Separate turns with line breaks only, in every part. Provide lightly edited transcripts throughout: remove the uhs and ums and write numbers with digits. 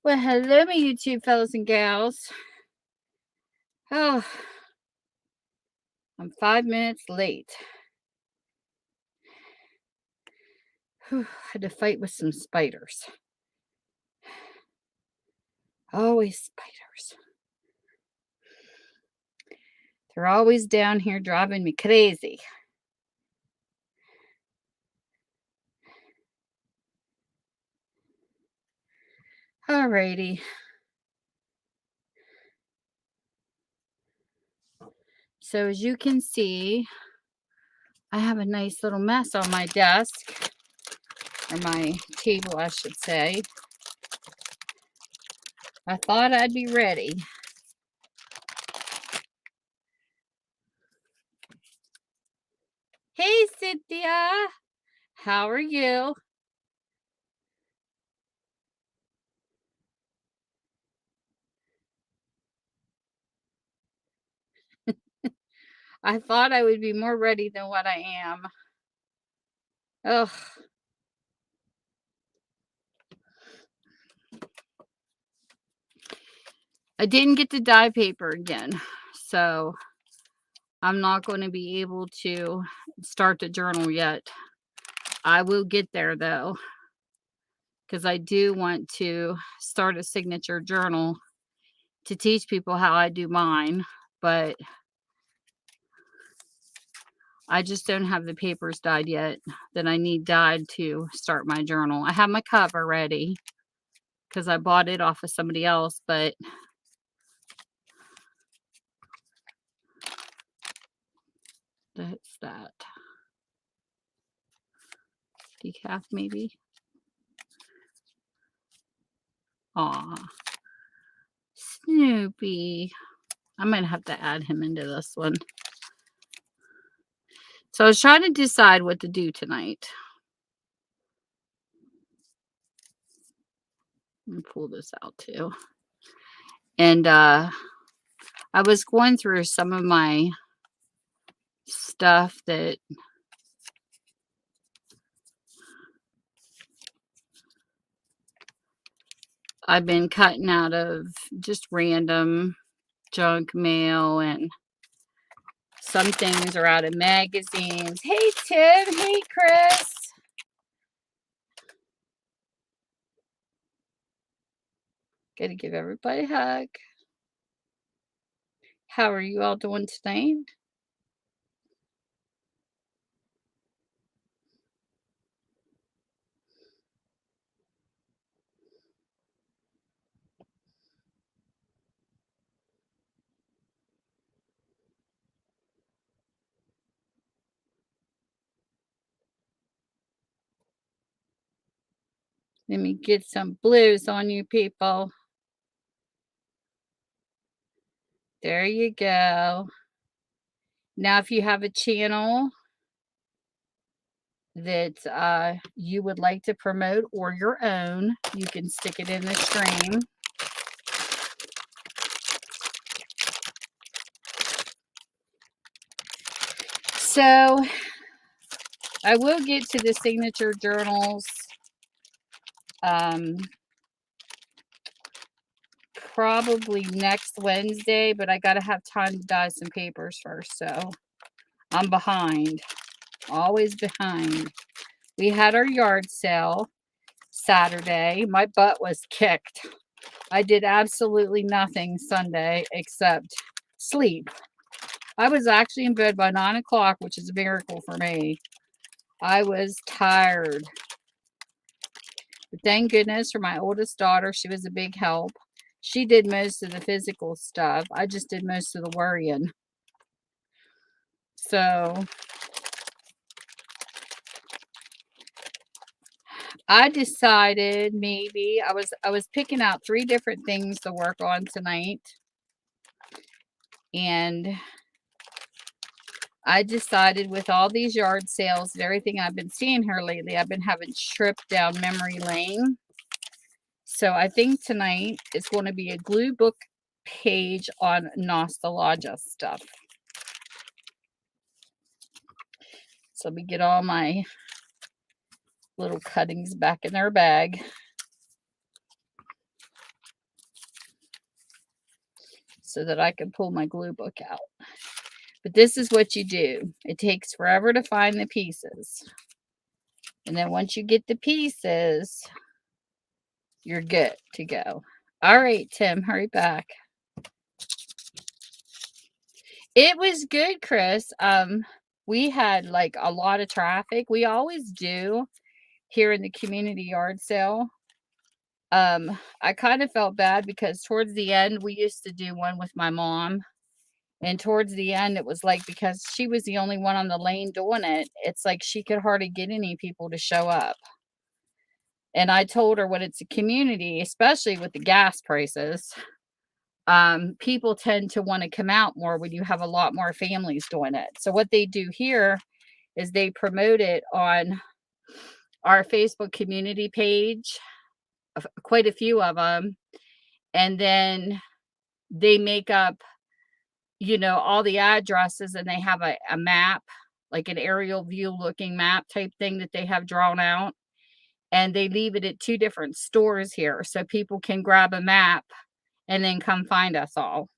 Well, hello, my YouTube fellas and gals. Oh, I'm 5 minutes late. Whew, had to fight with some spiders. Always spiders. They're always down here driving me crazy. Alrighty. So as you can see, I have a nice little mess on my desk, or my table, I should say. I thought I'd be ready. Hey, Cynthia. How are you? I thought I would be more ready than what I am. Ugh. I didn't get to dye paper again, so I'm not going to be able to start the journal yet. I will get there though, because I do want to start a signature journal to teach people how I do mine, but I just don't have the papers dyed yet that I need dyed to start my journal. I have my cover ready because I bought it off of somebody else, but that's that. Decaf maybe. Aw, Snoopy. I might have to add him into this one. So I was trying to decide what to do tonight. Let me pull this out too. And I was going through some of my stuff that I've been cutting out of just random junk mail, and some things are out of magazines. Hey, Tim. Hey, Chris. Gotta give everybody a hug. How are you all doing tonight? Let me get some blues on you people. There you go. Now, if you have a channel that you would like to promote or your own, you can stick it in the stream. So I will get to the signature journals probably next Wednesday, but I got to have time to dye some papers first. So I'm behind, always behind. We had our yard sale Saturday. My butt was kicked. I did absolutely nothing Sunday except sleep. I was actually in bed by 9 o'clock, which is a miracle for me. I was tired. But thank goodness for my oldest daughter. She was a big help. She did most of the physical stuff. I just did most of the worrying. So I decided maybe I was picking out 3 different things to work on tonight. And I decided with all these yard sales and everything I've been seeing here lately, I've been having trip down memory lane. So I think tonight is going to be a glue book page on nostalgia stuff. So let me get all my little cuttings back in their bag. so that I can pull my glue book out. But this is what you do. It takes forever to find the pieces. And then once you get the pieces, you're good to go. All right, Tim, hurry back. It was good, Chris. We had like a lot of traffic. We always do here in the community yard sale. I kind of felt bad because towards the end, we used to do one with my mom. And towards the end, it was like because she was the only one on the lane doing it, it's like she could hardly get any people to show up. And I told her when it's a community, especially with the gas prices, people tend to want to come out more when you have a lot more families doing it. So what they do here is they promote it on our Facebook community page, quite a few of them, and then they make up, all the addresses, and they have a map, like an aerial view looking map type thing that they have drawn out, and they leave it at 2 different stores here so people can grab a map and then come find us all.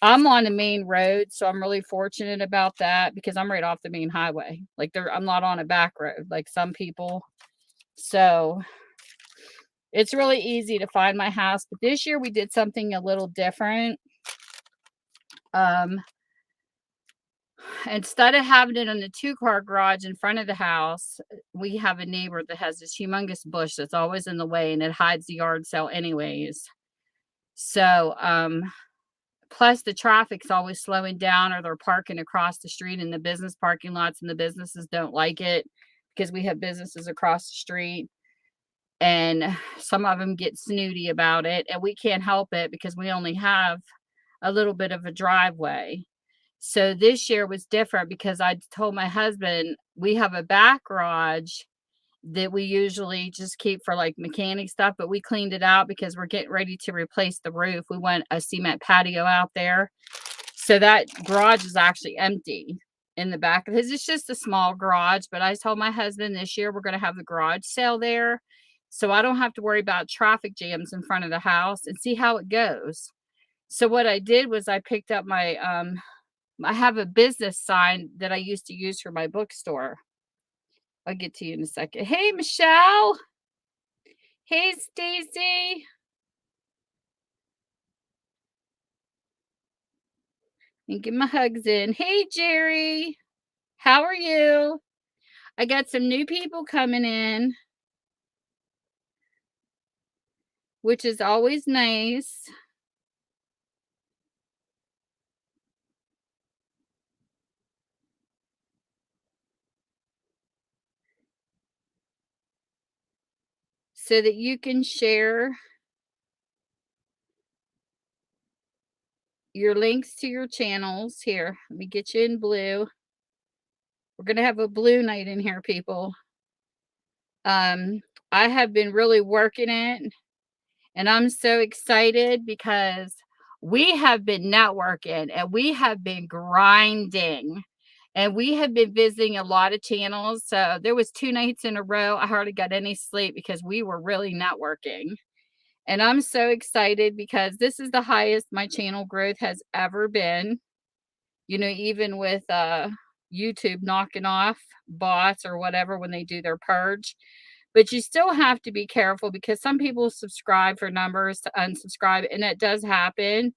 I'm on the main road, so I'm really fortunate about that because I'm right off the main highway. Like I'm not on a back road like some people. So it's really easy to find my house. But this year we did something a little different. Instead of having it in the 2-car garage in front of the house, we have a neighbor that has this humongous bush that's always in the way, and it hides the yard sale anyways. So, plus the traffic's always slowing down, or they're parking across the street in the business parking lots, and the businesses don't like it because we have businesses across the street, and some of them get snooty about it, and we can't help it because we only have a little bit of a driveway. So this year was different because I told my husband we have a back garage that we usually just keep for like mechanic stuff, but we cleaned it out because we're getting ready to replace the roof. We want a cement patio out there. So that garage is actually empty in the back of his. It's just a small garage, but I told my husband this year we're going to have the garage sale there. So I don't have to worry about traffic jams in front of the house, and see how it goes. So what I did was I picked up my, I have a business sign that I used to use for my bookstore. I'll get to you in a second. Hey, Michelle. Hey, Stacy. And get my hugs in. Hey, Jerry. How are you? I got some new people coming in, which is always nice. So that you can share your links to your channels. Here, let me get you in blue. We're going to have a blue night in here, people. I have been really working it, and I'm so excited because we have been networking and we have been grinding, and we have been visiting a lot of channels. So there was 2 nights in a row I hardly got any sleep because we were really networking. And I'm so excited because this is the highest my channel growth has ever been. Even with YouTube knocking off bots or whatever when they do their purge. But you still have to be careful because some people subscribe for numbers to unsubscribe, and it does happen.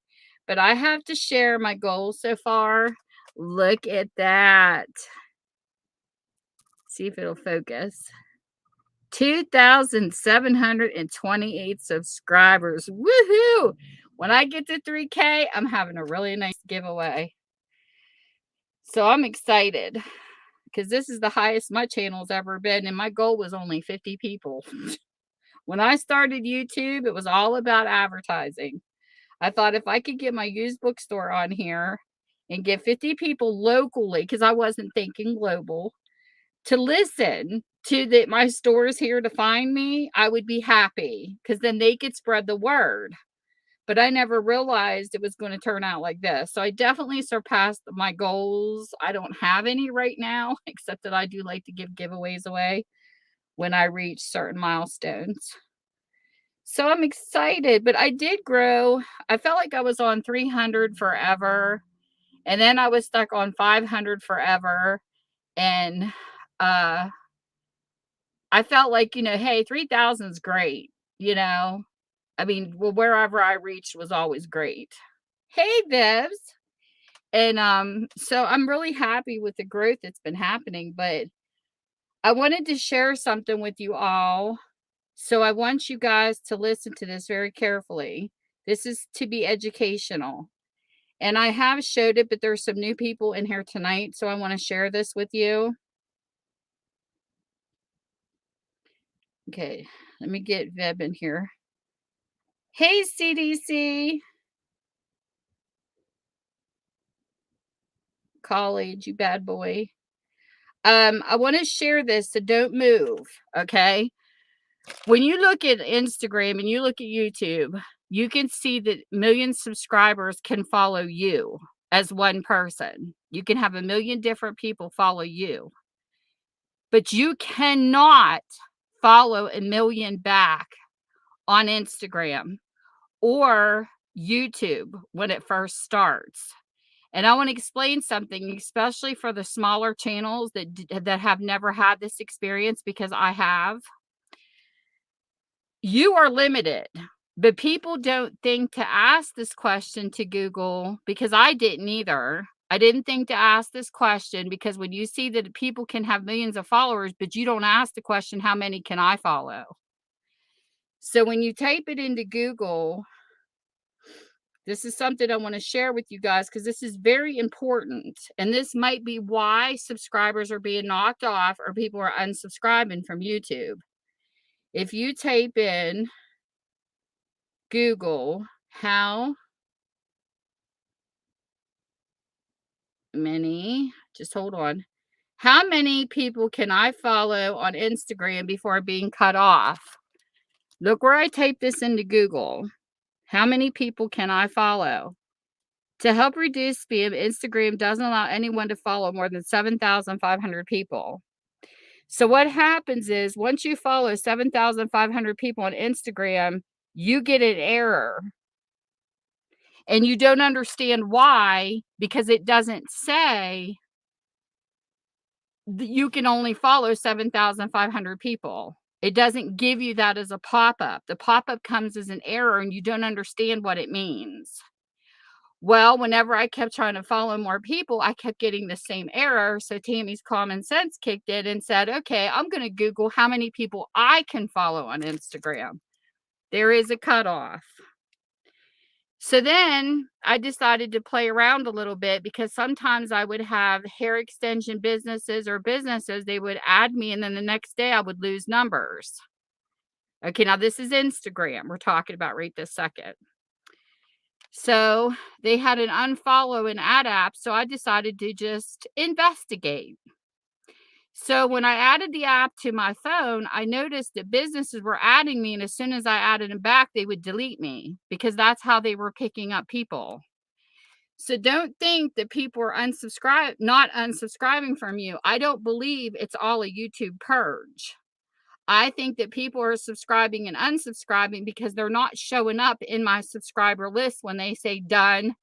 But I have to share my goals so far. Look at that. See if it'll focus. 2,728 subscribers. Woohoo! When I get to 3K, I'm having a really nice giveaway. So I'm excited because this is the highest my channel's ever been, and my goal was only 50 people. When I started YouTube, it was all about advertising. I thought if I could get my used bookstore on here and get 50 people locally, because I wasn't thinking global, to listen to that my store is here to find me, I would be happy because then they could spread the word. But I never realized it was going to turn out like this. So I definitely surpassed my goals. I don't have any right now, except that I do like to give giveaways away when I reach certain milestones. So I'm excited, but I did grow. I felt like I was on 300 forever, and then I was stuck on 500 forever, and uh I felt like, hey, 3,000 is great, you know. I mean, well, wherever I reached was always great. Hey, Vivs. And so I'm really happy with the growth that's been happening, but I wanted to share something with you all. So I want you guys to listen to this very carefully. This is to be educational. And I have showed it, but there's some new people in here tonight, so I want to share this with you. Okay, let me get Veb in here. Hey, CDC college, you bad boy. I want to share this, so don't move, okay? When you look at Instagram and you look at YouTube, you can see that million subscribers can follow you as one person. You can have a million different people follow you, but you cannot follow a million back on Instagram or YouTube when it first starts. And I want to explain something, especially for the smaller channels that have never had this experience, because I have. You are limited, but people don't think to ask this question to Google, because I didn't either. I didn't think to ask this question, because when you see that people can have millions of followers, but you don't ask the question, how many can I follow? So when you type it into Google, this is something I want to share with you guys, because this is very important. And this might be why subscribers are being knocked off or people are unsubscribing from YouTube. If you type in Google, how many, just hold on. How many people can I follow on Instagram before being cut off? Look where I type this into Google. How many people can I follow? To help reduce spam, Instagram doesn't allow anyone to follow more than 7,500 people. So what happens is, once you follow 7,500 people on Instagram, you get an error. And you don't understand why, because it doesn't say that you can only follow 7,500 people. It doesn't give you that as a pop-up. The pop-up comes as an error and you don't understand what it means. Well, whenever I kept trying to follow more people, I kept getting the same error. So Tammy's common sense kicked in and said, okay, I'm going to Google how many people I can follow on Instagram. There is a cutoff. So then I decided to play around a little bit, because sometimes I would have hair extension businesses or businesses, they would add me, and then the next day I would lose numbers. Okay, now this is Instagram we're talking about right this second. So they had an unfollow and add app, so I decided to just investigate. So when I added the app to my phone, I noticed that businesses were adding me, and as soon as I added them back, they would delete me, because that's how they were picking up people. So don't think that people are not unsubscribing from you. I don't believe it's all a YouTube purge. I think that people are subscribing and unsubscribing because they're not showing up in my subscriber list when they say done,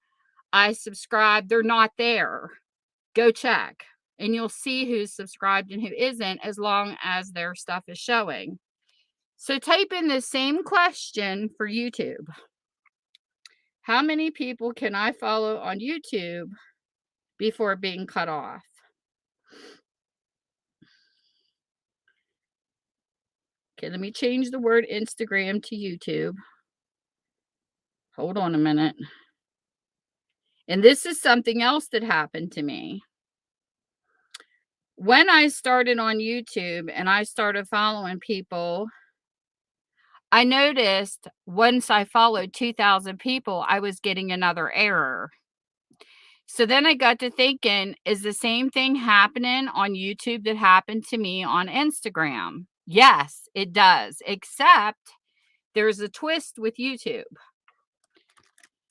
I subscribe. They're not there. Go check and you'll see who's subscribed and who isn't, as long as their stuff is showing. So type in the same question for YouTube. How many people can I follow on YouTube before being cut off? Okay, let me change the word Instagram to YouTube. Hold on a minute. And this is something else that happened to me. When I started on YouTube and I started following people, I noticed once I followed 2,000 people, I was getting another error. So then I got to thinking, is the same thing happening on YouTube that happened to me on Instagram? Yes, it does, except there's a twist with YouTube.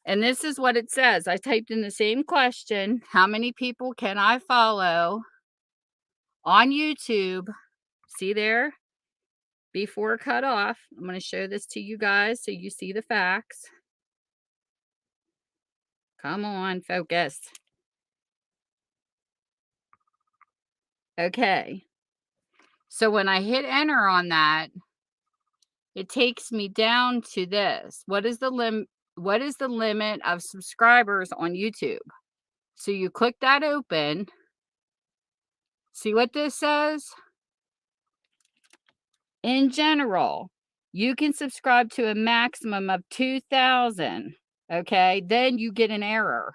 And this is what it says. I typed in the same question, how many people can I follow on YouTube? See there? before cutoff. I'm going to show this to you guys so you see the facts. Come on, focus. Okay. So when I hit enter on that, it takes me down to this. What is the limit of subscribers on YouTube? So you click that open. See what this says? In general, you can subscribe to a maximum of 2,000. Okay, then you get an error.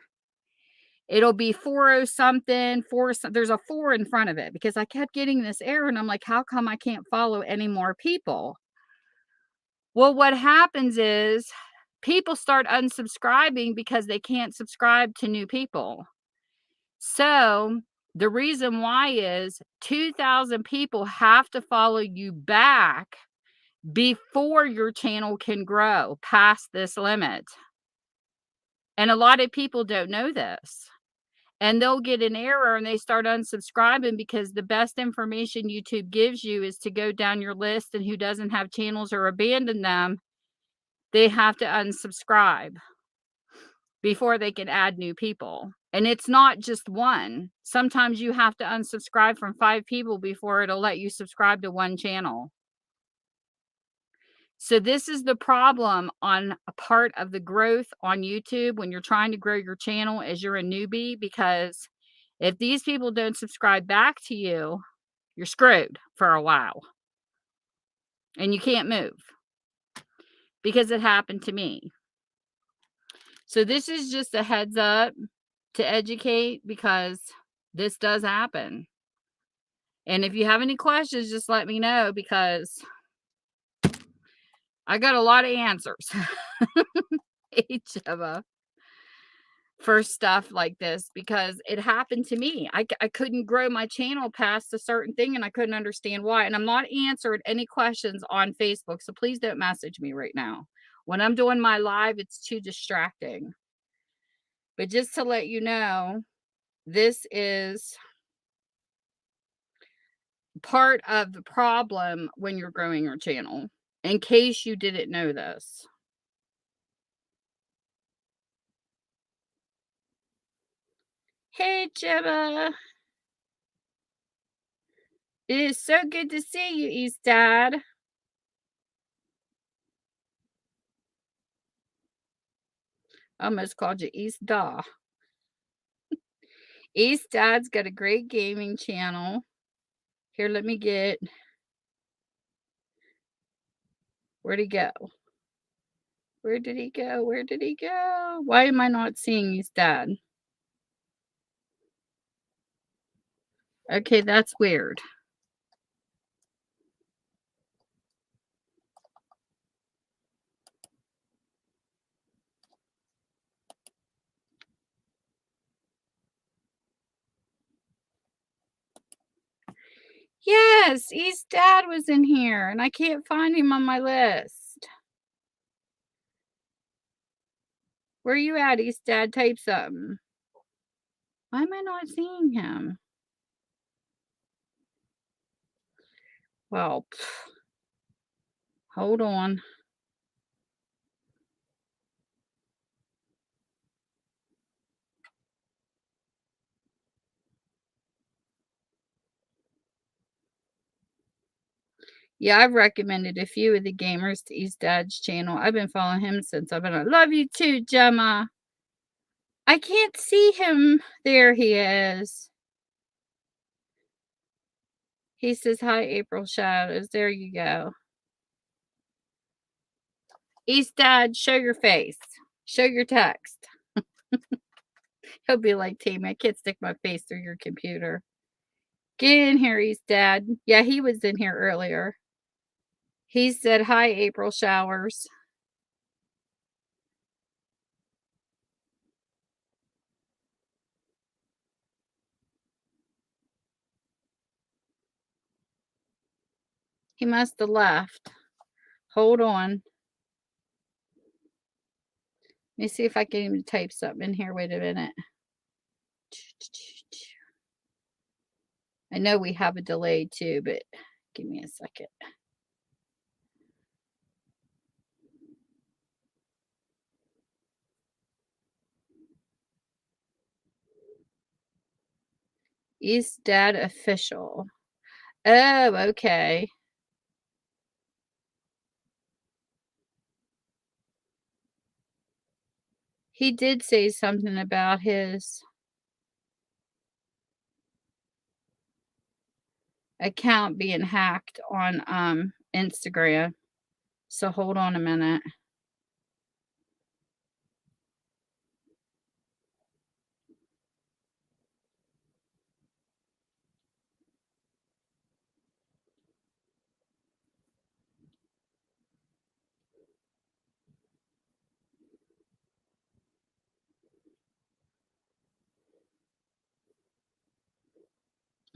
It'll be 40 something, there's a 4 in front of it because I kept getting this error and I'm like, how come I can't follow any more people? Well, what happens is people start unsubscribing because they can't subscribe to new people. So the reason why is 2,000 people have to follow you back before your channel can grow past this limit. And a lot of people don't know this. And they'll get an error and they start unsubscribing because the best information YouTube gives you is to go down your list, and who doesn't have channels or abandon them, they have to unsubscribe before they can add new people. And it's not just one. Sometimes you have to unsubscribe from 5 people before it'll let you subscribe to one channel. So this is the problem on a part of the growth on YouTube when you're trying to grow your channel as you're a newbie, because if these people don't subscribe back to you, you're screwed for a while. And you can't move, because it happened to me. So this is just a heads up to educate, because this does happen. And if you have any questions, just let me know, because I got a lot of answers. Each of them. For stuff like this, because it happened to me. I couldn't grow my channel past a certain thing, and I couldn't understand why. And I'm not answering any questions on Facebook, so please don't message me right now. When I'm doing my live, it's too distracting. But just to let you know, this is part of the problem when you're growing your channel, in case you didn't know this. Hey, Gemma. It is so good to see you, East Dad. I almost called you East Daw. East Dad's got a great gaming channel. Here, let me get... Where'd he go? Where did he go? Where did he go? Why am I not seeing East Dad? Okay, that's weird. Yes, East Dad was in here, and I can't find him on my list. Where you at, East Dad? Type something. Why am I not seeing him? Well, hold on. Yeah, I've recommended a few of the gamers to East Dad's channel. I've been following him since I've been on. Love you too, Gemma. I can't see him. There he is. He says, hi, April Shadows. There you go. East Dad, show your face. Show your text. He'll be like, Tammy, I can't stick my face through your computer. Get in here, East Dad. Yeah, he was in here earlier. He said, hi, April Showers. He must have left. Hold on. Let me see if I can even type something in here. Wait a minute. I know we have a delay too, but give me a second. East Dad Official. Oh, okay. He did say something about his account being hacked on Instagram. So hold on a minute.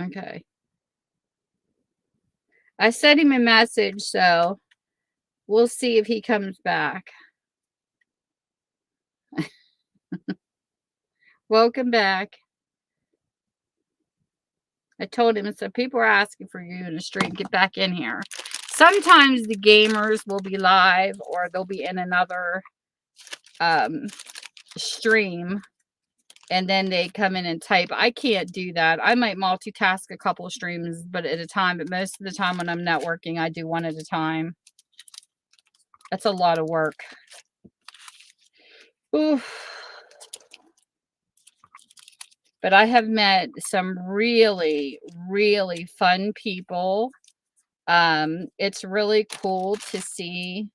Okay. I sent him a message, so we'll see if he comes back. Welcome back. I told him, so people are asking for you in the stream. Get back in here. Sometimes the gamers will be live or they'll be in another stream and then they come in and type. I can't do that. I might multitask a couple of streams but at a time, but most of the time when I'm networking, I do one at a time. That's a lot of work. Oof. But I have met some really, really fun people. It's really cool to see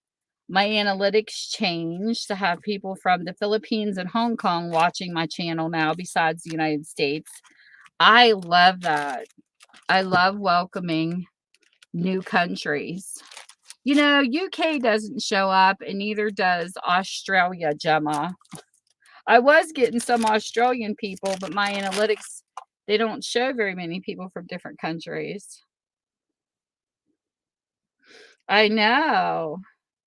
my analytics change to have people from the Philippines and Hong Kong watching my channel now besides the United States. I love that. I love welcoming new countries. You know, UK doesn't show up and neither does Australia, Gemma. I was getting some Australian people, but my analytics, they don't show very many people from different countries. I know.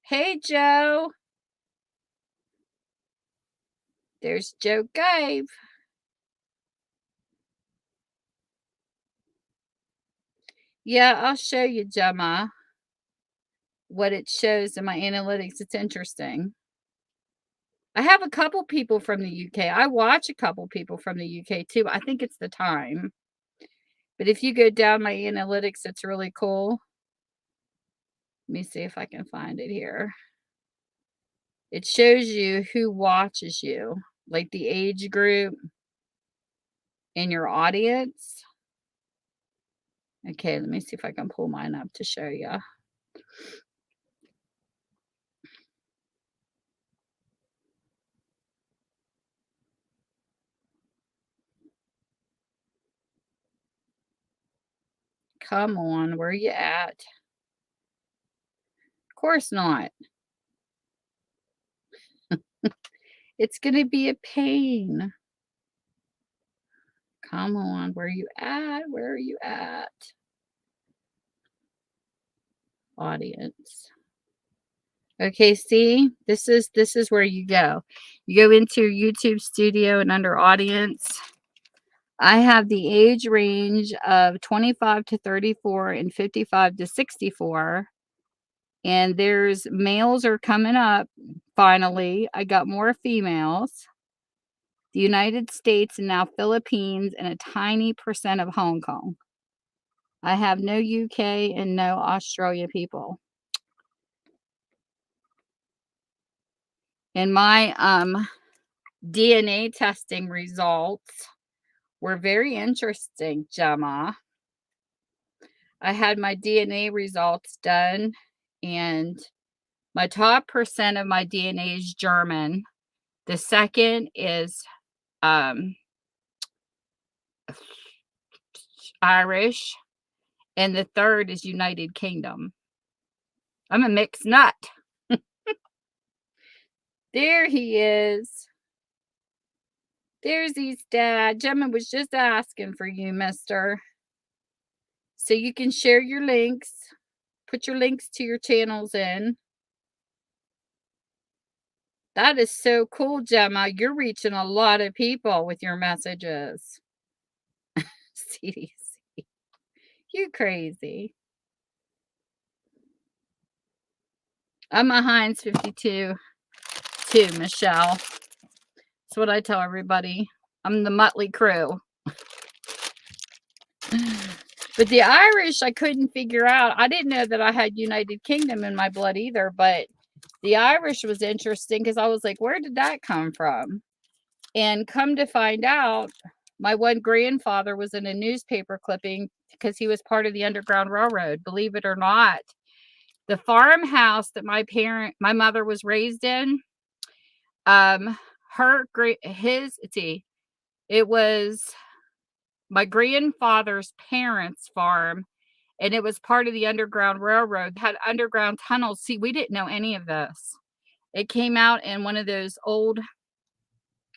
Hey, Joe. There's Joe Gave. Yeah, I'll show you, Gemma, what it shows in my analytics. It's interesting. I have a couple people from the UK. I watch a couple people from the UK too. I think it's the time. But if you go down my analytics, it's really cool. Let me see if I can find it here. It shows you who watches you, like the age group and your audience. Okay, let me see if I can pull mine up to show you. Come on, where you at? Of course not. It's going to be a pain. Come on, where you at? Where are you at? Audience. Okay, see? This is where you go. You go into your YouTube studio and under audience, I have the age range of 25 to 34 and 55 to 64. And there's males are coming up. Finally, I got more females. The United States and now Philippines and a tiny percent of Hong Kong. I have no UK and no Australia people. And my DNA testing results were very interesting, Gemma. I had my DNA results done, and my top percent of my DNA is German. The second is Irish, and the third is United Kingdom. I'm a mixed nut. There he is. There's his dad. Gemma was just asking for you, mister. So you can share your links. Put your links to your channels in. That is so cool, Gemma. You're reaching a lot of people with your messages. CDC. You crazy. I'm a Heinz 52 too, Michelle. That's what I tell everybody. I'm the Motley Crew. But the Irish, I couldn't figure out. I didn't know that I had United Kingdom in my blood either, but the Irish was interesting because I was like, where did that come from? And come to find out, my one grandfather was in a newspaper clipping because he was part of the Underground Railroad, believe it or not. The farmhouse that my mother was raised in, it was my grandfather's parents' farm, and it was part of the Underground Railroad, had underground tunnels. See, we didn't know any of this. It came out in one of those old,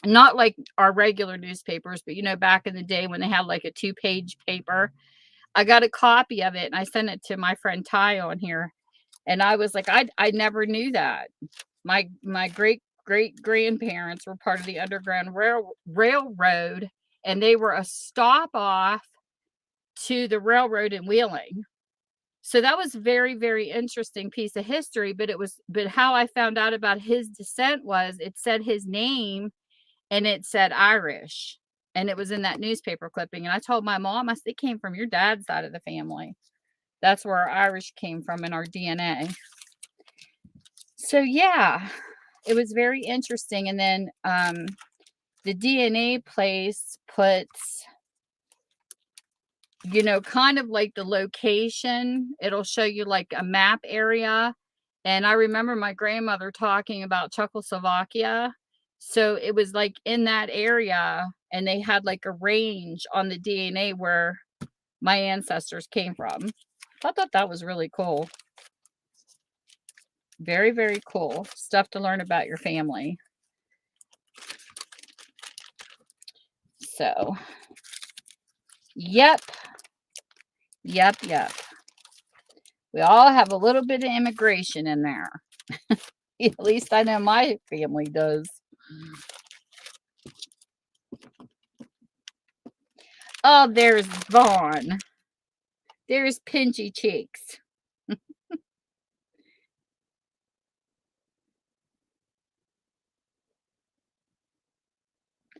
not like our regular newspapers, but back in the day when they had like a 2-page paper. I got a copy of it and I sent it to my friend Ty on here. And I was like, I never knew that. My great grandparents were part of the Underground Railroad, and they were a stop off to the railroad in Wheeling. So that was very, very interesting piece of history. But how I found out about his descent was it said his name and it said Irish. And it was in that newspaper clipping. And I told my mom, I said, it came from your dad's side of the family. That's where our Irish came from in our DNA. So yeah, it was very interesting. And then the DNA place puts, kind of like the location. It'll show you like a map area. And I remember my grandmother talking about Czechoslovakia. So it was like in that area, and they had like a range on the DNA where my ancestors came from. I thought that was really cool. Very, very cool stuff to learn about your family. So, yep. We all have a little bit of immigration in there. At least I know my family does. Oh, there's Vaughn. There's Pinchy Cheeks.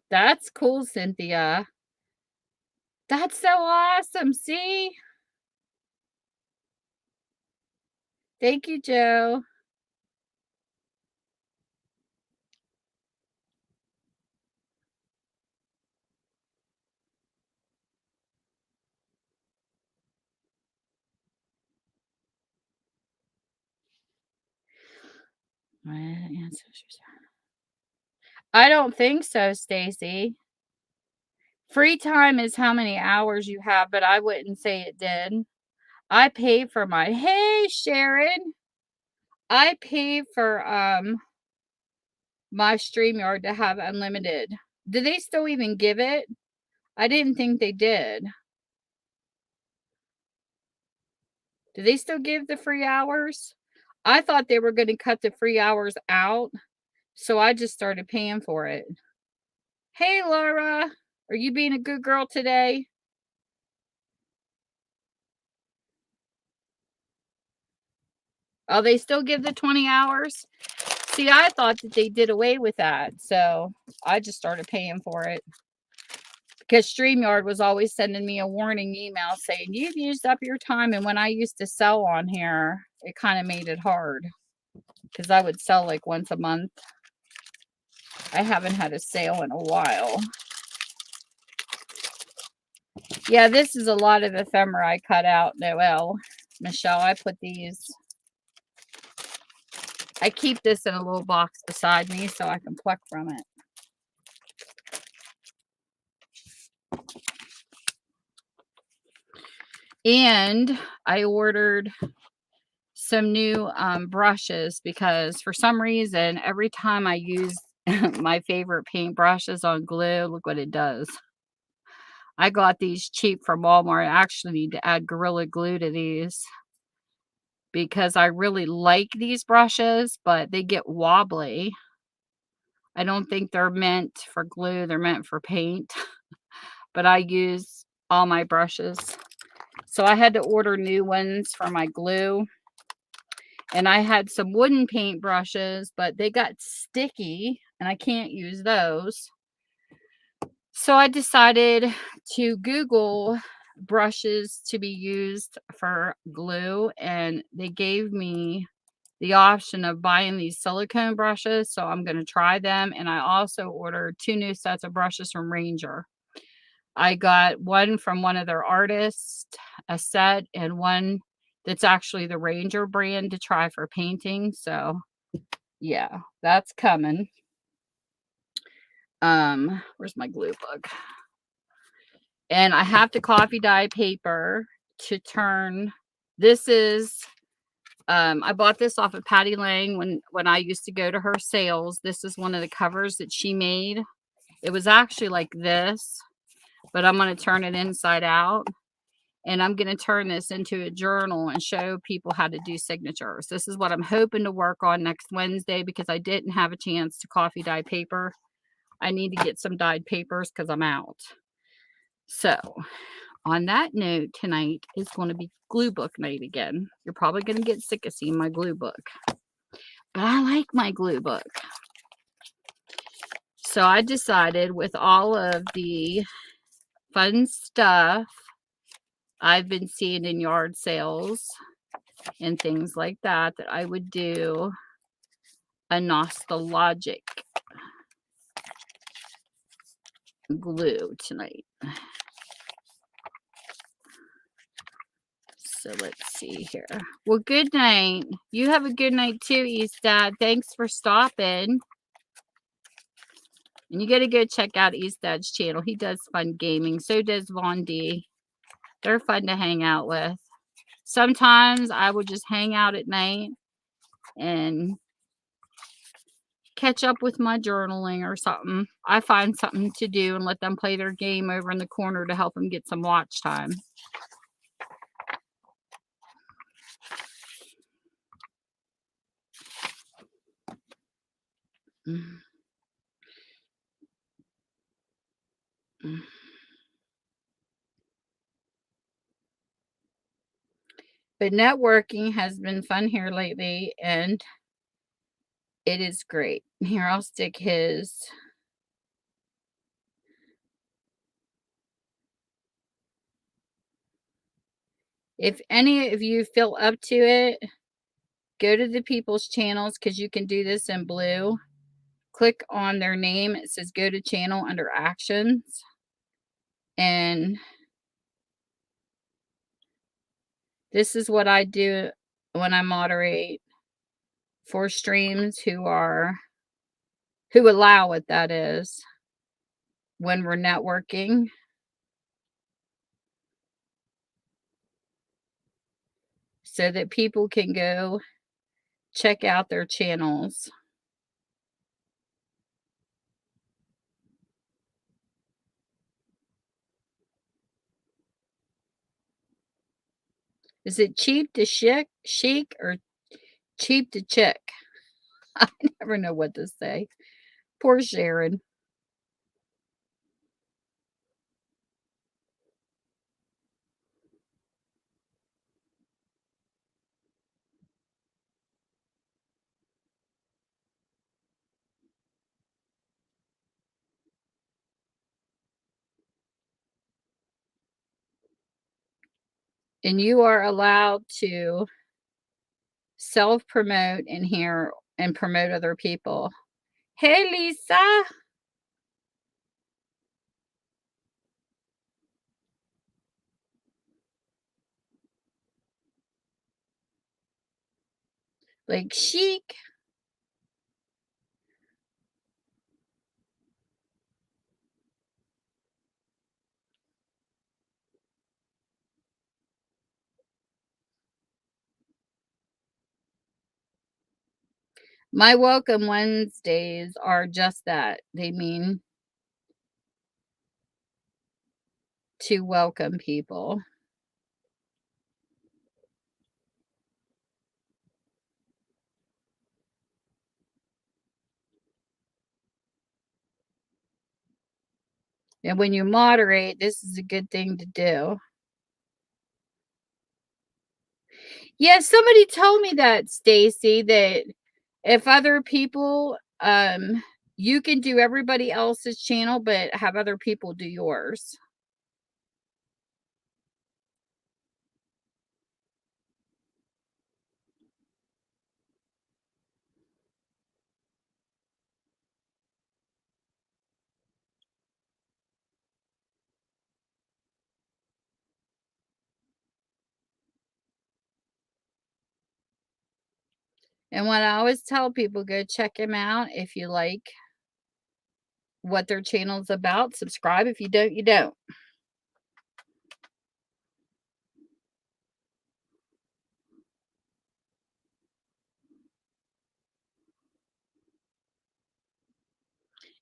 That's cool, Cynthia. That's so awesome. See? Thank you, Joe. My ancestors. I don't think so, Stacy. Free time is how many hours you have, but I wouldn't say it did. I pay for my Hey, Sharon. I pay for my StreamYard to have unlimited. Do they still even give it? I didn't think they did. Do they still give the free hours? I thought they were going to cut the free hours out, so I just started paying for it. Hey, Laura, are you being a good girl today? Oh, they still give the 20 hours? See, I thought that they did away with that, so I just started paying for it. Because StreamYard was always sending me a warning email saying, you've used up your time. And when I used to sell on here, it kind of made it hard because I would sell like once a month. I haven't had a sale in a while. Yeah, this is a lot of ephemera I cut out, Noelle. Michelle, I put these. I keep this in a little box beside me so I can pluck from it. And I ordered some new brushes because for some reason, every time I use my favorite paint brushes on glue, look what it does. I got these cheap from Walmart. I actually need to add Gorilla Glue to these because I really like these brushes, but they get wobbly. I don't think they're meant for glue. They're meant for paint. But I use all my brushes. So I had to order new ones for my glue. And I had some wooden paint brushes, but they got sticky and I can't use those. So I decided to Google brushes to be used for glue, and they gave me the option of buying these silicone brushes, so I'm going to try them. And I also ordered 2 new sets of brushes from Ranger. I got one from one of their artists, a set, and one that's actually the Ranger brand to try for painting. So yeah, that's coming. Where's my glue book? And I have to coffee dye paper to turn. This is I bought this off of Patty Lang when I used to go to her sales. This is one of the covers that she made. It was actually like this, but I'm going to turn it inside out. And I'm going to turn this into a journal and show people how to do signatures. This is what I'm hoping to work on next Wednesday, because I didn't have a chance to coffee dye paper. I need to get some dyed papers because I'm out. So on that note, tonight is going to be glue book night again. You're probably going to get sick of seeing my glue book, but I like my glue book. So I decided, with all of the fun stuff I've been seeing in yard sales and things like that, that I would do a nostalgic glue tonight. So let's see here. Well, good night. You have a good night too, East Dad. Thanks for stopping. And you got to go check out East Dad's channel. He does fun gaming. So does Von D. They're fun to hang out with. Sometimes I will just hang out at night and catch up with my journaling or something. I find something to do and let them play their game over in the corner to help them get some watch time. But networking has been fun here lately, and it is great. Here, I'll stick his. If any of you feel up to it, go to the people's channels, because you can do this in blue. Click on their name. It says go to channel under actions. And this is what I do when I moderate for streams who allow it, that is, when we're networking. So that people can go check out their channels. Is it cheap to chic or cheap to chick? I never know what to say. Poor Sharon. And you are allowed to self-promote in here and promote other people. Hey, Lisa. Like chic. My welcome Wednesdays are just that. They mean to welcome people. And when you moderate, this is a good thing to do. Yeah, somebody told me that, Stacy, that if other people, you can do everybody else's channel, but have other people do yours. And what I always tell people, go check him out if you like what their channel's about. Subscribe. If you don't, you don't.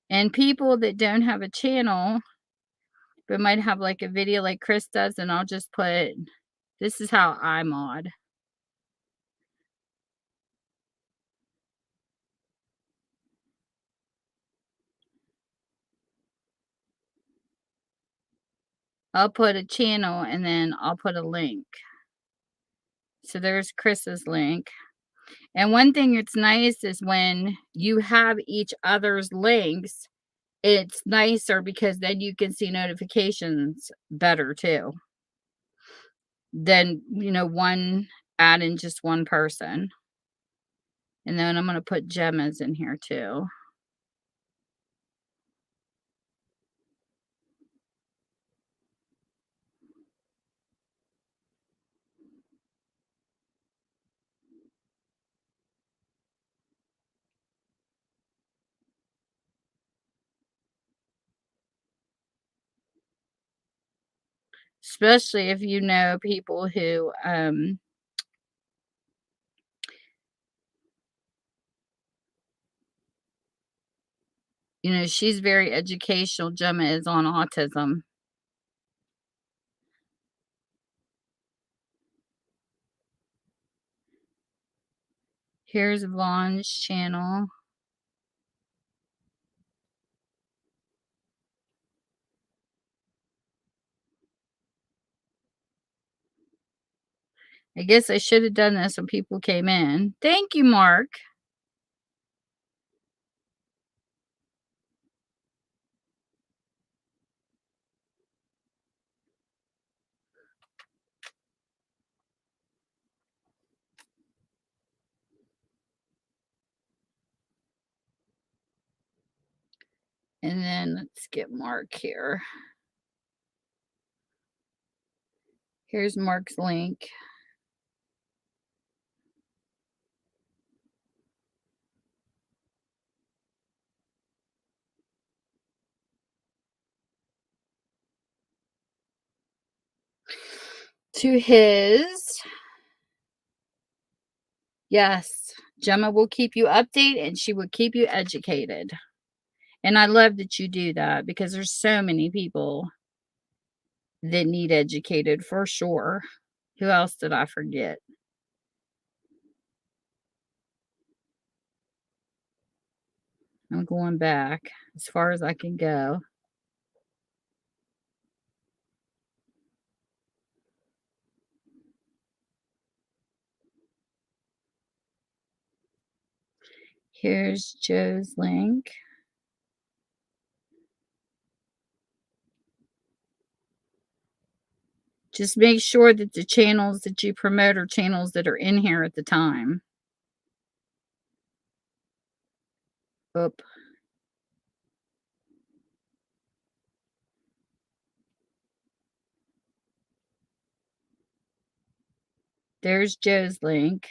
And people that don't have a channel, but might have like a video like Chris does, and I'll just put, this is how I mod. I'll put a channel and then I'll put a link. So there's Chris's link. And one thing that's nice is when you have each other's links, it's nicer because then you can see notifications better too. Than, one add in just one person. And then I'm going to put Gemma's in here too. Especially if you know people who, she's very educational. Gemma is on autism. Here's Vaughn's channel. I guess I should have done this when people came in. Thank you, Mark. And then let's get Mark here. Here's Mark's link. To his. Yes, Gemma will keep you updated and she will keep you educated. And I love that you do that because there's so many people that need educated for sure. Who else did I forget? I'm going back as far as I can go. Here's Joe's link. Just make sure that the channels that you promote are channels that are in here at the time. Oop. There's Joe's link.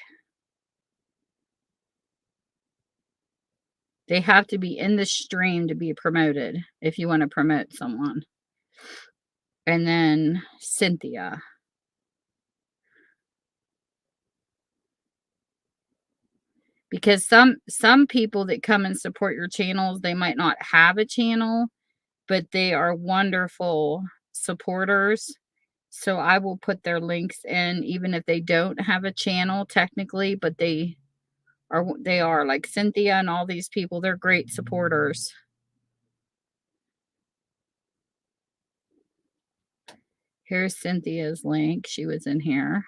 They have to be in the stream to be promoted if you want to promote someone. And then Cynthia. Because some people that come and support your channels, they might not have a channel, but they are wonderful supporters. So I will put their links in even if they don't have a channel technically, but they are like Cynthia and all these people. They're great supporters. Here's Cynthia's link. She was in here.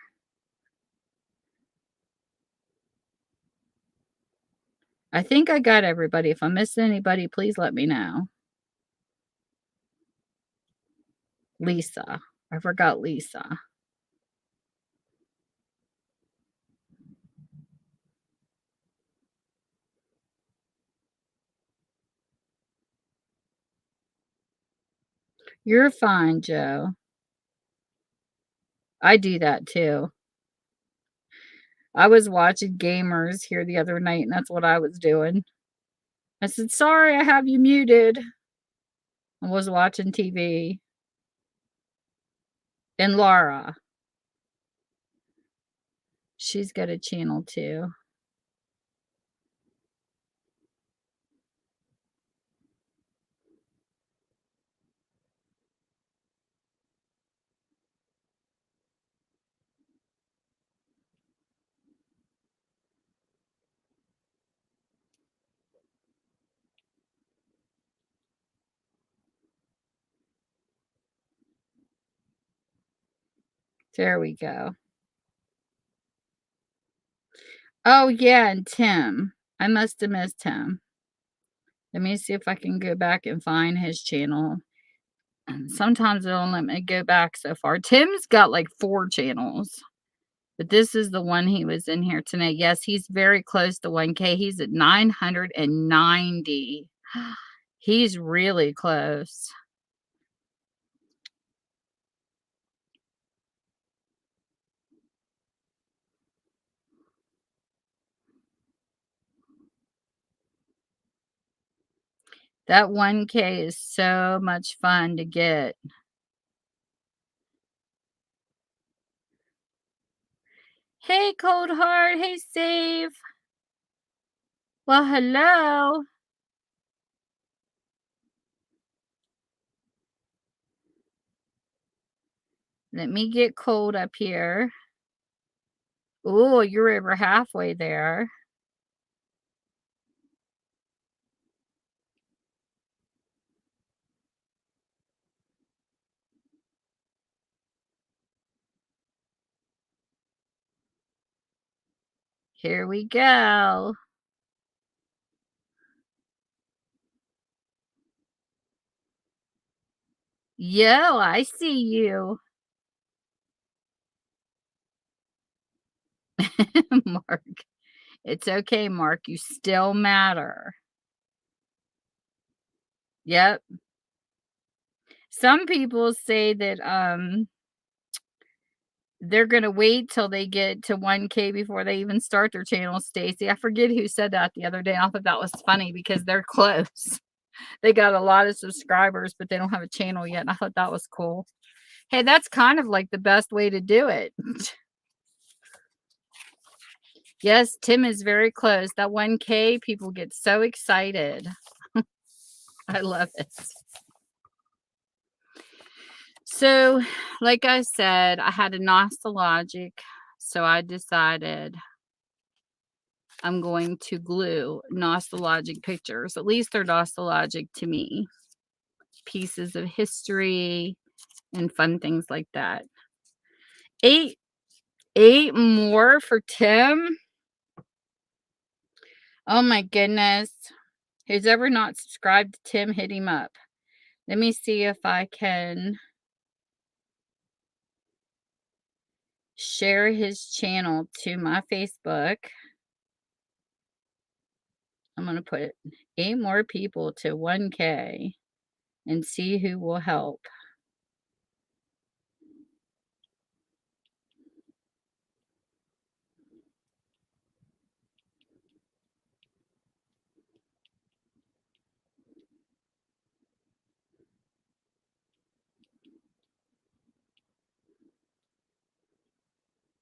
I think I got everybody. If I missed anybody, please let me know. Lisa. I forgot Lisa. You're fine, Joe. I do that too. I was watching Gamers here the other night, and that's what I was doing. I said, "Sorry, I have you muted." I was watching TV. And Laura, she's got a channel too. There we go. Oh, yeah, and Tim. I must have missed him. Let me see if I can go back and find his channel. Sometimes it don't let me go back so far. Tim's got like 4 channels, but this is the one he was in here tonight. Yes, he's very close to 1K. He's at 990. He's really close. That 1K is so much fun to get. Hey, Cold Heart. Hey, Save. Well, hello. Let me get Cold up here. Oh, you're over halfway there. Here we go. Yo, I see you. Mark. It's okay, Mark. You still matter. Yep. Some people say that they're gonna wait till they get to 1K before they even start their channel, Stacy. I forget who said that the other day. I thought that was funny because they're close. They got a lot of subscribers, but they don't have a channel yet. And I thought that was cool. Hey, that's kind of like the best way to do it. Yes, Tim is very close. That 1K, people get so excited. I love it. So, like I said, I had a nostalgic, so I decided I'm going to glue nostalgic pictures. At least they're nostalgic to me. Pieces of history and fun things like that. Eight more for Tim. Oh my goodness. Who's ever not subscribed to Tim, hit him up. Let me see if I can share his channel to my Facebook. I'm going to put 8 more people to 1K and see who will help.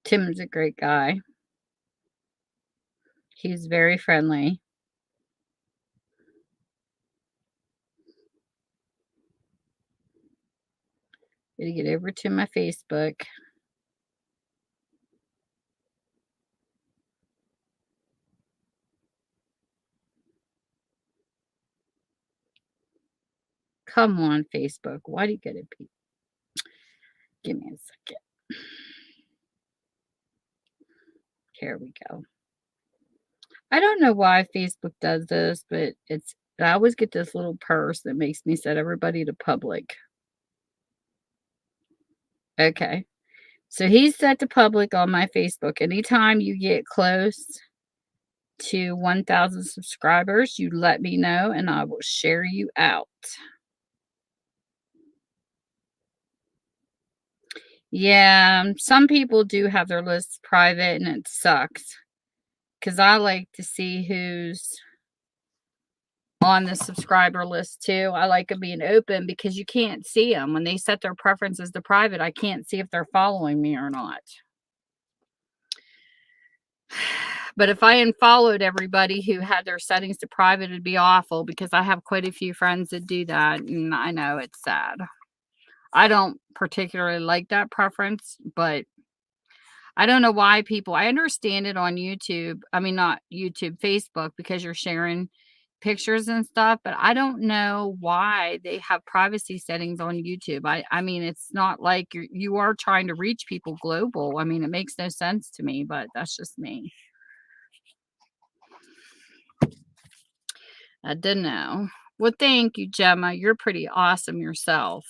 Tim's a great guy. He's very friendly. Gotta get over to my Facebook. Come on, Facebook. Why do you gotta be? Give me a second. Here we go. I don't know why Facebook does this, but I always get this little purse that makes me set everybody to public. Okay. So he's set to public on my Facebook. Anytime you get close to 1,000 subscribers, you let me know and I will share you out. Yeah, some people do have their lists private and it sucks. Cause I like to see who's on the subscriber list too. I like them being open because you can't see them when they set their preferences to private. I can't see if they're following me or not. But if I unfollowed everybody who had their settings to private, it'd be awful because I have quite a few friends that do that, and I know it's sad. I don't particularly like that preference, but I don't know why people I understand it on YouTube. I mean, not YouTube, Facebook, because you're sharing pictures and stuff, but I don't know why they have privacy settings on YouTube. I mean, it's not like you are trying to reach people global. I mean, it makes no sense to me, but that's just me. I don't know. Well, thank you, Gemma. You're pretty awesome yourself.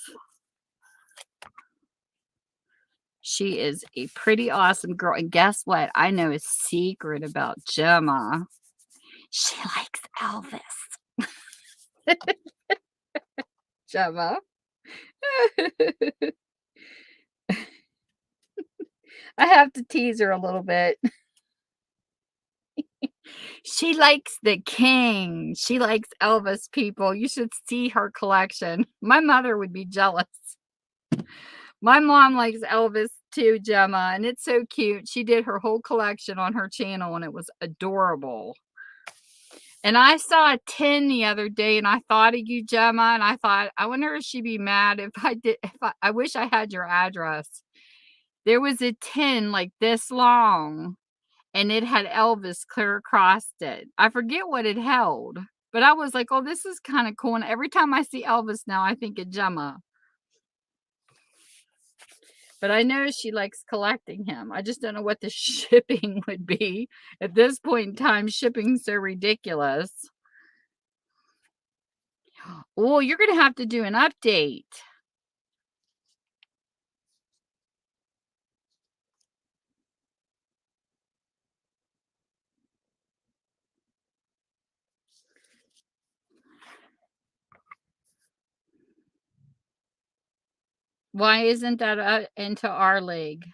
She is a pretty awesome girl. And guess what? I know a secret about Gemma. She likes Elvis. Gemma. I have to tease her a little bit. She likes the king. She likes Elvis, people. You should see her collection. My mother would be jealous. My mom likes Elvis too, Gemma, and it's so cute. She did her whole collection on her channel, and it was adorable. And I saw a tin the other day, and I thought of you, Gemma, and I thought, I wonder if she'd be mad if I did. I wish I had your address. There was a tin like this long, and it had Elvis clear across it. I forget what it held, but I was like, oh, this is kind of cool. And every time I see Elvis now, I think of Gemma. But I know she likes collecting him. I just don't know what the shipping would be. At this point in time, shipping's so ridiculous. Oh, you're going to have to do an update. Why isn't that into our league,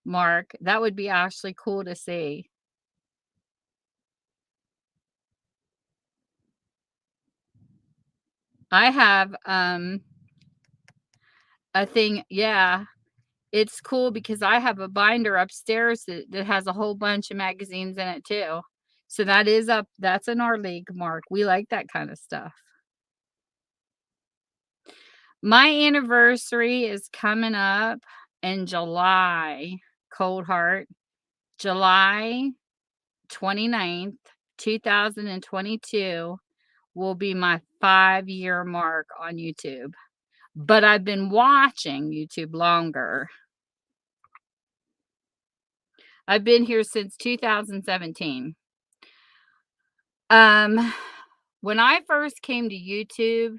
Mark? That would be actually cool to see. I have a thing, yeah. It's cool because I have a binder upstairs that has a whole bunch of magazines in it too. So that is up. That's in our league, Mark. We like that kind of stuff. My anniversary is coming up in July. Cold heart. July 29th, 2022 will be my 5-year mark on YouTube. But I've been watching YouTube longer. I've been here since 2017. When I first came to YouTube,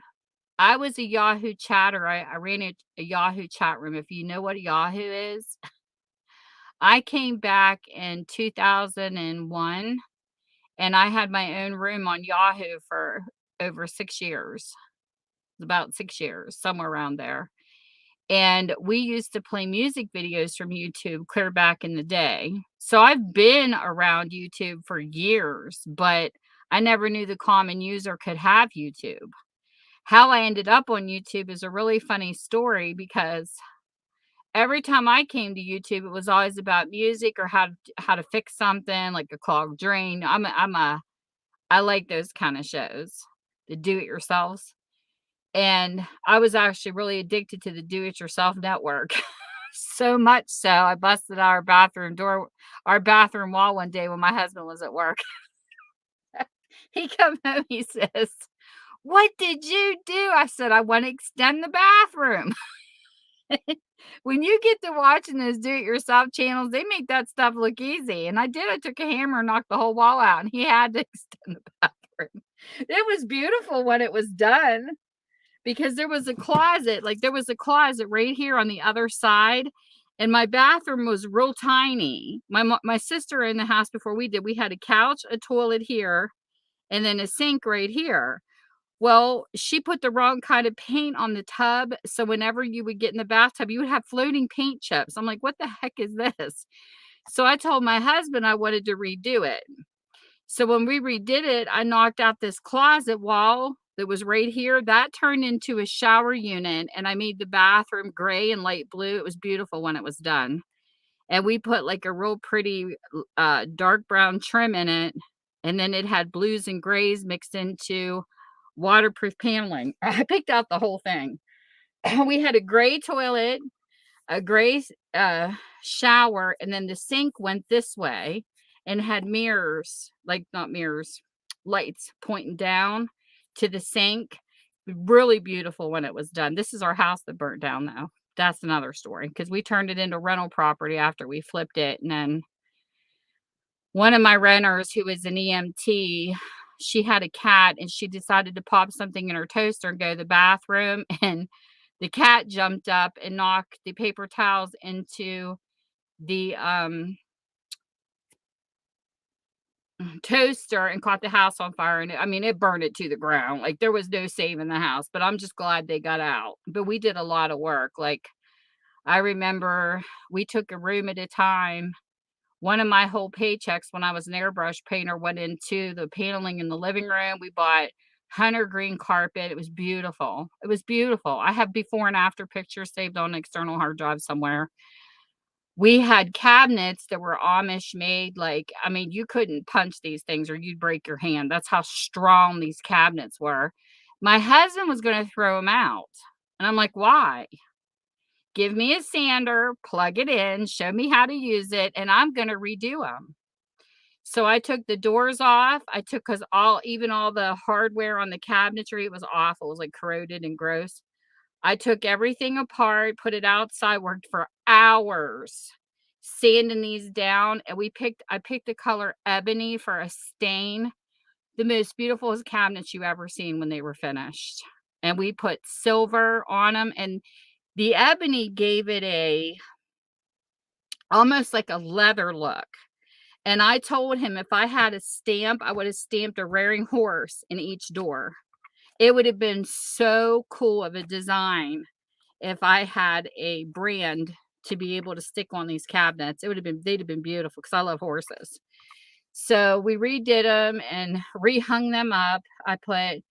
I was a Yahoo chatter. I ran a Yahoo chat room. If you know what Yahoo is, I came back in 2001 and I had my own room on Yahoo for over 6 years. About 6 years, somewhere around there. And we used to play music videos from YouTube clear back in the day. So I've been around YouTube for years, but I never knew the common user could have YouTube. How I ended up on YouTube is a really funny story because every time I came to YouTube, it was always about music or how to fix something like a clogged drain. I like those kind of shows, the do it yourselves. And I was actually really addicted to the do it yourself network. So much so I busted our bathroom wall one day when my husband was at work. He come home, he says, "What did you do?" I said, "I want to extend the bathroom." When you get to watching those do it yourself channels, they make that stuff look easy. And I did. I took a hammer and knocked the whole wall out, and he had to extend the bathroom. It was beautiful when it was done. Because there was a closet right here on the other side, and my bathroom was real tiny. My sister in the house before we did, we had a couch, a toilet here, and then a sink right here. Well, she put the wrong kind of paint on the tub, so whenever you would get in the bathtub, you would have floating paint chips. I'm like, "What the heck is this?" So I told my husband I wanted to redo it. So when we redid it, I knocked out this closet wall that was right here. That turned into a shower unit, and I made the bathroom gray and light blue. It was beautiful when it was done. And we put like a real pretty dark brown trim in it, and then it had blues and grays mixed into waterproof paneling. I picked out the whole thing. We had a gray toilet, a gray shower, and then the sink went this way and had mirrors, like not mirrors, lights pointing down to the sink. Really beautiful when it was done. This is our house that burnt down though. That's another story because we turned it into rental property after we flipped it. And then one of my renters, who is an EMT, she had a cat and she decided to pop something in her toaster and go to the bathroom. And the cat jumped up and knocked the paper towels into the toaster and caught the house on fire. And I mean, it burned it to the ground. Like there was no saving the house, but I'm just glad they got out. But we did a lot of work. Like I remember we took a room at a time. One of my whole paychecks when I was an airbrush painter went into the paneling in the living room. We bought hunter green carpet. It was beautiful. It was beautiful. I have before and after pictures saved on an external hard drive somewhere. We had cabinets that were Amish made. Like, I mean, you couldn't punch these things or you'd break your hand. That's how strong these cabinets were. My husband was going to throw them out. And I'm like, why? Give me a sander, plug it in, show me how to use it, and I'm going to redo them. So I took the doors off. I took, because even all the hardware on the cabinetry, it was awful. It was like corroded and gross. I took everything apart, put it outside, worked for hours sanding these down. And I picked the color ebony for a stain. The most beautiful cabinets you ever seen when they were finished. And we put silver on them, and the ebony gave it almost like a leather look. And I told him if I had a stamp, I would have stamped a rearing horse in each door. It would have been so cool of a design if I had a brand to be able to stick on these cabinets. They'd have been beautiful because I love horses. So we redid them and rehung them up. I put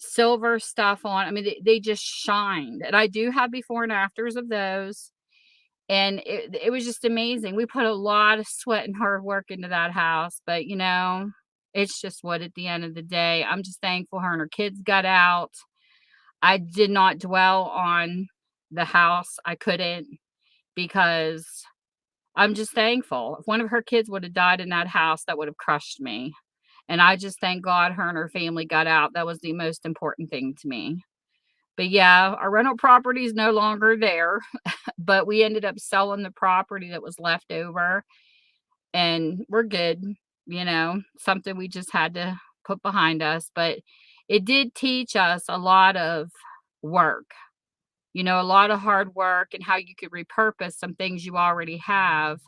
silver stuff on. I mean, they just shined. And I do have before and afters of those. And it was just amazing. We put a lot of sweat and hard work into that house, but it's just what at the end of the day, I'm just thankful her and her kids got out. I did not dwell on the house. I couldn't, because I'm just thankful. If one of her kids would have died in that house, that would have crushed me. And I just thank God her and her family got out. That was the most important thing to me. But yeah, our rental property is no longer there, but we ended up selling the property that was left over, and we're good. Something we just had to put behind us. But it did teach us a lot of work, a lot of hard work, and how you could repurpose some things you already have.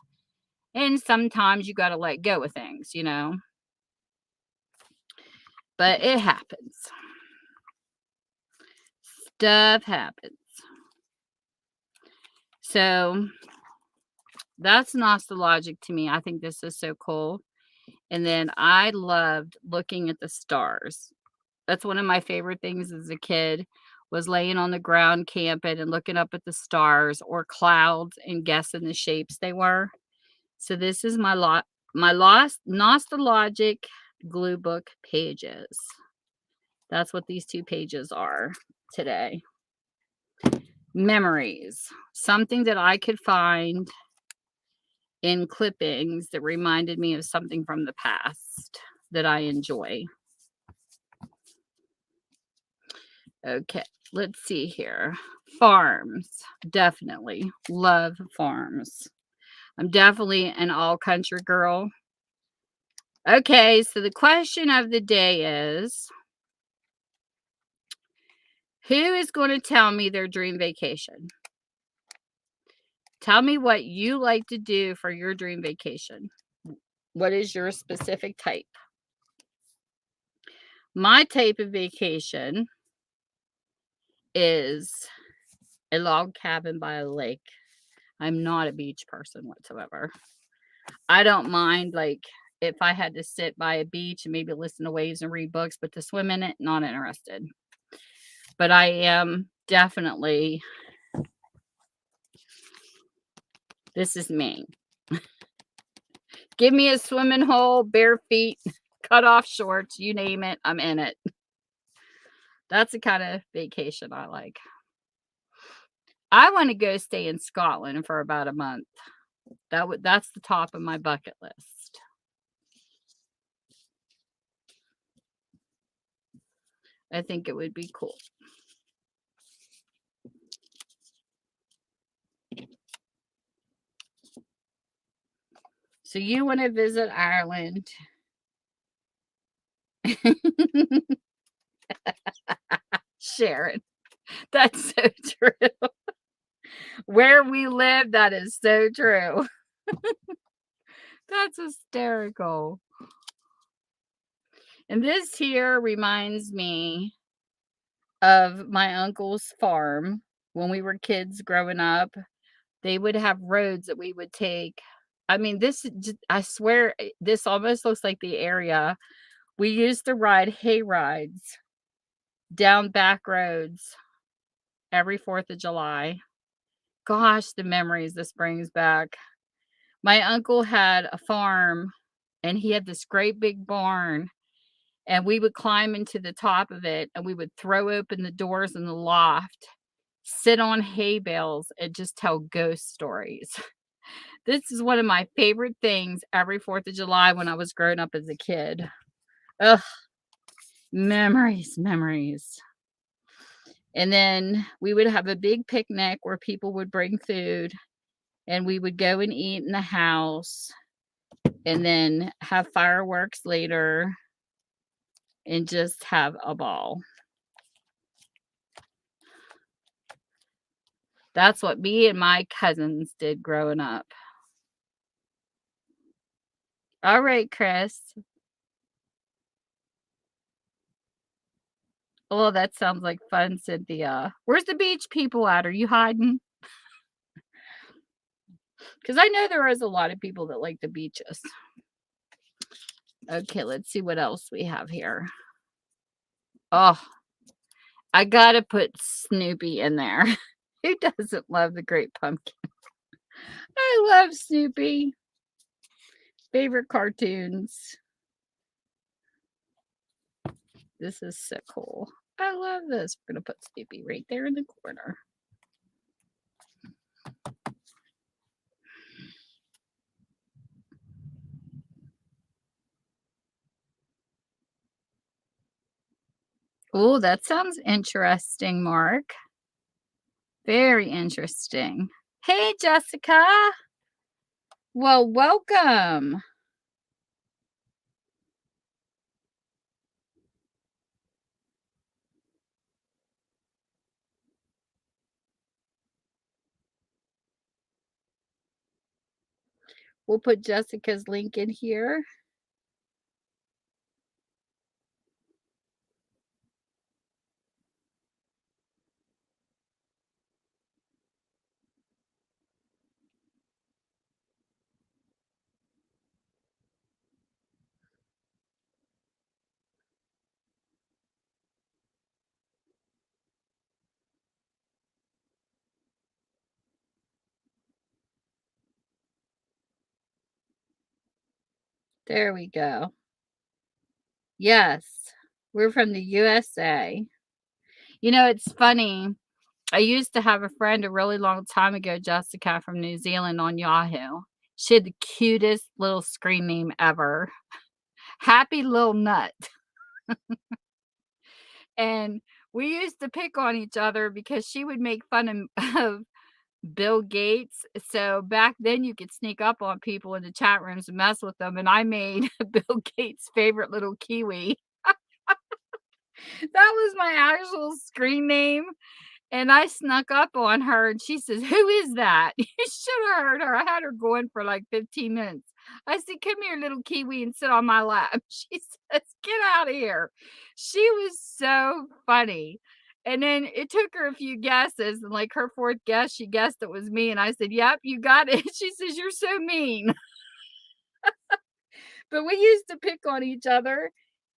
And sometimes you got to let go of things. But it happens. Stuff happens. So that's nostalgic to me. I think this is so cool. And then I loved looking at the stars. That's one of my favorite things as a kid, was laying on the ground camping and looking up at the stars or clouds and guessing the shapes they were. So this is my lost nostalgic glue book pages. That's what these 2 pages are today. Memories. Something that I could find in clippings that reminded me of something from the past that I enjoy. Okay, let's see here. Farms. Definitely love farms. I'm definitely an all country girl. Okay, so the question of the day is, who is going to tell me their dream vacation? Tell me what you like to do for your dream vacation. What is your specific type? My type of vacation is a log cabin by a lake. I'm not a beach person whatsoever. I don't mind, like, if I had to sit by a beach and maybe listen to waves and read books, but to swim in it, not interested. But I am definitely this is me. Give me a swimming hole, bare feet, cut off shorts, you name it, I'm in it. That's the kind of vacation I like. I wanna go stay in Scotland for about a month. That's the top of my bucket list. I think it would be cool. So you wanna visit Ireland. Sharon, that's so true. Where we live, that is so true. That's hysterical. And this here reminds me of my uncle's farm when we were kids growing up. They would have roads that we would take. I mean, I swear, this almost looks like the area. We used to ride hay rides down back roads every 4th of July. Gosh, the memories this brings back. My uncle had a farm and he had this great big barn, and we would climb into the top of it and we would throw open the doors in the loft, sit on hay bales, and just tell ghost stories. This is one of my favorite things every 4th of July when I was growing up as a kid. Ugh, memories, memories. And then we would have a big picnic where people would bring food and we would go and eat in the house and then have fireworks later and just have a ball. That's what me and my cousins did growing up. All right, Chris. Oh, that sounds like fun, Cynthia. Where's the beach people at? Are you hiding? Because I know there is a lot of people that like the beaches. Okay, let's see what else we have here. Oh, I gotta put Snoopy in there. Who doesn't love the Great Pumpkin? I love Snoopy. Favorite cartoons. This is so cool. I love this. We're going to put Snoopy right there in the corner. Oh, that sounds interesting, Mark. Very interesting. Hey, Jessica. Well, welcome. We'll put Jessica's link in here. There we go. Yes, we're from the USA. You know, it's funny. I used to have a friend a really long time ago, Jessica from New Zealand on Yahoo. She had the cutest little screen name ever. Happy Little Nut. And we used to pick on each other because she would make fun of Bill Gates. So back then you could sneak up on people in the chat rooms and mess with them. And I made Bill Gates' favorite little kiwi. That was my actual screen name. And I snuck up on her and she says, "Who is that?" You should have heard her. I had her going for like 15 minutes. I said, "Come here, little kiwi, and sit on my lap." She says, "Get out of here." She was so funny. And then it took her a few guesses, and like her fourth guess, she guessed it was me. And I said, "Yep, you got it." She says, "You're so mean." But we used to pick on each other,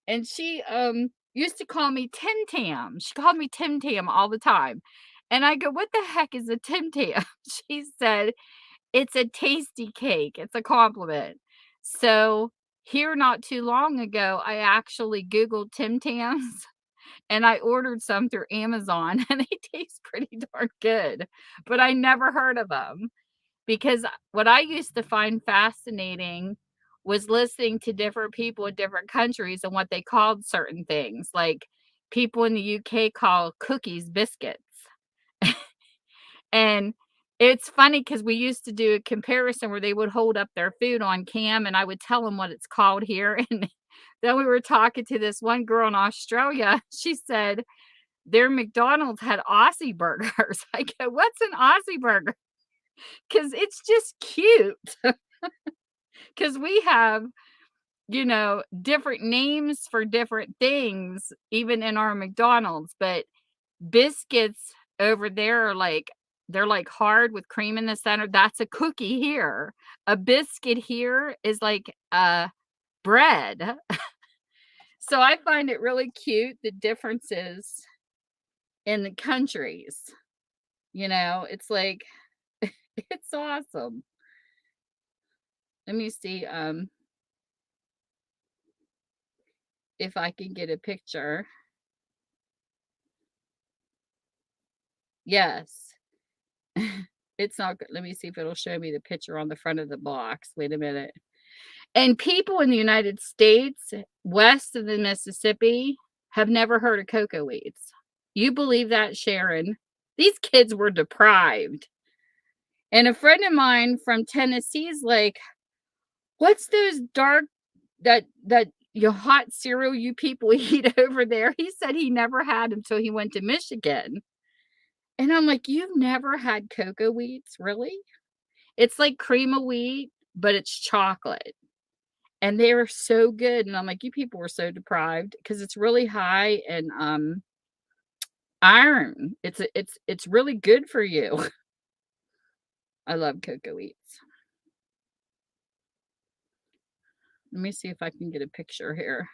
and she used to call me Tim Tam. She called me Tim Tam all the time. And I go, "What the heck is a Tim Tam?" She said, "It's a tasty cake." It's a compliment. So here not too long ago, I actually Googled Tim Tams and I ordered some through Amazon and they taste pretty darn good. But I never heard of them because what I used to find fascinating was listening to different people in different countries and what they called certain things. Like people in the UK call cookies biscuits. And it's funny because we used to do a comparison where they would hold up their food on cam and I would tell them what it's called here. And then we were talking to this one girl in Australia. She said their McDonald's had Aussie burgers. I go, "What's an Aussie burger?" Because it's just cute. Because we have, different names for different things, even in our McDonald's. But biscuits over there are like they're like hard with cream in the center. That's a cookie here. A biscuit here is like bread. So I find it really cute the differences in the countries. It's like it's awesome. Let me see if I can get a picture. Yes. It's not good. Let me see if it'll show me the picture on the front of the box. Wait a minute. And people in the United States, west of the Mississippi, have never heard of cocoa weeds. You believe that, Sharon? These kids were deprived. And a friend of mine from Tennessee's like, "What's those dark that you hot cereal you people eat over there?" He said he never had until he went to Michigan. And I'm like, "You've never had cocoa wheats, really?" It's like cream of wheat, but it's chocolate. And they were so good, and I'm like, "You people were so deprived because it's really high in, iron. It's really good for you." I love cocoa wheats. Let me see if I can get a picture here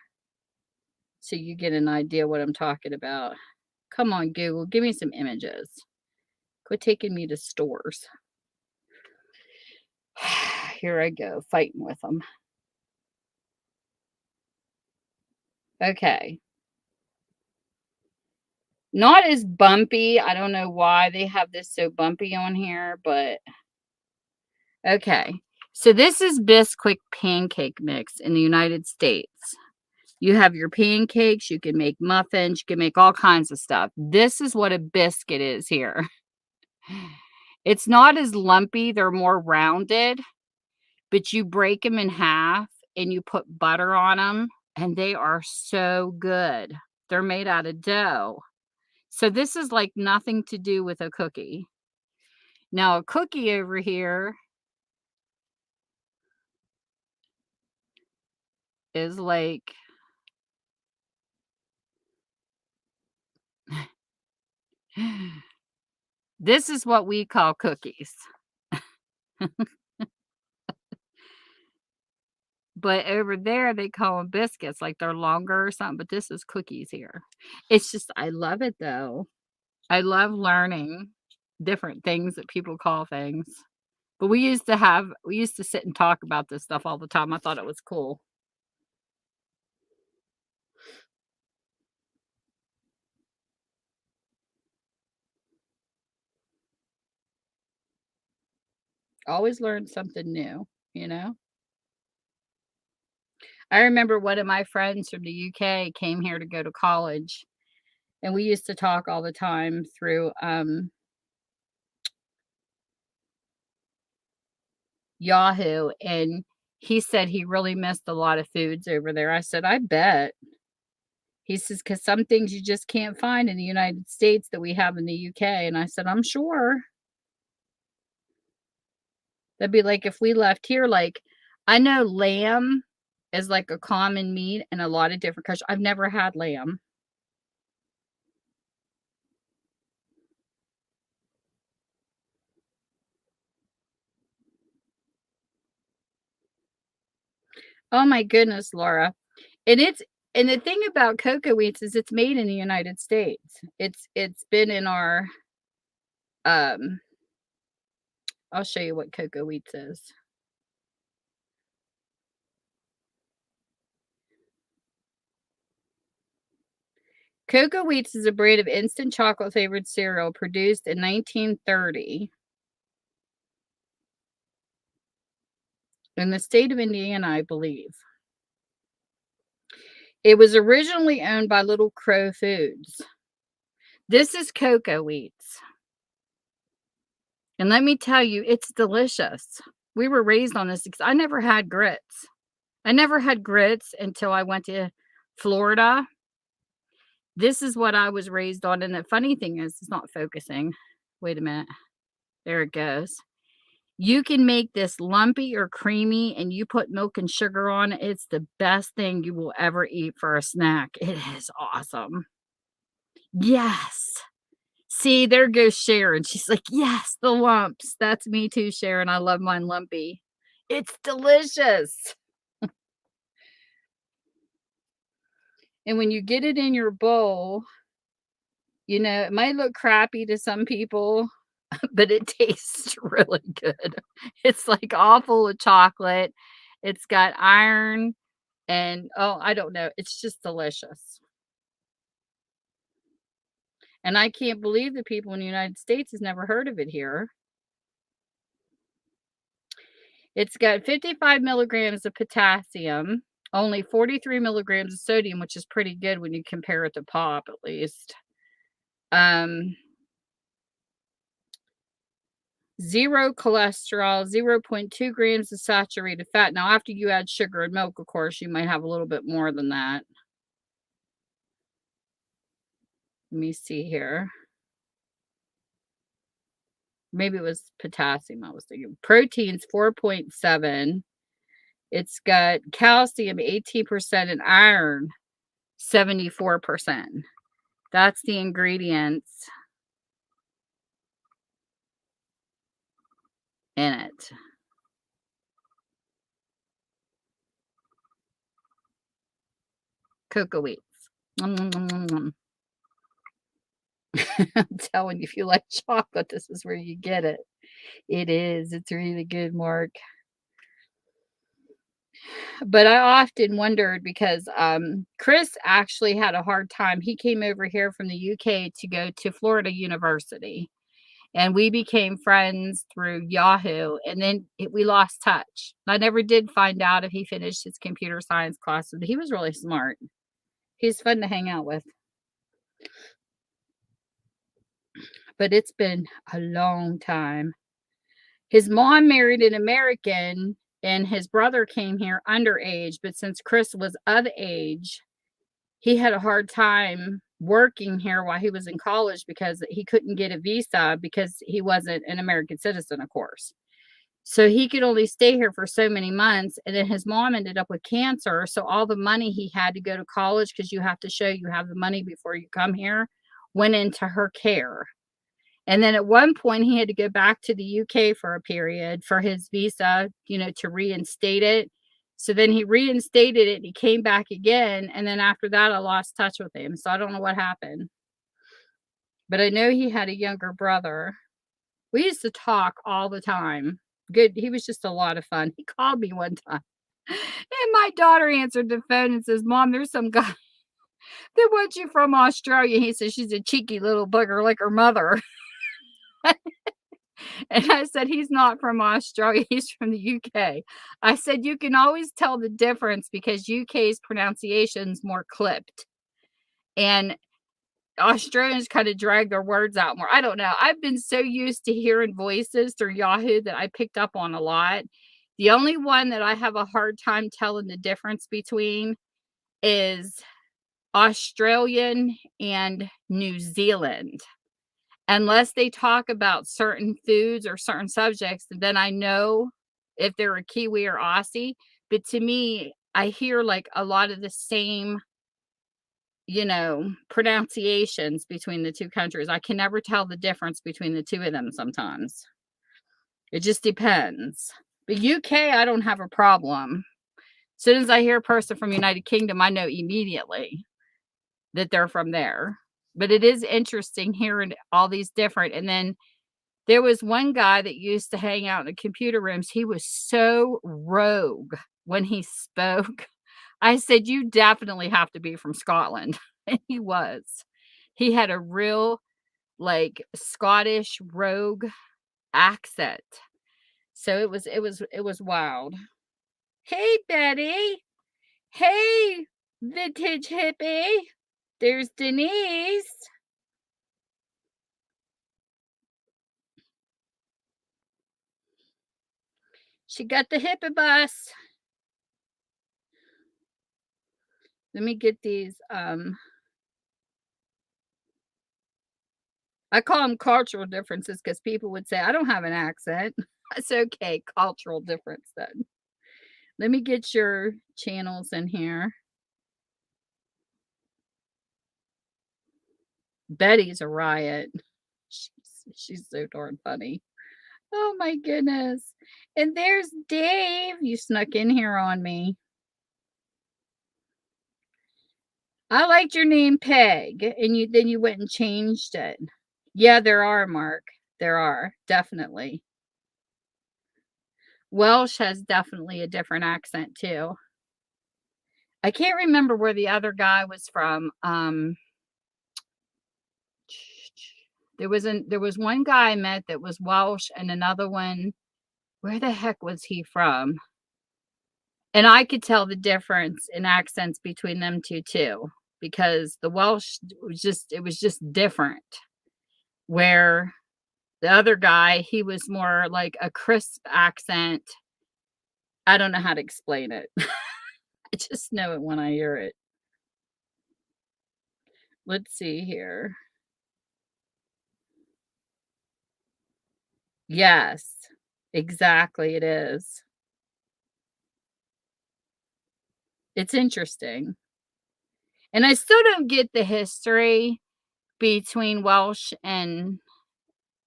so you get an idea what I'm talking about. Come on, Google, give me some images. Quit taking me to stores. Here I go, fighting with them. Okay. Not as bumpy. I don't know why they have this so bumpy on here, but okay. So this is Bisquick Pancake mix in the United States. You have your pancakes, you can make muffins, you can make all kinds of stuff. This is what a biscuit is here. It's not as lumpy, they're more rounded, but you break them in half and you put butter on them, and they are so good. They're made out of dough. So this is like nothing to do with a cookie. Now, a cookie over here is like this is what we call cookies. But over there, they call them biscuits, like they're longer or something, but this is cookies here. It's just I love it, though. I love learning different things that people call things. But we used to sit and talk about this stuff all the time. I thought it was cool. Always learn something new, you know? I remember one of my friends from the UK came here to go to college, and we used to talk all the time through, Yahoo, and he said he really missed a lot of foods over there. I said, "I bet." He says, "'Cause some things you just can't find in the United States that we have in the UK," and I said, "I'm sure." That'd be like if we left here, like, I know lamb is like a common meat in a lot of different countries. I've never had lamb. Oh my goodness, Laura. And it's and the thing about cocoa wheats is it's made in the United States. It's been in our um I'll show you what cocoa wheats is. Cocoa Wheats is a brand of instant chocolate flavored cereal produced in 1930 in the state of Indiana, I believe. It was originally owned by Little Crow Foods. This is cocoa wheats. And let me tell you, it's delicious. We were raised on this because I never had grits. I never had grits until I went to Florida. This is what I was raised on. And the funny thing is, it's not focusing. Wait a minute. There it goes. You can make this lumpy or creamy and you put milk and sugar on it. It's the best thing you will ever eat for a snack. It is awesome. Yes. See, there goes Sharon. She's like, yes, the lumps. That's me too, Sharon. I love mine lumpy. It's delicious. And when you get it in your bowl, it might look crappy to some people, but it tastes really good. It's like all full of chocolate. It's got iron and oh, I don't know. It's just delicious. And I can't believe the people in the United States has never heard of it here. It's got 55 milligrams of potassium, only 43 milligrams of sodium, which is pretty good when you compare it to pop, at least. Um, Zero cholesterol, 0.2 grams of saturated fat. Now, after you add sugar and milk, of course, you might have a little bit more than that. Let me see here. Maybe it was potassium I was thinking. Protein's 4.7. It's got calcium 18% and iron 74%. That's the ingredients in it. Cocoa wheats. I'm telling you, if you like chocolate, this is where you get it. It is. It's really good, Mark. But I often wondered because Chris actually had a hard time. He came over here from the UK to go to Florida University, and we became friends through Yahoo. And then we lost touch. I never did find out if he finished his computer science classes, but he was really smart. He's fun to hang out with. But it's been a long time. His mom married an American and his brother came here underage, but since Chris was of age, he had a hard time working here while he was in college because he couldn't get a visa because he wasn't an American citizen, of course. So he could only stay here for so many months. And then his mom ended up with cancer. So all the money he had to go to college, because you have to show you have the money before you come here, went into her care. And then at one point, he had to go back to the UK for a period for his visa, to reinstate it. So then he reinstated it and he came back again. And then after that, I lost touch with him. So I don't know what happened. But I know he had a younger brother. We used to talk all the time. Good. He was just a lot of fun. He called me one time. And my daughter answered the phone and says, Mom, there's some guy that wants you from Australia. He says she's a cheeky little bugger like her mother. And I said, he's not from Australia. He's from the UK. I said, you can always tell the difference because UK's pronunciation's more clipped. And Australians kind of drag their words out more. I don't know. I've been so used to hearing voices through Yahoo that I picked up on a lot. The only one that I have a hard time telling the difference between is Australian and New Zealand. Unless they talk about certain foods or certain subjects, then I know if they're a Kiwi or Aussie. But to me, I hear like a lot of the same, pronunciations between the two countries. I can never tell the difference between the two of them sometimes. It just depends. But UK, I don't have a problem. As soon as I hear a person from United Kingdom, I know immediately that they're from there. But it is interesting hearing all these different. And then there was one guy that used to hang out in the computer rooms. He was so rogue when he spoke. I said, "You definitely have to be from Scotland." And he was. He had a real, like, Scottish rogue accent. So it was wild. "Hey, Betty. Hey, vintage hippie. There's Denise." She got the hippie bus. Let me get these, I call them cultural differences because people would say, "I don't have an accent." That's okay, cultural difference then. Let me get your channels in here. Betty's a riot. She's so darn funny. Oh my goodness. And there's Dave. You snuck in here on me. I liked your name Peg, and you went and changed it. Yeah, there are, Mark. There are, definitely. Welsh has definitely a different accent too. I can't remember where the other guy was from. There was one guy I met that was Welsh and another one, where the heck was he from? And I could tell the difference in accents between them two too, because the Welsh was just different. Where the other guy, he was more like a crisp accent. I don't know how to explain it. I just know it when I hear it. Let's see here. Yes, exactly, it is. It's interesting. And I still don't get the history between Welsh and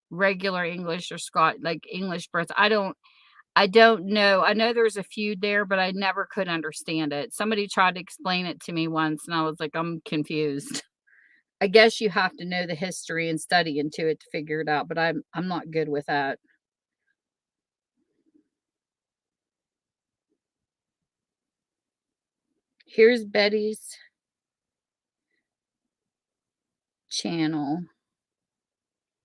regular English or like English Brits. I don't know. I know there's a feud there, but I never could understand it. Somebody tried to explain it to me once and I was like, I'm confused. I guess you have to know the history and study into it to figure it out, but I'm not good with that. Here's Betty's channel.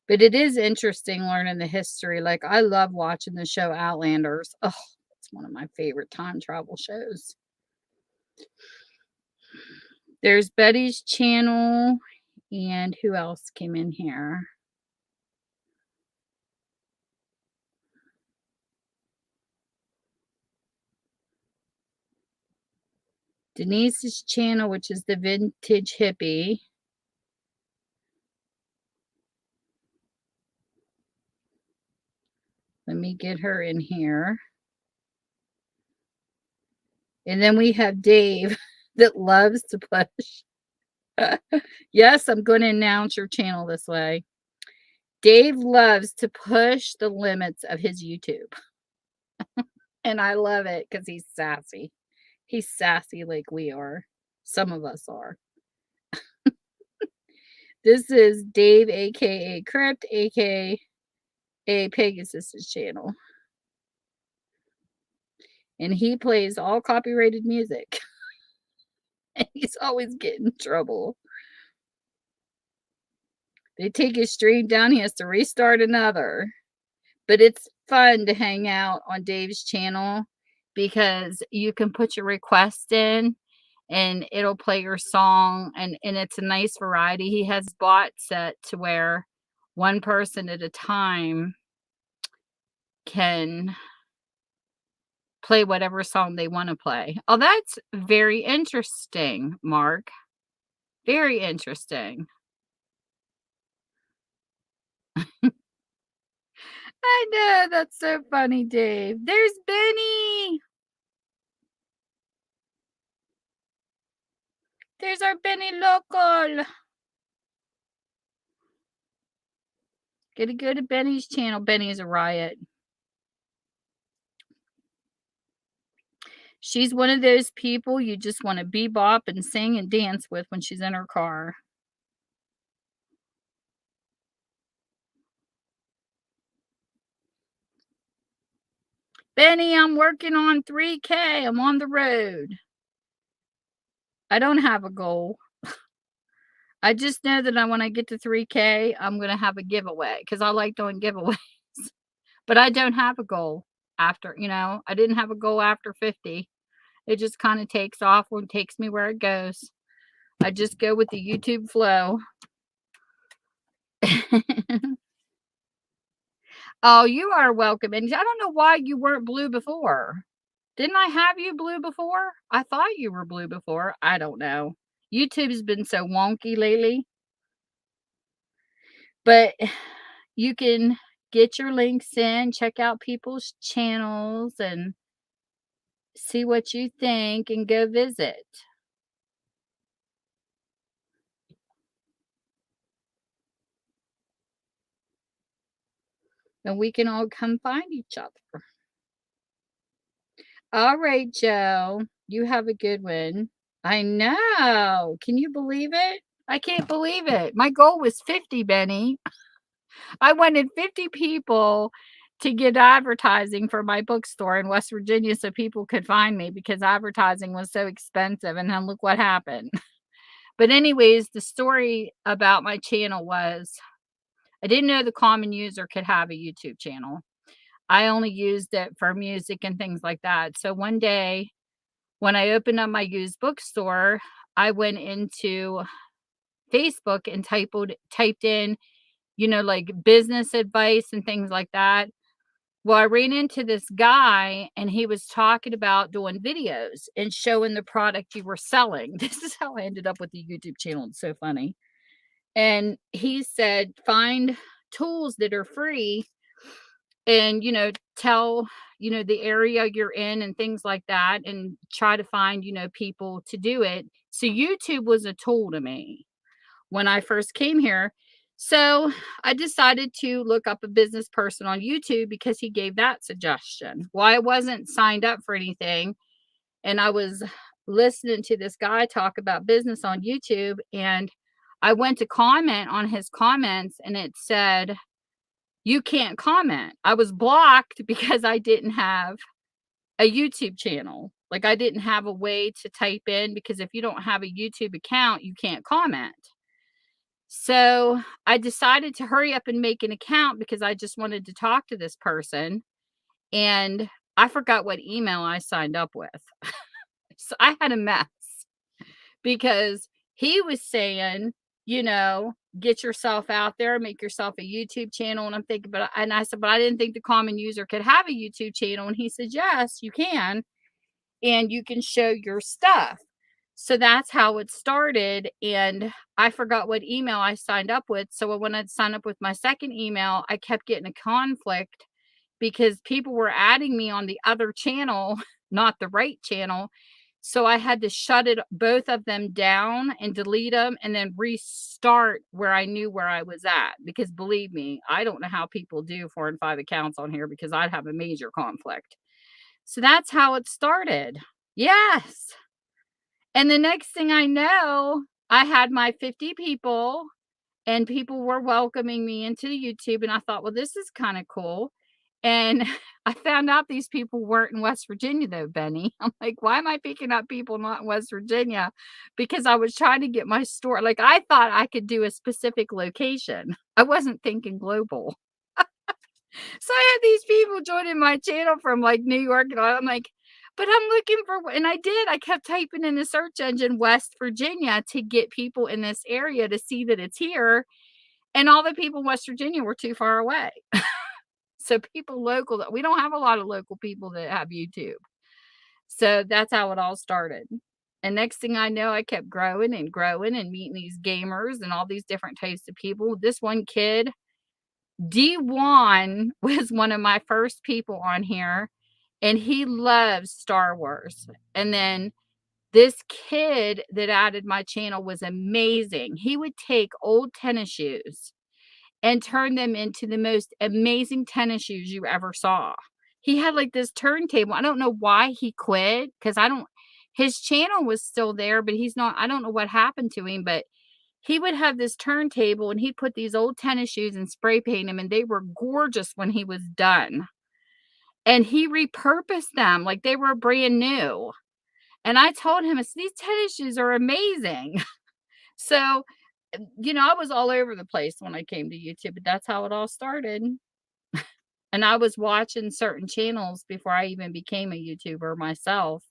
But it is interesting learning the history. Like, I love watching the show Outlanders. Oh, it's one of my favorite time travel shows. There's Betty's channel. And who else came in here? Denise's channel, which is the Vintage Hippie. Let me get her in here. And then we have Dave that loves to push. Yes, I'm going to announce your channel this way. Dave loves to push the limits of his YouTube. And I love it because he's sassy. He's sassy like we are. Some of us are. This is Dave, aka Crypt, aka Pegasus's channel. And he plays all copyrighted music. And he's always getting in trouble. They take his stream down, he has to restart another. But it's fun to hang out on Dave's channel because you can put your request in and it'll play your song, and it's a nice variety. He has bots set to where one person at a time can play whatever song they want to play. Oh, that's very interesting, Mark. Very interesting. I know, that's so funny, Dave. There's Benny. There's our Benny local. Gotta go to Benny's channel. Benny's a riot. She's one of those people you just want to bebop and sing and dance with when she's in her car. Benny, I'm working on 3K. I'm on the road. I don't have a goal. I just know that when I get to 3K, I'm going to have a giveaway because I like doing giveaways. But I don't have a goal after, I didn't have a goal after 50. It just kind of takes off and takes me where it goes. I just go with the YouTube flow. Oh, you are welcome. And I don't know why you weren't blue before. Didn't I have you blue before? I thought you were blue before. I don't know. YouTube's been so wonky lately. But you can get your links in, check out people's channels, and see what you think and go visit. And we can all come find each other. All right, Joe. You have a good one. I know. Can you believe it? I can't believe it. My goal was 50, Benny. I wanted 50 people to get advertising for my bookstore in West Virginia so people could find me because advertising was so expensive. And then look what happened. But anyways, the story about my channel was I didn't know the common user could have a YouTube channel. I only used it for music and things like that. So one day when I opened up my used bookstore, I went into Facebook and typed in, like business advice and things like that. Well, I ran into this guy and he was talking about doing videos and showing the product you were selling. This is how I ended up with the YouTube channel. It's so funny. And he said, find tools that are free and, tell, the area you're in and things like that and try to find, people to do it. So YouTube was a tool to me when I first came here. So I decided to look up a business person on YouTube because he gave that suggestion. Well, I wasn't signed up for anything. And I was listening to this guy talk about business on YouTube. And I went to comment on his comments and it said, you can't comment. I was blocked because I didn't have a YouTube channel. Like I didn't have a way to type in because if you don't have a YouTube account, you can't comment. So I decided to hurry up and make an account because I just wanted to talk to this person. And I forgot what email I signed up with. So I had a mess because he was saying, get yourself out there, make yourself a YouTube channel. And I'm thinking, and I said, but I didn't think the common user could have a YouTube channel. And he said, yes, you can. And you can show your stuff. So that's how it started. And I forgot what email I signed up with. So when I'd sign up with my second email, I kept getting a conflict because people were adding me on the other channel, not the right channel. So I had to shut both of them down and delete them and then restart where I knew where I was at. Because believe me, I don't know how people do 4 and 5 accounts on here because I'd have a major conflict. So that's how it started. Yes. And the next thing I know, I had my 50 people and people were welcoming me into YouTube. And I thought, well, this is kind of cool. And I found out these people weren't in West Virginia, though, Benny. I'm like, why am I picking up people not in West Virginia? Because I was trying to get my store. Like, I thought I could do a specific location. I wasn't thinking global. So I had these people joining my channel from like New York. And I'm like, but I'm looking for, and I did. I kept typing in the search engine West Virginia to get people in this area to see that it's here. And all the people in West Virginia were too far away. So people local, we don't have a lot of local people that have YouTube. So that's how it all started. And next thing I know, I kept growing and growing and meeting these gamers and all these different types of people. This one kid, D1 was one of my first people on here, and he loves Star Wars. And then this kid that added my channel was amazing. He would take old tennis shoes and turn them into the most amazing tennis shoes you ever saw. He had like this turntable. I don't know why he quit, because his channel was still there, but he's not, I don't know what happened to him, but he would have this turntable and he'd put these old tennis shoes and spray paint them, and they were gorgeous when he was done. And he repurposed them like they were brand new. And I told him, these tennis shoes are amazing. So, I was all over the place when I came to YouTube, but that's how it all started. And I was watching certain channels before I even became a YouTuber myself.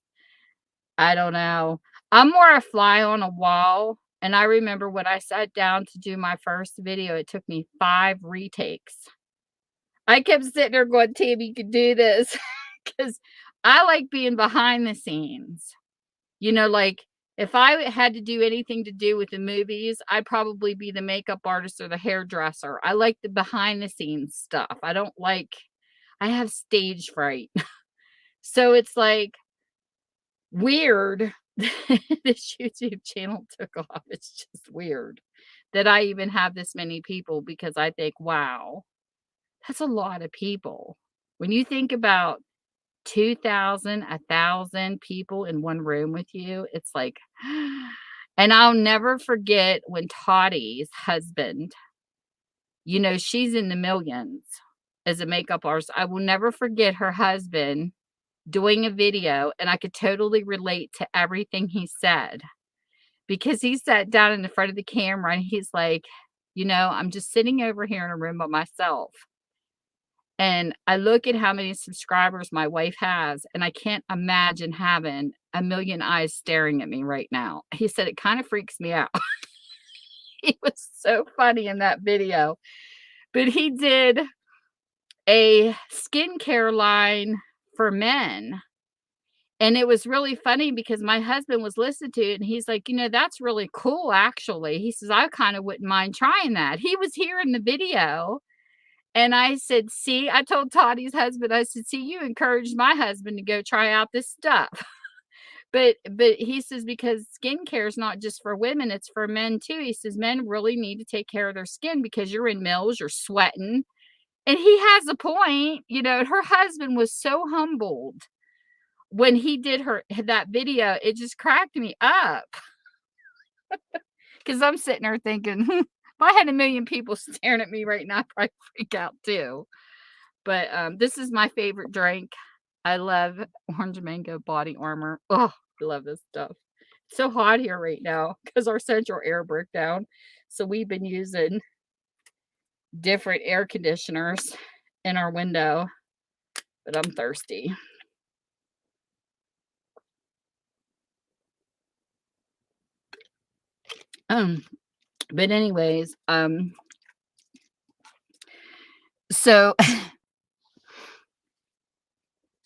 I don't know. I'm more a fly on a wall. And I remember when I sat down to do my first video, it took me 5 retakes. I kept sitting there going, Tammy, you can do this. Because I like being behind the scenes. Like if I had to do anything to do with the movies, I'd probably be the makeup artist or the hairdresser. I like the behind the scenes stuff. I have stage fright. So it's like weird this YouTube channel took off. It's just weird that I even have this many people, because I think, wow, that's a lot of people. When you think about 2,000, 1,000 people in one room with you, it's like, and I'll never forget when Tottie's husband, she's in the millions as a makeup artist. I will never forget her husband doing a video, and I could totally relate to everything he said, because he sat down in the front of the camera and he's like, I'm just sitting over here in a room by myself. And I look at how many subscribers my wife has, and I can't imagine having a million eyes staring at me right now. He said, it kind of freaks me out. He was so funny in that video. But he did a skincare line for men. And it was really funny because my husband was listening to it, and he's like, that's really cool, actually. He says, I kind of wouldn't mind trying that. He was here in the video. And I said, see, I told Tottie's husband, I said, see, you encouraged my husband to go try out this stuff. But he says, because skincare is not just for women, it's for men too. He says, men really need to take care of their skin because you're in mills, you're sweating. And he has a point. Her husband was so humbled when he did that video. It just cracked me up. Because I'm sitting there thinking, if I had a million people staring at me right now, I'd probably freak out too. But this is my favorite drink. I love orange mango body armor. Oh, I love this stuff. It's so hot here right now because our central air broke down. So we've been using different air conditioners in our window. But I'm thirsty. But anyways, so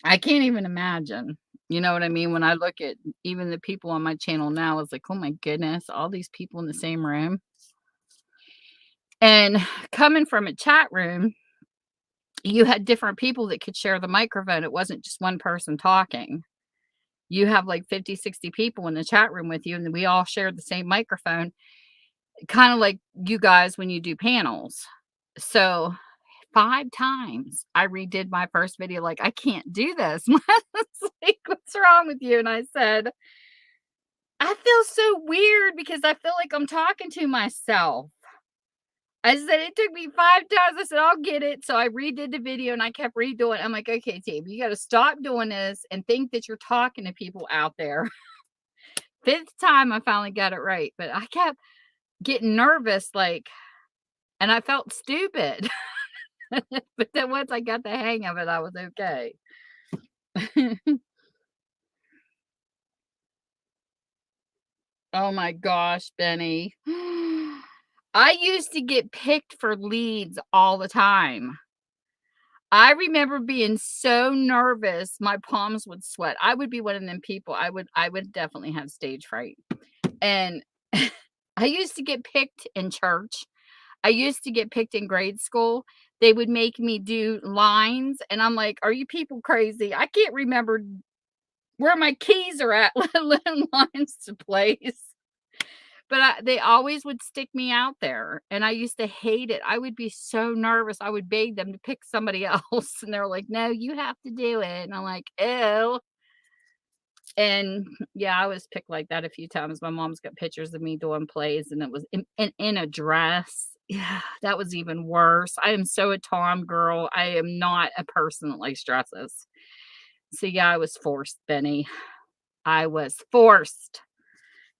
I can't even imagine, you know what I mean? When I look at even the people on my channel now, it's like, oh my goodness, all these people in the same room. And coming from a chat room, you had different people that could share the microphone. It wasn't just one person talking. You have like 50, 60 people in the chat room with you, and we all shared the same microphone, kind of like you guys when you do panels. So 5 times I redid my first video. Like, I can't do this. It's like, what's wrong with you? And I said, I feel so weird because I feel like I'm talking to myself. I said, it took me 5 times. I said, I'll get it. So I redid the video and I kept redoing it. I'm like, okay, Tab, you got to stop doing this and think that you're talking to people out there. 5th time I finally got it right. But I kept getting nervous, like, and I felt stupid. But then once I got the hang of it, I was okay. Oh my gosh, Benny. I used to get picked for leads all the time. I remember being so nervous, my palms would sweat. I would be one of them people. I would definitely have stage fright. And I used to get picked in church. I used to get picked in grade school. they would make me do lines, and I'm like, "Are you people crazy? I can't remember where my keys are at, let alone lines to place." But they always would stick me out there, and I used to hate it. I would be so nervous. I would beg them to pick somebody else, and they're like, "No, you have to do it." And I'm like, "Ew." And yeah, I was picked like that a few times. My mom's got pictures of me doing plays, and it was in a dress. Yeah, that was even worse. I am so a Tom girl. I am not a person that likes dresses. So yeah, I was forced, Benny. I was forced.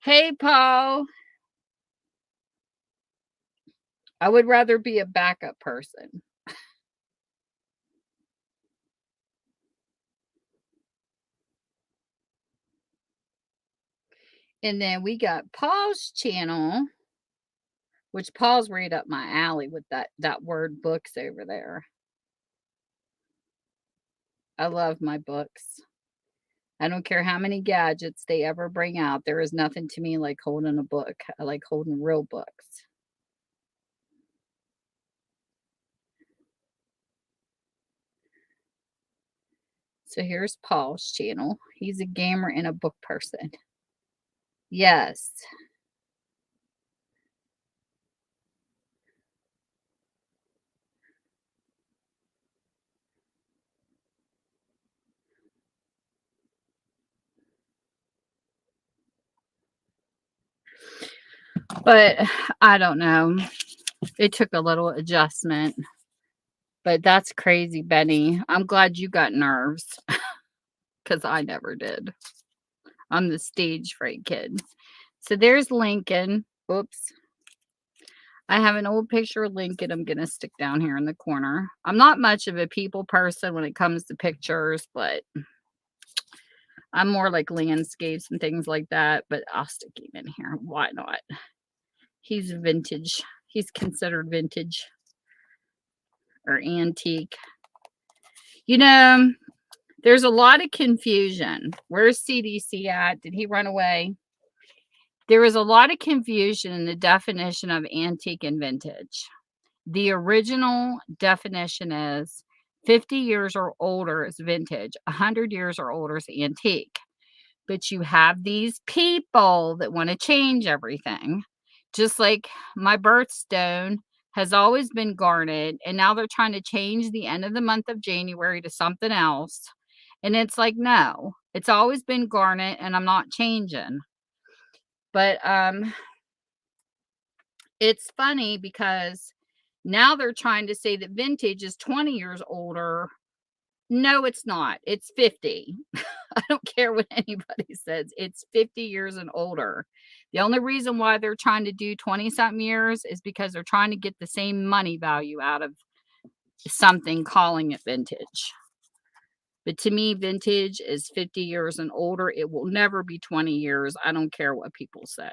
Hey, Paul. I would rather be a backup person. And then we got Paul's channel, which Paul's right up my alley with that word books over there. I love my books. I don't care how many gadgets they ever bring out. There is nothing to me like holding a book. I like holding real books. So here's Paul's channel. He's a gamer and a book person. Yes. But I don't know. It took a little adjustment. But that's crazy, Benny. I'm glad you got nerves because I never did. I'm the stage fright kid. So there's Lincoln. Oops. I have an old picture of Lincoln I'm going to stick down here in the corner. I'm not much of a people person when it comes to pictures, but I'm more like landscapes and things like that. But I'll stick him in here. Why not? He's vintage. He's considered vintage or antique. You know, there's a lot of confusion. Where's CDC at? Did he run away? There is a lot of confusion in the definition of antique and vintage. The original definition is 50 years or older is vintage, 100 years or older is antique. But you have these people that want to change everything. Just like my birthstone has always been garnet, and now they're trying to change the end of the month of January to something else. And it's like, no, it's always been garnet, and I'm not changing. But it's funny because now they're trying to say that vintage is 20 years older. No, it's not. It's 50. I don't care what anybody says. It's 50 years and older. The only reason why they're trying to do 20 something years is because they're trying to get the same money value out of something, calling it vintage. But to me, vintage is 50 years and older. It will never be 20 years. I don't care what people say.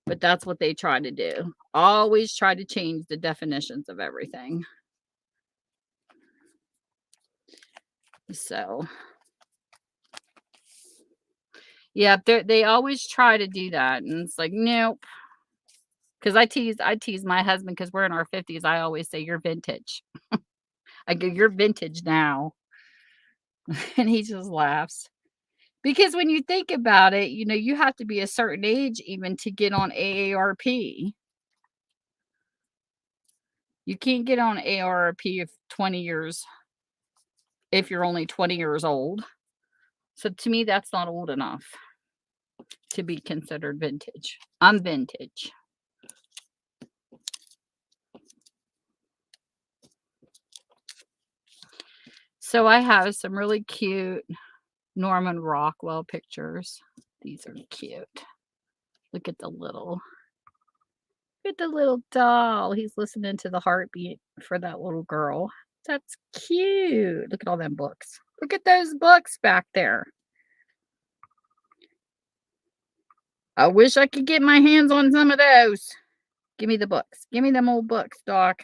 But that's what they try to do. Always try to change the definitions of everything. So, yeah, they always try to do that. And it's like, nope. Because I tease my husband because we're in our 50s. I always say, "You're vintage." I go, "You're vintage now." And he just laughs. Because when you think about it, you have to be a certain age even to get on AARP. You can't get on AARP if 20 years if you're only 20 years old. So to me, that's not old enough to be considered vintage. I'm vintage. So I have some really cute Norman Rockwell pictures. These are cute. Look at the little doll. He's listening to the heartbeat for that little girl. That's cute. Look at all them books. Look at those books back there. I wish I could get my hands on some of those. Give me the books. Give me them old books, Doc.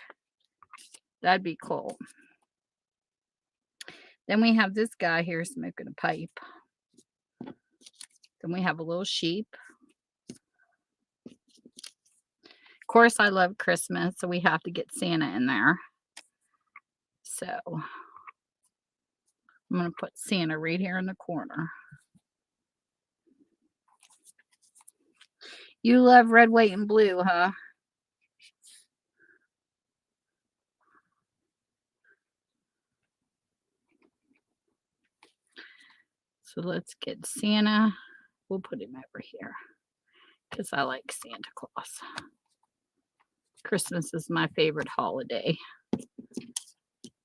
That'd be cool. Then we have this guy here smoking a pipe. Then we have a little sheep. Of course, I love Christmas, so we have to get Santa in there. So I'm going to put Santa right here in the corner. You love red, white, and blue, huh? So let's get Santa. We'll put him over here because I like Santa Claus. Christmas is my favorite holiday.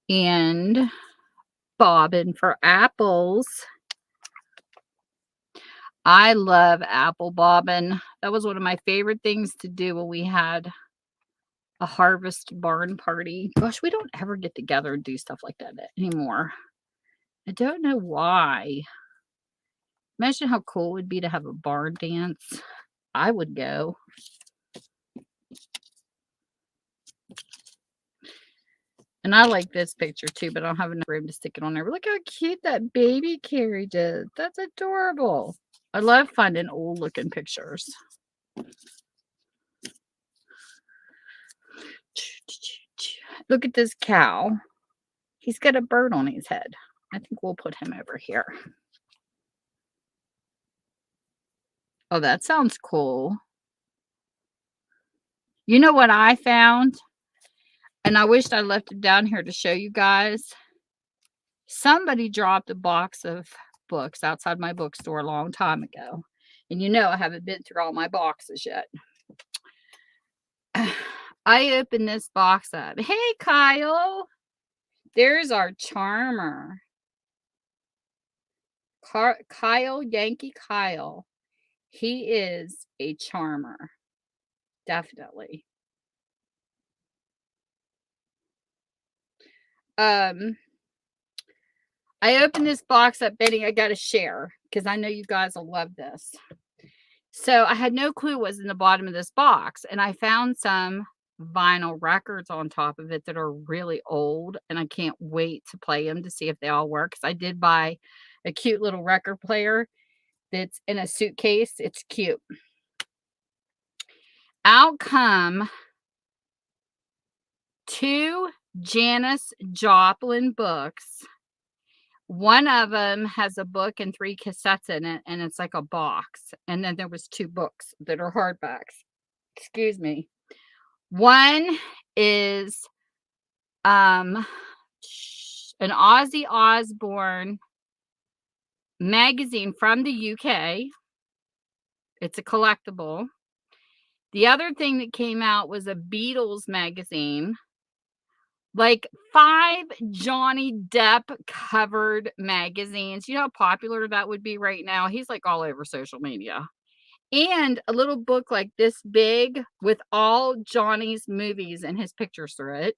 And bobbing for apples. I love apple bobbing. That was one of my favorite things to do when we had a harvest barn party. Gosh, we don't ever get together and do stuff like that anymore. I don't know why. Imagine how cool it would be to have a barn dance. I would go. And I like this picture too, but I don't have enough room to stick it on there. But look how cute that baby carriage is. That's adorable. I love finding old looking pictures. Look at this cow. He's got a bird on his head. I think we'll put him over here. Oh, that sounds cool. You know what I found? And I wished I left it down here to show you guys. Somebody dropped a box of books outside my bookstore a long time ago. And you know I haven't been through all my boxes yet. I opened this box up. Hey, Kyle. There's our charmer. Kyle, Yankee Kyle. He is a charmer. Definitely. I opened this box up, Betty. I got to share because I know you guys will love this. So I had no clue what was in the bottom of this box, and I found some vinyl records on top of it that are really old, and I can't wait to play them to see if they all work. Because I did buy a cute little record player that's in a suitcase. It's cute. Out come 2 Janis Joplin books. One of them has a book and 3 cassettes in it, and it's like a box. And then there was 2 books that are hardbacks. Excuse me. One is an Ozzy Osbourne magazine from the UK. It's a collectible. The other thing that came out was a Beatles magazine. Like 5 Johnny Depp covered magazines. You know how popular that would be right now? He's like all over social media. And a little book like this big with all Johnny's movies and his pictures through it.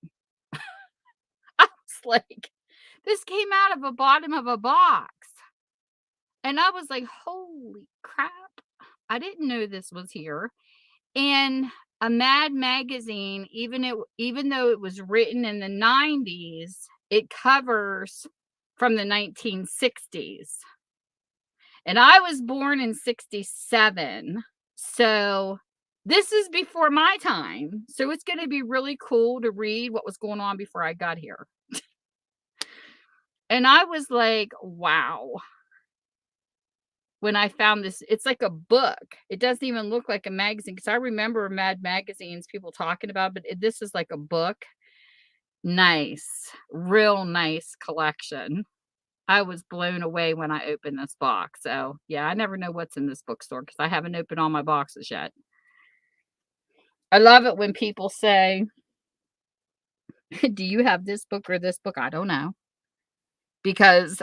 I was like, this came out of the bottom of a box. And I was like, holy crap. I didn't know this was here. And a Mad magazine, even though it was written in the 90s, it covers from the 1960s. And I was born in 67. So this is before my time. So it's going to be really cool to read what was going on before I got here. And I was like, wow. When I found this, it's like a book. It doesn't even look like a magazine because I remember Mad magazines, people talking about, but this is like a book. Nice, real nice collection. I was blown away when I opened this box. So yeah, I never know what's in this bookstore because I haven't opened all my boxes yet. I love it when people say, do you have this book or this book? I don't know. Because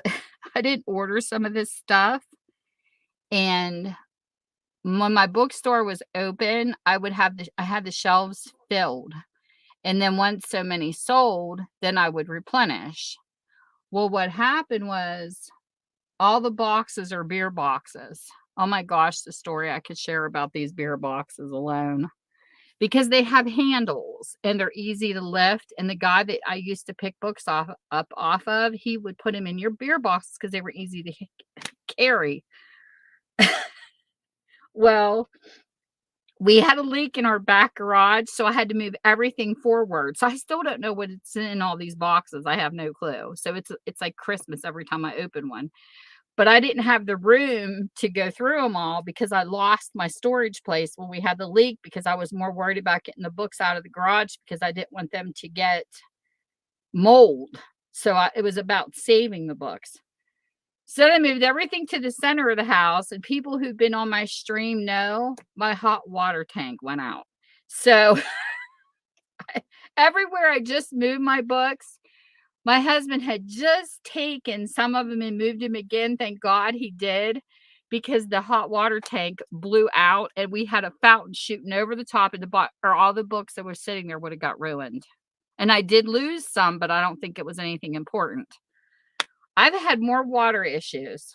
I didn't order some of this stuff. And when my bookstore was open, I had the shelves filled. And then once so many sold, then I would replenish. Well, what happened was all the boxes are beer boxes. Oh my gosh, the story I could share about these beer boxes alone. Because they have handles and they're easy to lift. And the guy that I used to pick books off of, he would put them in your beer boxes because they were easy to carry. Well, We had a leak in our back garage, so I had to move everything forward. So I still don't know what it's in all these boxes. I have no clue. So it's like Christmas every time I open one. But I didn't have the room to go through them all because I lost my storage place when we had the leak because I was more worried about getting the books out of the garage because I didn't want them to get mold. So it was about saving the books. So I moved everything to the center of the house, and people who've been on my stream know my hot water tank went out. So everywhere I just moved my books, my husband had just taken some of them and moved them again. Thank God he did, because the hot water tank blew out and we had a fountain shooting over the top of the box, or all the books that were sitting there would have got ruined. And I did lose some, but I don't think it was anything important. I've had more water issues.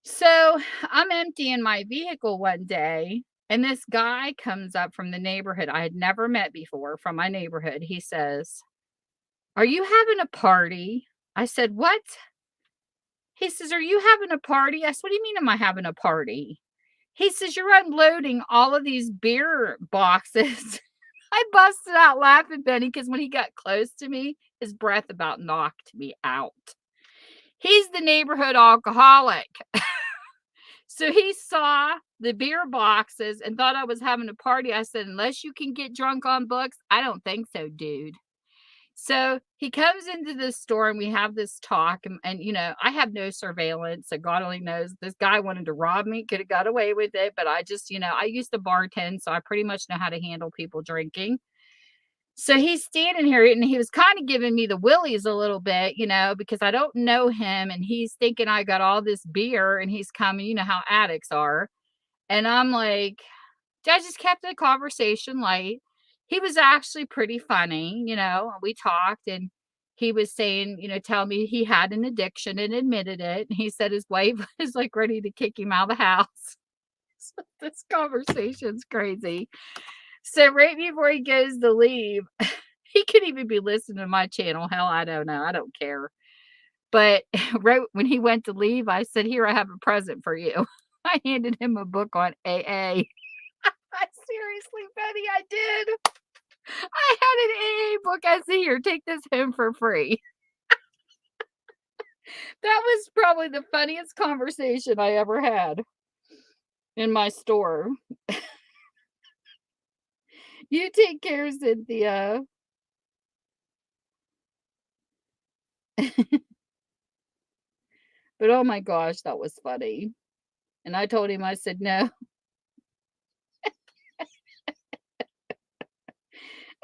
So I'm emptying my vehicle one day, and this guy comes up from the neighborhood I had never met before, from my neighborhood. He says, "Are you having a party?" I said, "What?" He says, "Are you having a party?" I said, "What do you mean, am I having a party?" He says, "You're unloading all of these beer boxes." I busted out laughing, Benny, because when he got close to me, his breath about knocked me out. He's the neighborhood alcoholic. So he saw the beer boxes and thought I was having a party. I said, "Unless you can get drunk on books, I don't think so, dude." So he comes into the store and we have this talk. And I have no surveillance. So God only knows, this guy wanted to rob me, could have got away with it. But I just, I used to bartend. So I pretty much know how to handle people drinking. So he's standing here and he was kind of giving me the willies a little bit, because I don't know him. And he's thinking I got all this beer and he's coming, you know how addicts are. And I'm like, I just kept the conversation light. He was actually pretty funny, we talked and he was saying, tell me he had an addiction and admitted it. And he said his wife was like ready to kick him out of the house. So this conversation's crazy. So right before he goes to leave, he could even be listening to my channel. Hell, I don't know. I don't care. But right when he went to leave, I said, "Here, I have a present for you." I handed him a book on AA. I seriously, Betty, I did. I had an AA book. I said, "Here, take this home for free." That was probably the funniest conversation I ever had in my store. You take care, Cynthia. But oh my gosh, that was funny. And I told him, I said, "No."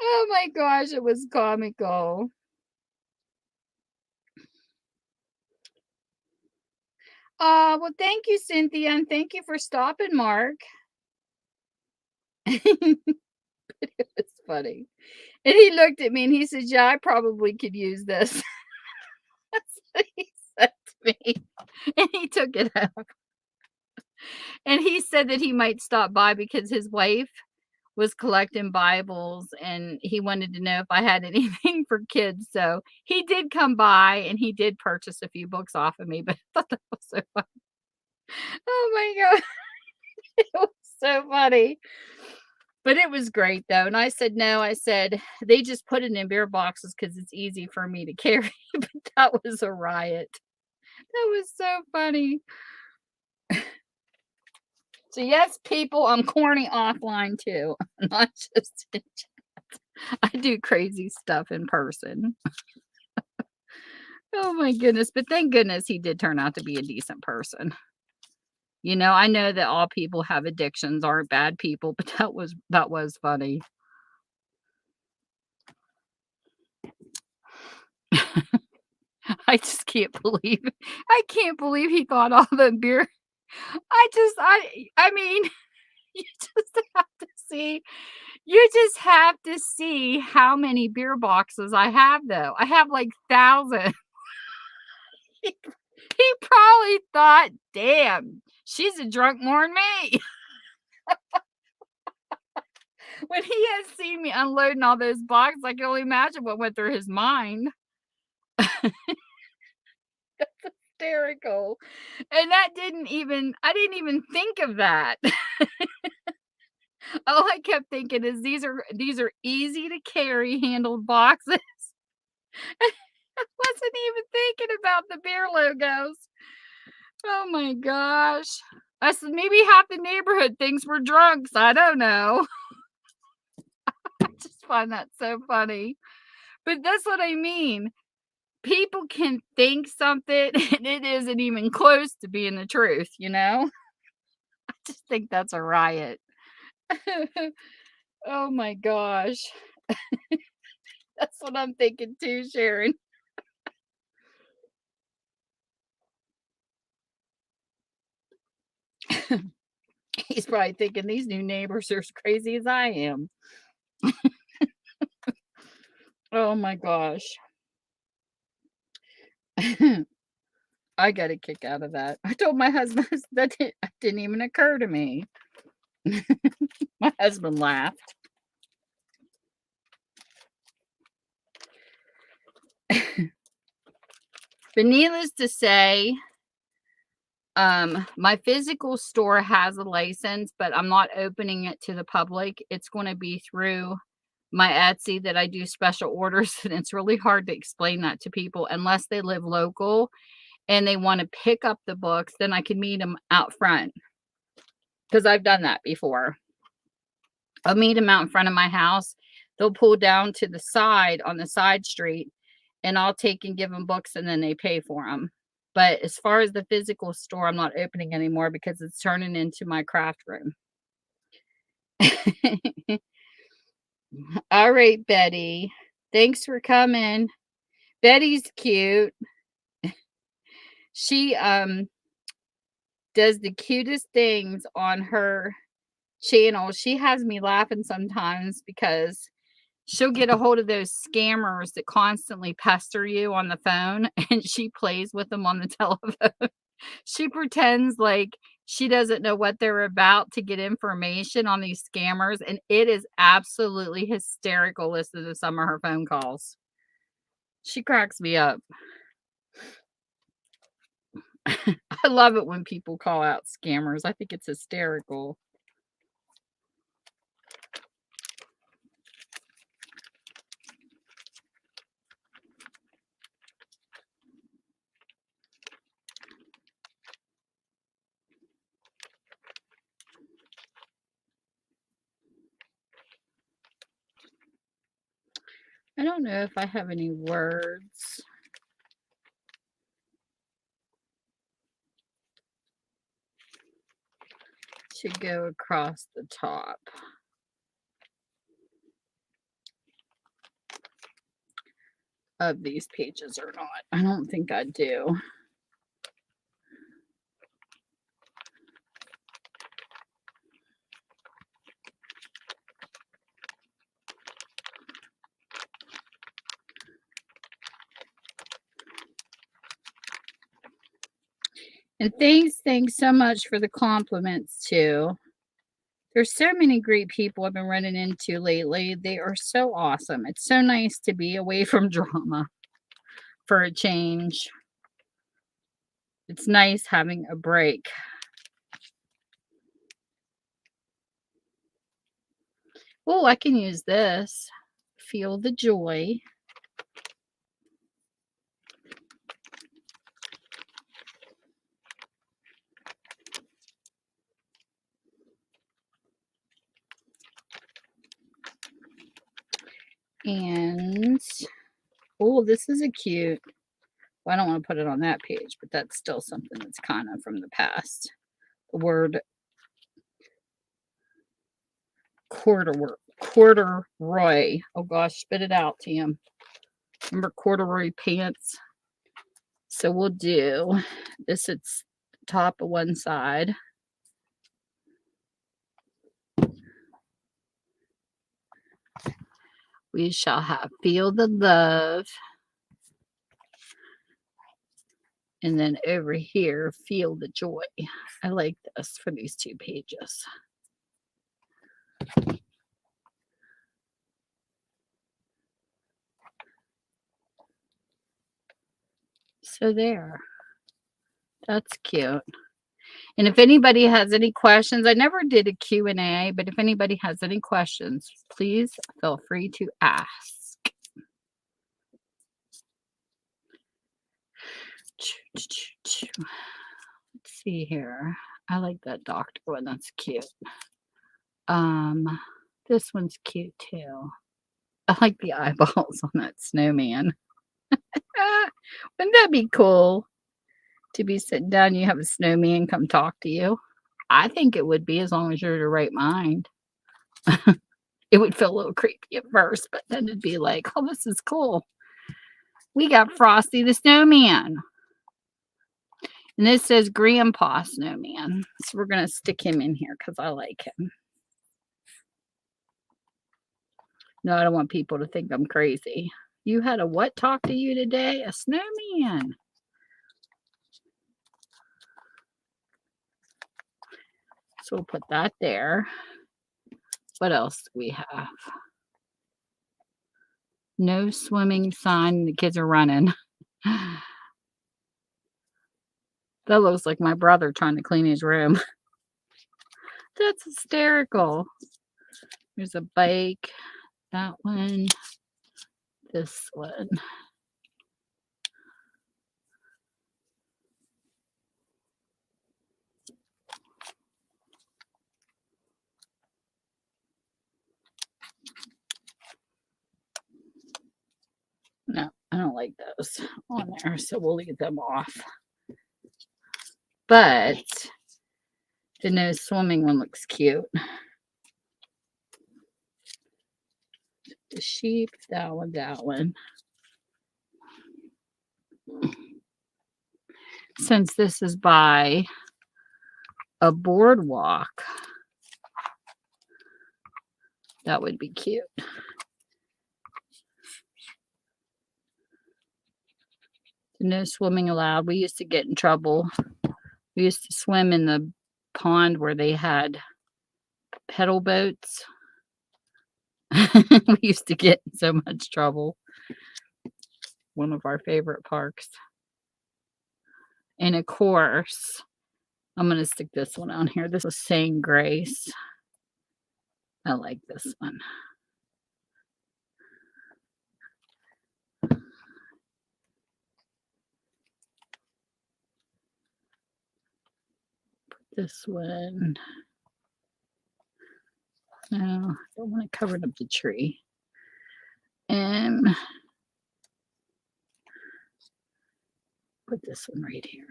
Oh my gosh, it was comical. Well, thank you, Cynthia, and thank you for stopping, Mark. It was funny. And he looked at me and he said, "Yeah, I probably could use this." That's what he said to me. And he took it home. And he said that he might stop by because his wife was collecting Bibles and he wanted to know if I had anything for kids. So he did come by and he did purchase a few books off of me, but I thought that was so funny. Oh my God. It was so funny. But it was great though. And I said, "No," I said, "They just put it in beer boxes because it's easy for me to carry." But that was a riot. That was so funny. So yes, people, I'm corny offline too. Not just in chat. I do crazy stuff in person. Oh my goodness. But thank goodness he did turn out to be a decent person. I know that all people have addictions, aren't bad people, but that was funny. I just can't believe he thought all the beer. I mean, you just have to see how many beer boxes I have though. I have like thousands. He probably thought, "Damn, she's a drunk more than me." When he had seen me unloading all those boxes, I can only imagine what went through his mind. Hysterical. And I didn't even think of that. All I kept thinking is these are easy to carry handled boxes. I wasn't even thinking about the beer logos. Oh my gosh. I said maybe half the neighborhood thinks we're drunks. I don't know. I just find that so funny. But that's what I mean. People can think something and it isn't even close to being the truth, you know? I just think that's a riot. Oh my gosh. That's what I'm thinking too, Sharon. He's probably thinking these new neighbors are as crazy as I am. Oh my gosh. I got a kick out of that. I told my husband that didn't even occur to me. My husband laughed. But needless to say, my physical store has a license, but I'm not opening it to the public. It's going to be through my Etsy that I do special orders, and it's really hard to explain that to people unless they live local and they want to pick up the books. Then I can meet them out front because I've done that before. I'll meet them out in front of my house. They'll pull down to the side on the side street, and I'll take and give them books, and then they pay for them. But as far as the physical store, I'm not opening anymore because it's turning into my craft room. All right, Betty. Thanks for coming. Betty's cute. She does the cutest things on her channel. She has me laughing sometimes because she'll get a hold of those scammers that constantly pester you on the phone, and she plays with them on the telephone. She pretends like she doesn't know what they're about to get information on these scammers, and it is absolutely hysterical listening to some of her phone calls. She cracks me up. I love it when people call out scammers. I think it's hysterical. I don't know if I have any words. To go across the top of these pages or not. I don't think I do. And thanks so much for the compliments too. There's so many great people I've been running into lately. They are so awesome. It's so nice to be away from drama for a change. It's nice having a break. Oh, I can use this. Feel the joy. And, oh, this is a cute. Well, I don't want to put it on that page, but that's still something that's kind of from the past. The word corduroy. Oh gosh, spit it out, Tim. Remember corduroy pants? So we'll do this. It's top of one side. We shall have feel the love. And then over here, feel the joy. I like this for these 2 pages. So there. That's cute. And if anybody has any questions, I never did a Q&A, but if anybody has any questions, please feel free to ask. Let's see here. I like that doctor one. That's cute. This one's cute too. I like the eyeballs on that snowman. Wouldn't that be cool to be sitting down, you have a snowman come talk to you? I think it would be, as long as you're in your right mind. It would feel a little creepy at first, but then it'd be like, oh, this is cool. We got Frosty the Snowman. And this says Grandpa Snowman. So we're going to stick him in here because I like him. No, I don't want people to think I'm crazy. You had a what talk to you today? A snowman. So we'll put that there. What else do we have? No swimming sign. The kids are running. That looks like my brother trying to clean his room. That's hysterical. There's a bike. That one. This one. No, I don't like those on there, so we'll leave them off. But the no swimming one looks cute. The sheep, that one, that one. Since this is by a boardwalk, that would be cute. No swimming allowed. We used to get in trouble. We used to swim in the pond where they had pedal boats. We used to get in so much trouble. One of our favorite parks. And of course, I'm going to stick this one on here. This is Saying Grace. I like this one. This one. No, I don't want to cover up the tree. And put this one right here.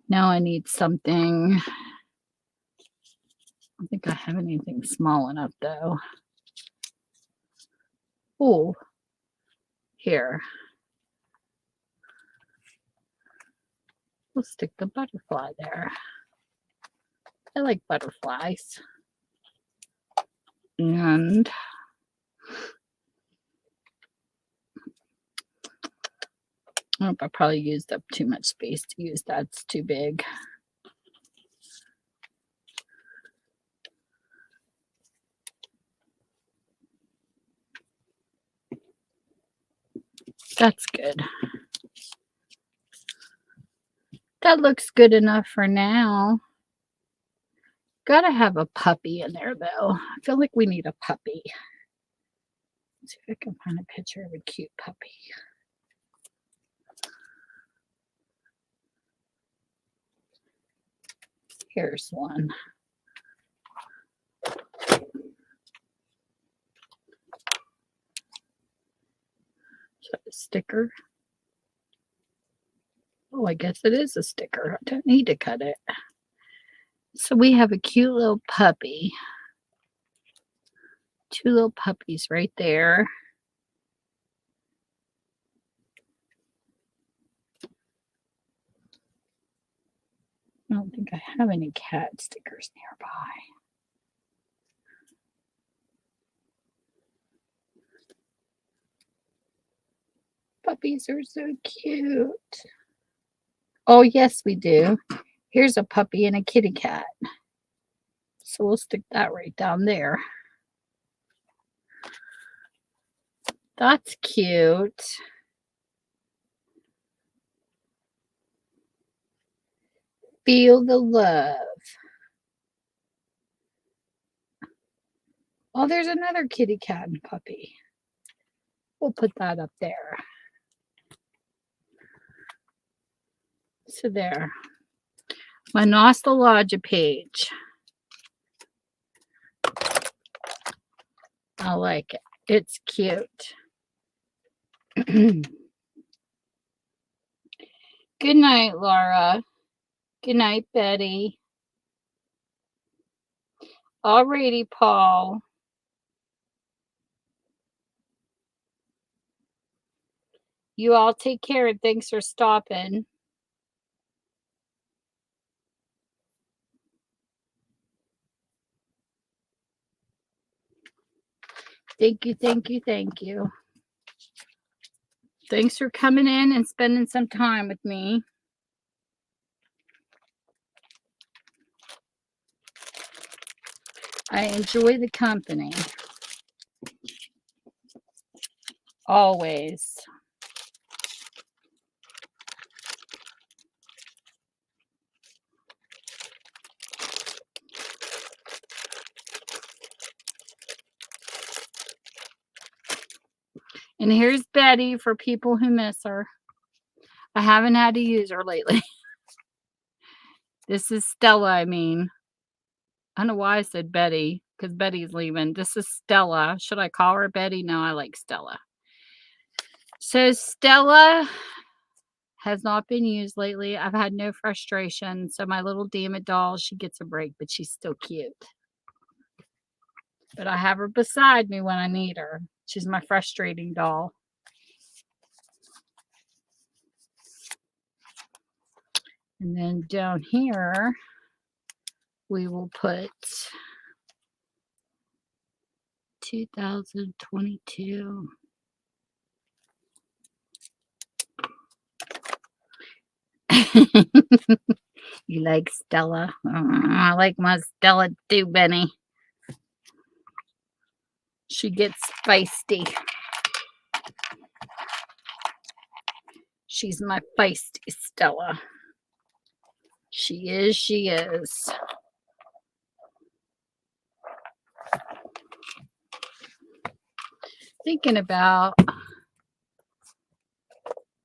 Now I need something. I don't think I have anything small enough though. Oh, here. We'll stick the butterfly there. I like butterflies. And I probably used up too much space to use that. It's too big. That's good. That looks good enough for now. Gotta have a puppy in there though. I feel like we need a puppy. Let's see if I can find a picture of a cute puppy. Here's one. Is that a sticker? Oh, I guess it is a sticker. I don't need to cut it. So we have a cute little puppy. Two little puppies right there. I don't think I have any cat stickers nearby. Puppies are so cute. Oh, yes, we do. Here's a puppy and a kitty cat. So we'll stick that right down there. That's cute. Feel the love. Oh, there's another kitty cat and puppy. We'll put that up there. So there. My nostalgia page. I like it. It's cute. Good night, Laura. Good night, Betty. Alrighty, Paul. You all take care and thanks for stopping. Thank you, thank you, thank you. Thanks for coming in and spending some time with me. I enjoy the company. Always. And here's Betty for people who miss her. I haven't had to use her lately. This is Stella, I mean. I don't know why I said Betty, because Betty's leaving. This is Stella. Should I call her Betty? No, I like Stella. So Stella has not been used lately. I've had no frustration. So my little damn doll, she gets a break, but she's still cute. But I have her beside me when I need her. She's my frustrating doll. And then down here, we will put 2022. You like Stella? I like my Stella too, Benny. She gets feisty. She's my feisty Stella. She is, she is. Thinking about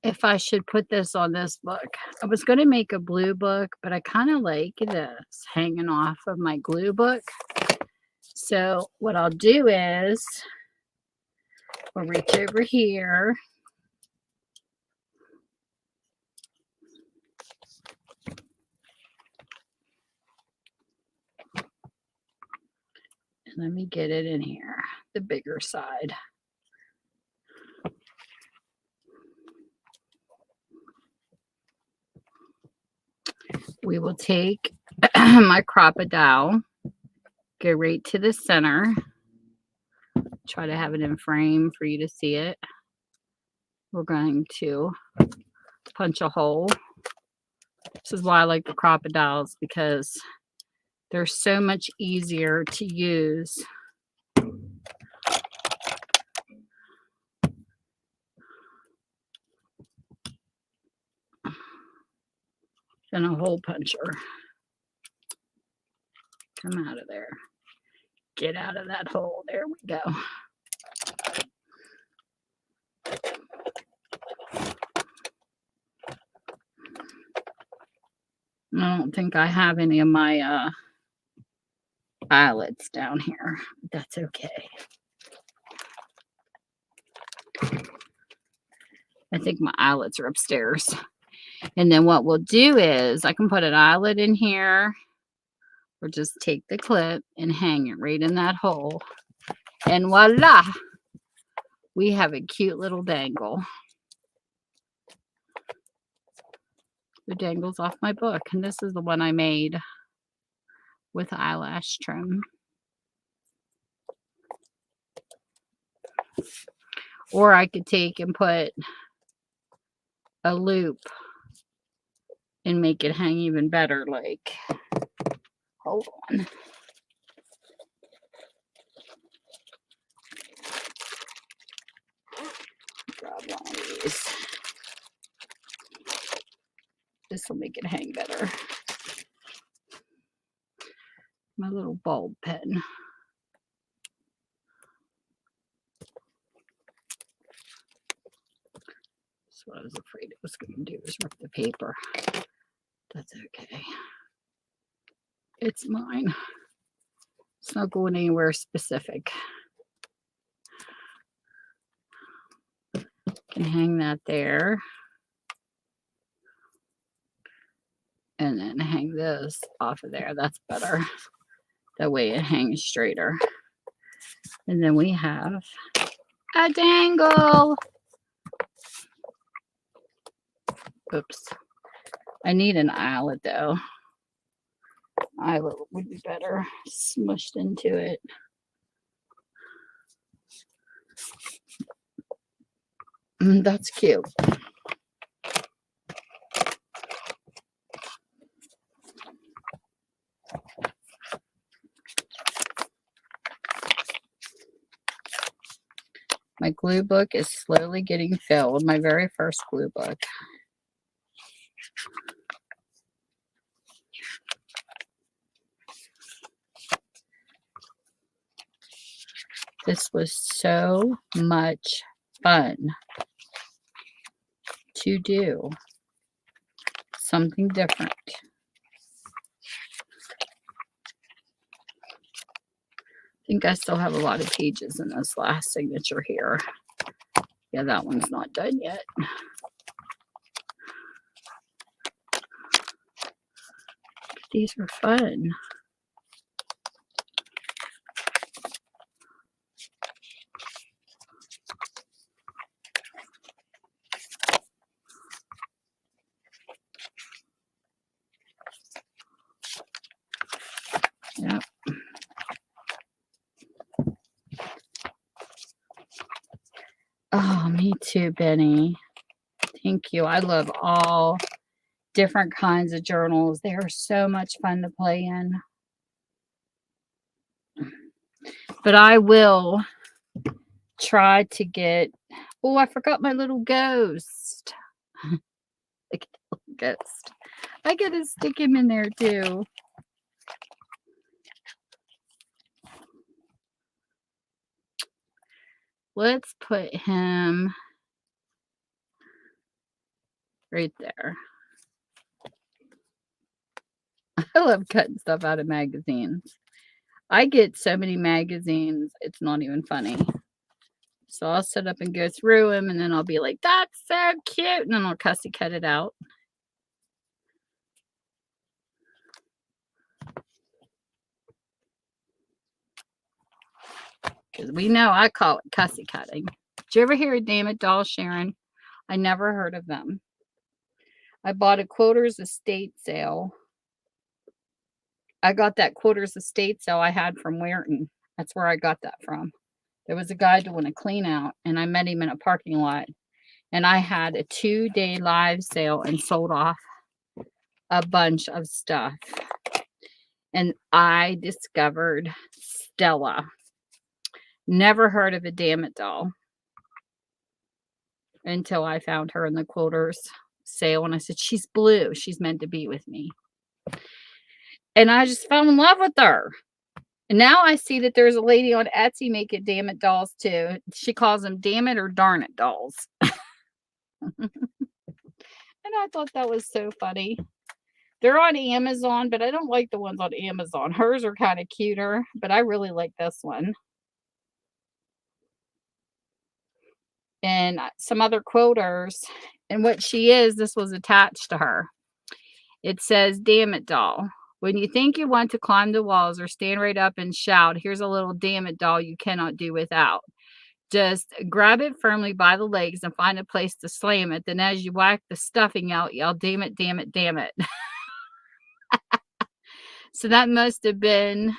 if I should put this on this book. I was going to make a blue book, but I kind of like this hanging off of my glue book. So what I'll do is we'll reach over here. And let me get it in here, the bigger side. We will take my crocodile, go right to the center. Try to have it in frame for you to see it. We're going to punch a hole. This is why I like the crocodiles, because they're so much easier to use than a hole puncher. Come out of there. Get out of that hole. There we go. I don't think I have any of my eyelets down here. That's okay. I think my eyelets are upstairs. And then what we'll do is I can put an eyelet in here, or just take the clip and hang it right in that hole. And voila! We have a cute little dangle. The dangles off my book. And this is the one I made with eyelash trim. Or I could take and put a loop and make it hang even better. Like, hold on. Grab one of these. This will make it hang better. my little bulb pen. That's what I was afraid it was going to do, is rip the paper. That's okay. It's mine. It's not going anywhere specific. Can hang that there. And then hang this off of there. That's better. That way it hangs straighter. And then we have a dangle. Oops. I need an eyelet though. Eyelet would be better smushed into it. That's cute. My glue book is slowly getting filled. My very first glue book. This was so much fun to do. Something different. I think I still have a lot of pages in this last signature here. Yeah, that one's not done yet. These are fun. Yep. Oh, me too, Benny. Thank you. I love all different kinds of journals. They are so much fun to play in. But I will try to get... Oh, I forgot my little ghost. Ghost. I gotta stick him in there too. Let's put him right there. I love cutting stuff out of magazines. I get so many magazines, it's not even funny. So I'll sit up and go through them, and then I'll be like, that's so cute. And then I'll cussy cut it out. Because we know I call it cussy cutting. Did you ever hear of Damn It Dolls, Sharon? I never heard of them. I bought a Quilter's estate sale. I got that Quilter's estate sale I had from Weirton. That's where I got that from. There was a guy doing a clean out, and I met him in a parking lot. And I had a 2-day live sale and sold off a bunch of stuff. And I discovered Stella. Never heard of a Damn It doll until I found her in the Quilter's sale. And I said, she's blue. She's meant to be with me. And I just fell in love with her. And now I see that there's a lady on Etsy making Damn It dolls too. She calls them Damn It or Darn It dolls. And I thought that was so funny. They're on Amazon, but I don't like the ones on Amazon. Hers are kind of cuter, but I really like this one. And some other quilters. And what she is, this was attached to her. It says, Damn It doll. When you think you want to climb the walls or stand right up and shout, here's a little Damn It doll you cannot do without. Just grab it firmly by the legs and find a place to slam it. Then as you whack the stuffing out, yell, damn it, damn it, damn it. So that must have been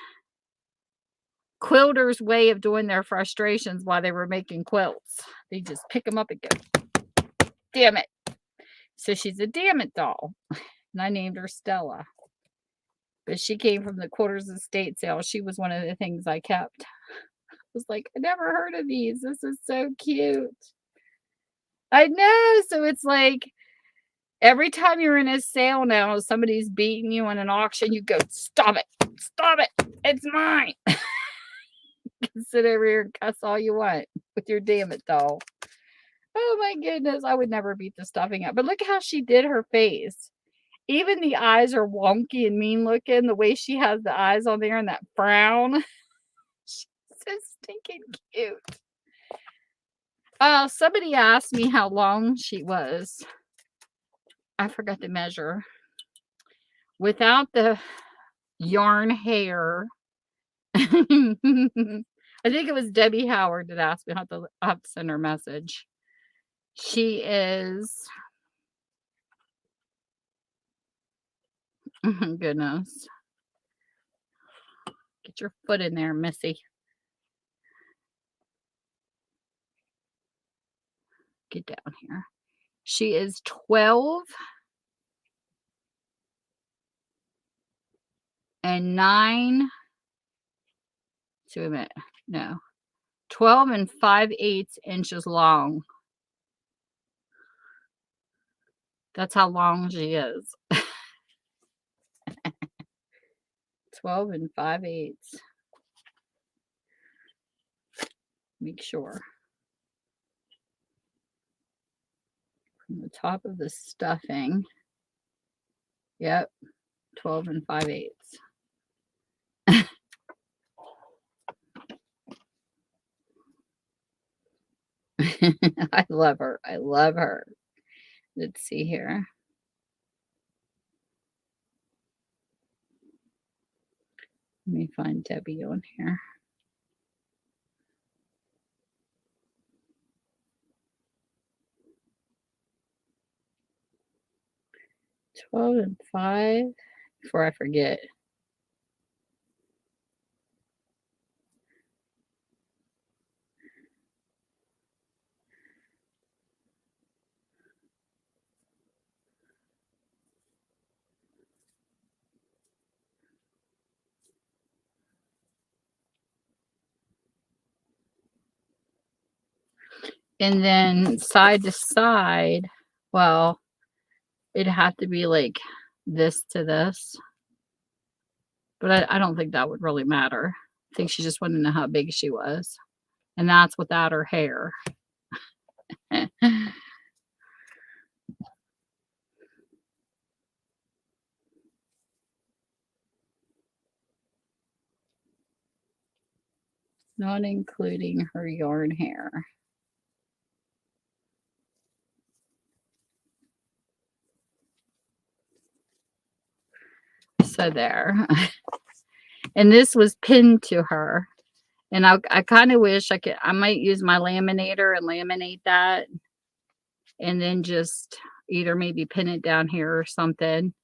quilters' way of doing their frustrations while they were making quilts. They just pick them up and go, damn it. So she's a Damn It doll. And I named her Stella. But she came from the Quilters estate sale. She was one of the things I kept. I was like, I never heard of these. This is so cute. I know. So it's like every time you're in a sale now, somebody's beating you in an auction, you go, stop it. Stop it. It's mine. Sit over here and cuss all you want with your damn it doll. Oh my goodness. I would never beat the stuffing up. But look how she did her face. Even the eyes are wonky and mean looking. The way she has the eyes on there and that frown. She's so stinking cute. Somebody asked me how long she was. I forgot to measure. Without the yarn hair. I think it was Debbie Howard that asked me. I'll have to send her a message. She is... goodness. Get your foot in there, Missy. Get down here. She is 12 and 9. So wait a minute. No. 12 and 5/8 inches long. That's how long she is. 12 and 5/8. Make sure. From the top of the stuffing. Yep. 12 and 5/8. I love her. I love her. Let's see here. Let me find Debbie on here. $12 and $5 before I forget. And then side to side, well, it'd have to be like this to this. But I don't think that would really matter. I think she just wanted to know how big she was. And that's without her hair. Not including her yarn hair. So there. And this was pinned to her. And I kind of wish I might use my laminator and laminate that. And then just either maybe pin it down here or something.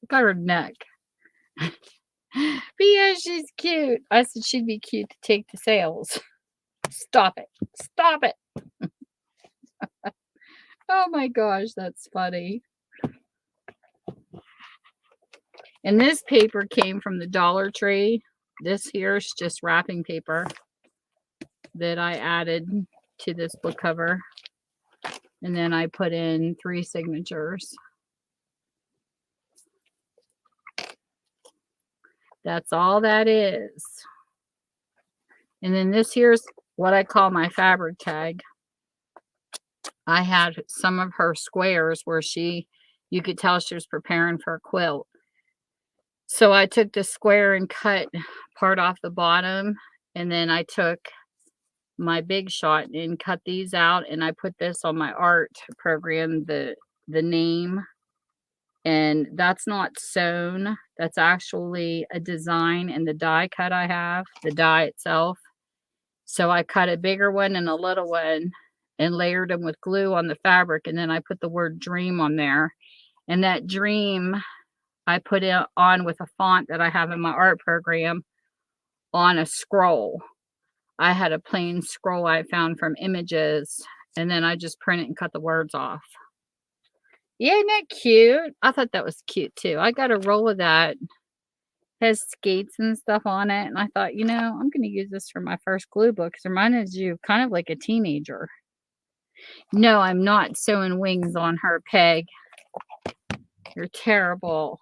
Look at her neck. But yeah, she's cute. I said she'd be cute to take to sales. Stop it. Stop it. Oh my gosh, that's funny. And this paper came from the Dollar Tree. This here's just wrapping paper that I added to this book cover. And then I put in 3 signatures. That's all that is. And then this here's what I call my fabric tag. I had some of her squares where you could tell she was preparing for a quilt. So I took the square and cut part off the bottom. And then I took my Big Shot and cut these out. And I put this on my art program, the name. And that's not sewn. That's actually a design in the die cut I have, the die itself. So I cut a bigger one and a little one and layered them with glue on the fabric. And then I put the word dream on there. And that dream, I put it on with a font that I have in my art program on a scroll. I had a plain scroll I found from Images. And then I just print it and cut the words off. Yeah, isn't that cute? I thought that was cute too. I got a roll of that. It has skates and stuff on it. And I thought, you know, I'm going to use this for my first glue book. Because it reminded you kind of like a teenager. No, I'm not sewing wings on her, Peg. You're terrible.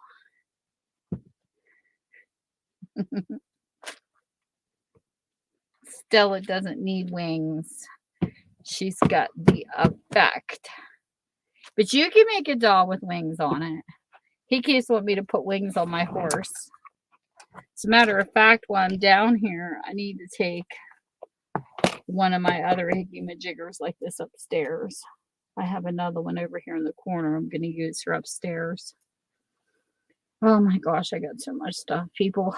Stella doesn't need wings. She's got the effect. But you can make a doll with wings on it. He keeps wanting me to put wings on my horse. As a matter of fact, while I'm down here, I need to take one of my other hickey majiggers like this upstairs. I have another one over here in the corner. I'm going to use her upstairs. Oh my gosh, I got so much stuff, people.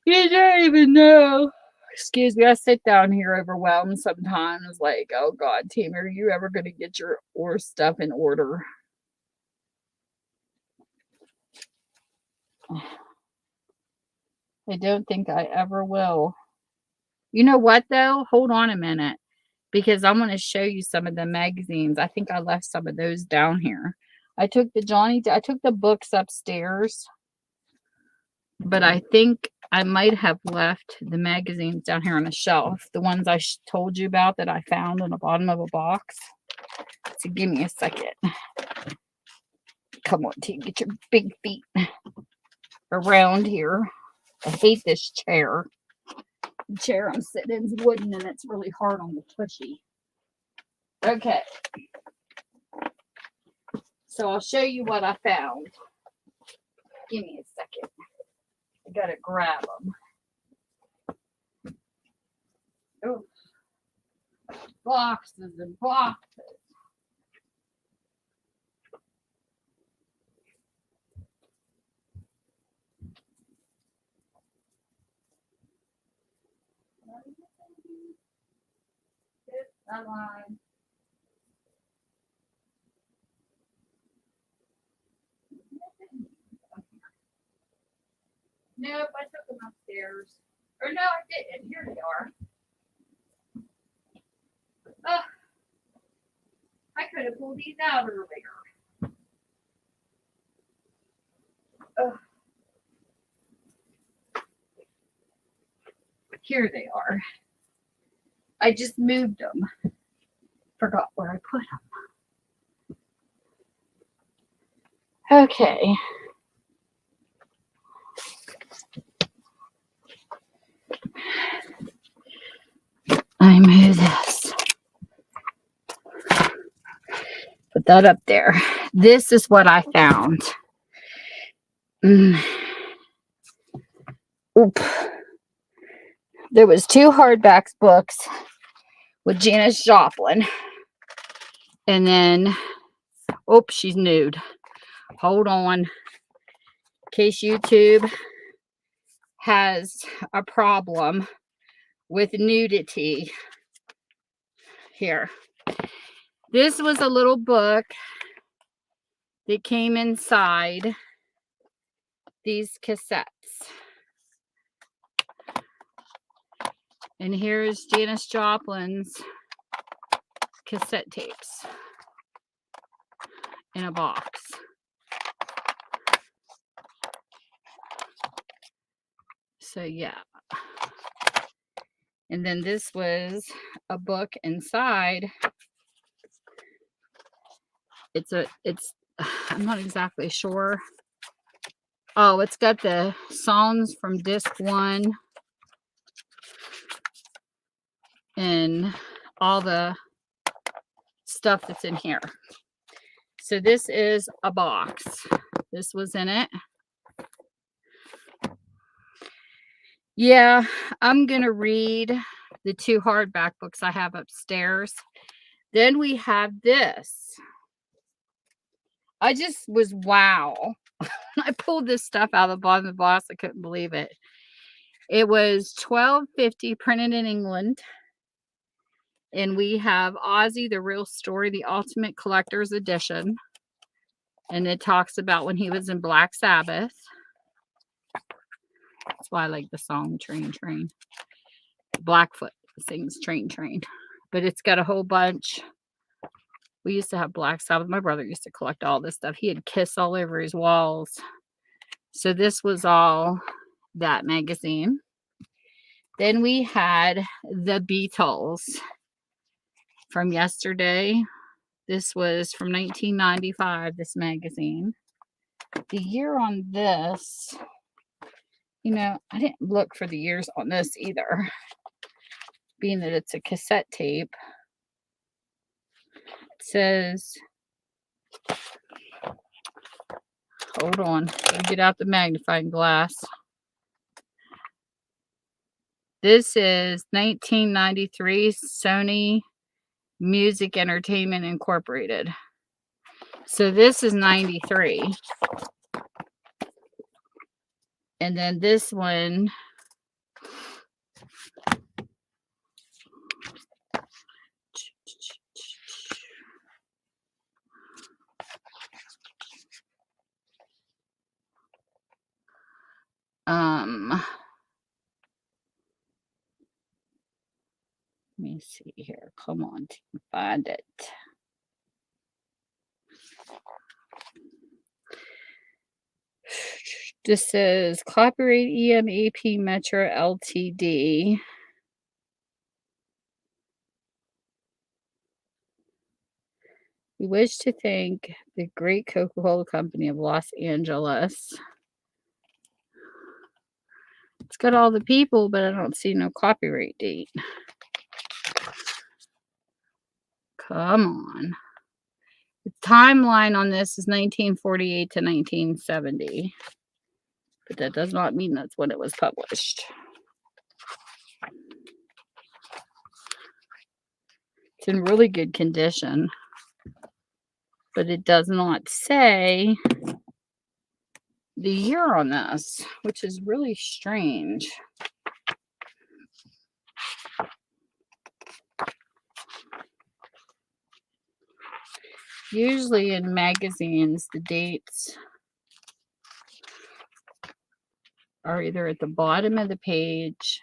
You don't even know. Excuse me, I sit down here overwhelmed sometimes. Like, oh God, Tammy, are you ever going to get your stuff in order? I don't think I ever will. You know what, though? Hold on a minute. Because I'm going to show you some of the magazines. I think I left some of those down here. I took the books upstairs. But I think I might have left the magazines down here on the shelf. The ones I told you about that I found in the bottom of a box. So give me a second. Come on, T, get your big feet around here. I hate this chair. The chair I'm sitting in is wooden and it's really hard on the tushy. Okay. So I'll show you what I found. Give me a second. I gotta grab them. Oh, boxes and boxes. Nope, I took them upstairs. Or no, I didn't. Here they are. Oh, I could have pulled these out earlier. Oh. Here they are. I just moved them. Forgot where I put them. Okay. I move this. Put that up there. This is what I found. Oop. There was 2 hardbacks books with Janis Joplin. And then, oops, she's nude. Hold on. In case YouTube has a problem with nudity. Here. This was a little book that came inside these cassettes. And here's Janis Joplin's cassette tapes in a box. So yeah. And then this was a book inside. I'm not exactly sure. Oh, it's got the songs from disc 1 and all the stuff that's in here. So this is a box. This was in it. Yeah, I'm going to read the 2 hardback books I have upstairs. Then we have this. I just was wow. I pulled this stuff out of the bottom of the box. I couldn't believe it. It was $12.50 printed in England. And we have Ozzy, the Real Story, the Ultimate Collector's Edition. And it talks about when he was in Black Sabbath. That's why I like the song Train Train. Blackfoot sings Train Train. But it's got a whole bunch. We used to have Black Sabbath. My brother used to collect all this stuff. He had Kiss all over his walls. So this was all that magazine. Then we had the Beatles from yesterday. This was from 1995, this magazine. The year on this, you know, I didn't look for the years on this either, being that it's a cassette tape. It says, hold on, let me get out the magnifying glass. This is 1993 Sony Music Entertainment Incorporated. So this is 93. And then this one, let me see here. Come on, team, find it. This is copyright EMAP Metro Ltd. We wish to thank the Great Coca-Cola Company of Los Angeles. It's got all the people, but I don't see no copyright date. Come on. The timeline on this is 1948 to 1970. But that does not mean that's when it was published. It's in really good condition. But it does not say the year on this, which is really strange. Usually in magazines, the dates are either at the bottom of the page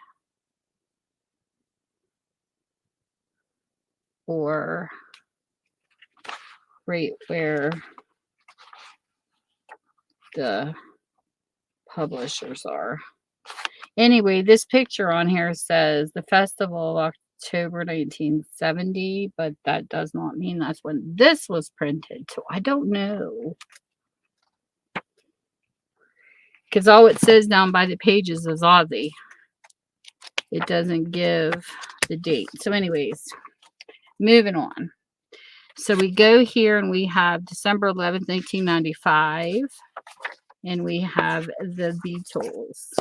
or right where the publishers are. Anyway, this picture on here says the Festival of October 1970, but that does not mean that's when this was printed. So I don't know. Because all it says down by the pages is Aussie. It doesn't give the date. So anyways, moving on. So we go here and we have December 11th, 1995. And we have the Beatles.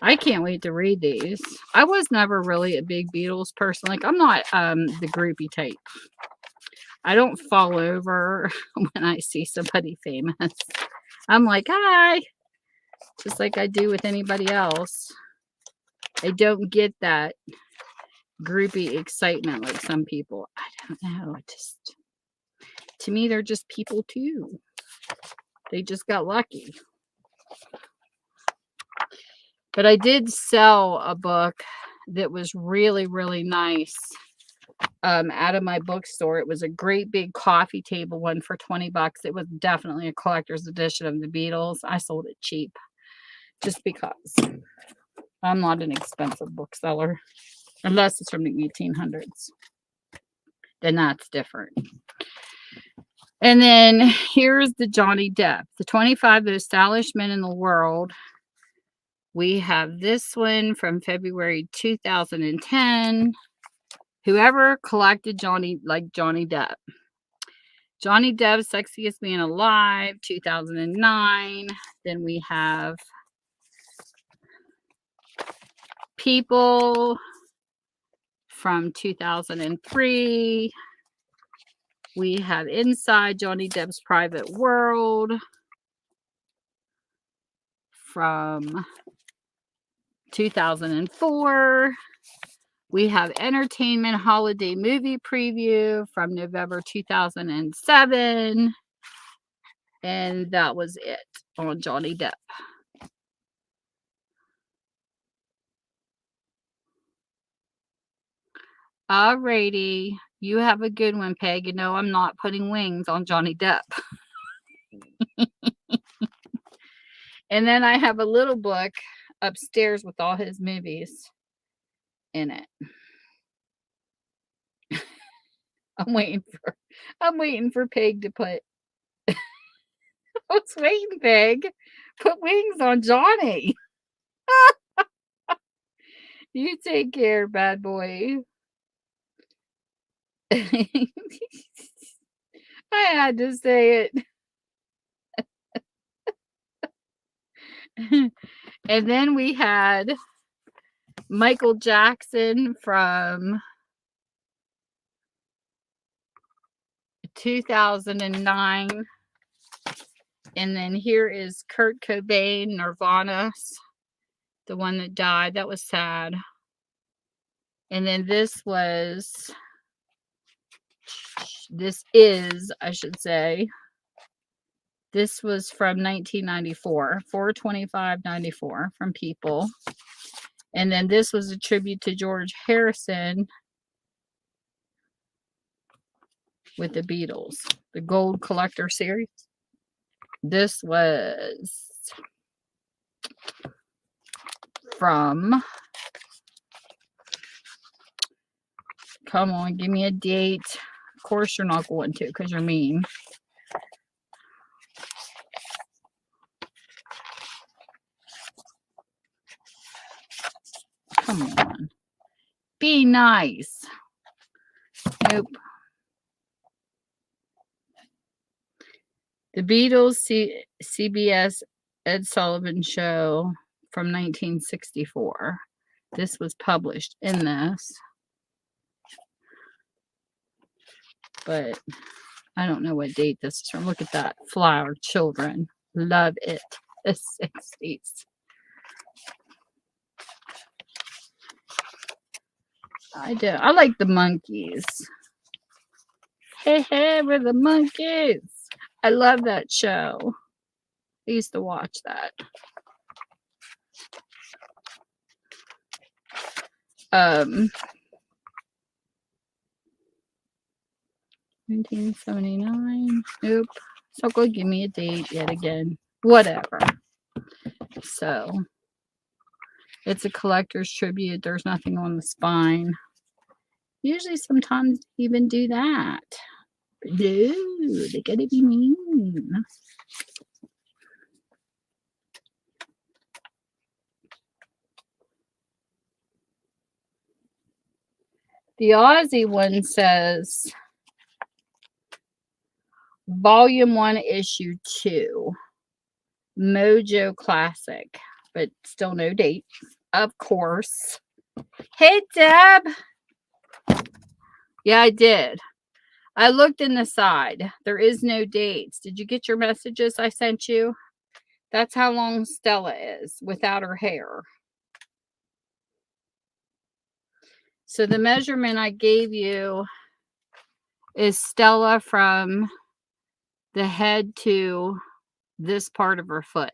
I can't wait to read these. I was never really a big Beatles person. Like, I'm not the groupie type. I don't fall over when I see somebody famous. I'm like, hi. Just like I do with anybody else. I don't get that groupie excitement like some people. I don't know. Just, to me, they're just people too. They just got lucky. But I did sell a book that was really, really nice out of my bookstore. It was a great big coffee table one for $20. It was definitely a collector's edition of the Beatles. I sold it cheap just because I'm not an expensive bookseller unless it's from the 1800s. Then that's different. And then here's the Johnny Depp, the 25 most stylish men in the world. We have this one from February 2010. Whoever collected Johnny Depp. Johnny Depp, Sexiest Man Alive, 2009. Then we have People from 2003. We have Inside Johnny Depp's Private World from 2004. We have Entertainment Holiday Movie Preview from November 2007. And that was it on Johnny Depp. Alrighty. You have a good one, Peg. You know I'm not putting wings on Johnny Depp. And then I have a little book upstairs with all his movies in it. I'm waiting for Peg to put what's waiting, Peg? Put wings on Johnny. You take care, bad boy. I had to say it. And then we had Michael Jackson from 2009. And then here is Kurt Cobain, Nirvana, the one that died. That was sad. And then this is, I should say, this was from 1994, 4/25/94 from People. And then this was a tribute to George Harrison with the Beatles, the Gold Collector series. This was from, come on, give me a date. Of course you're not going to because you're mean. Come on. Be nice. Nope. The Beatles CBS Ed Sullivan Show from 1964. This was published in this. But I don't know what date this is from. Look at that. Flower Children. Love it. The 60s. I do. I like the monkeys. Hey, hey, we're the monkeys. I love that show. I used to watch that. 1979. Nope. So go give me a date yet again. Whatever. So it's a collector's tribute. There's nothing on the spine. Usually sometimes even do that. But no, they gotta be mean. The Aussie one says Volume 1, Issue 2. Mojo Classic. But still no date. Of course. Hey, Deb. Yeah, I did. I looked in the side. There is no dates. Did you get your messages I sent you? That's how long Stella is without her hair. So the measurement I gave you is Stella from the head to this part of her foot.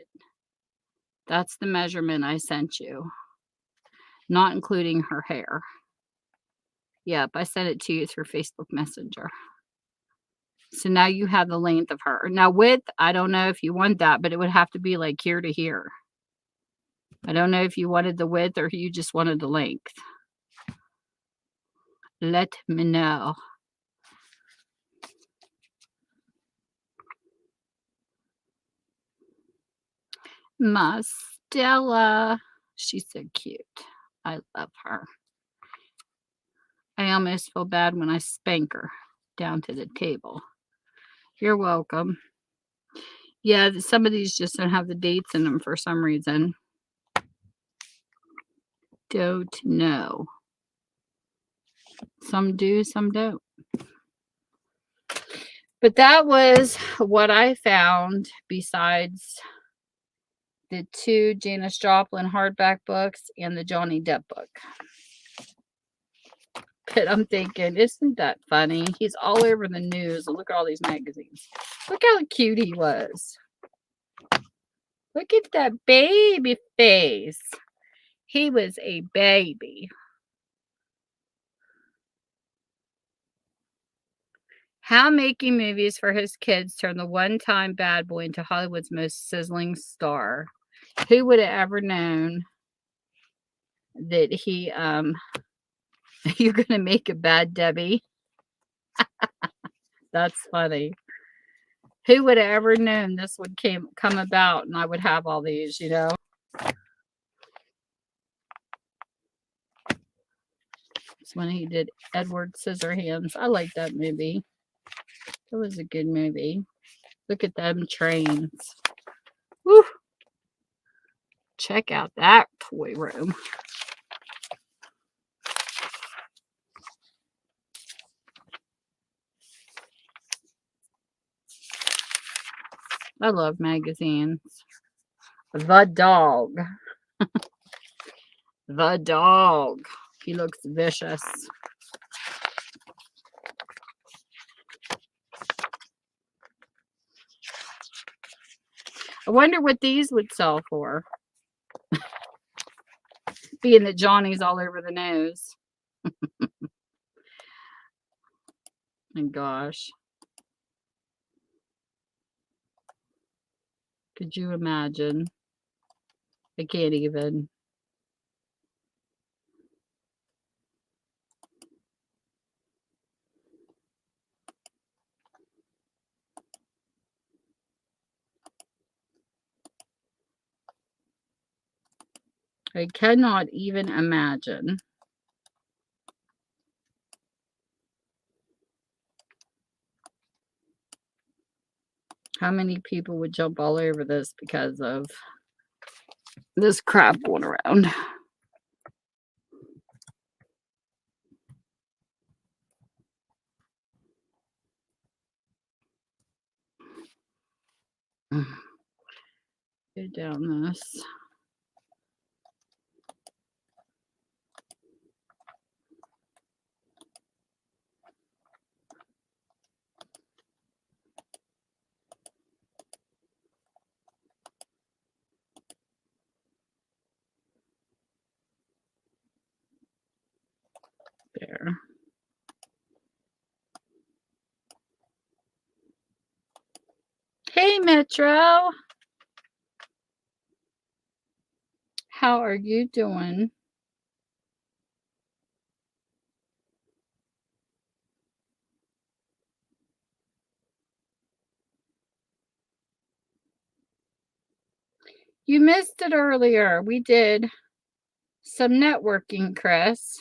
That's the measurement I sent you, not including her hair. Yep, I sent it to you through Facebook Messenger. So now you have the length of her. Now width, I don't know if you want that, but it would have to be like here to here. I don't know if you wanted the width or you just wanted the length. Let me know. My Stella. She's so cute. I love her. I almost feel bad when I spank her down to the table. You're welcome. Yeah, some of these just don't have the dates in them for some reason. Don't know. Some do, some don't. But that was what I found besides the 2 Janis Joplin hardback books and the Johnny Depp book. But I'm thinking, isn't that funny? He's all over the news. Look at all these magazines. Look how cute he was. Look at that baby face. He was a baby. How making movies for his kids turned the one-time bad boy into Hollywood's most sizzling star. Who would have ever known that he, you're going to make a bad Debbie? That's funny. Who would have ever known this would come about and I would have all these, you know? It's when he did Edward Scissorhands. I like that movie. That was a good movie. Look at them trains. Woo! Check out that toy room. I love magazines. The dog. The dog. He looks vicious. I wonder what these would sell for. Being that Johnny's all over the nose. My gosh. Could you imagine? I can't even. I cannot even imagine. How many people would jump all over this because of this crap going around? Go down this. There. Hey, Metro. How are you doing? You missed it earlier. We did some networking, Chris.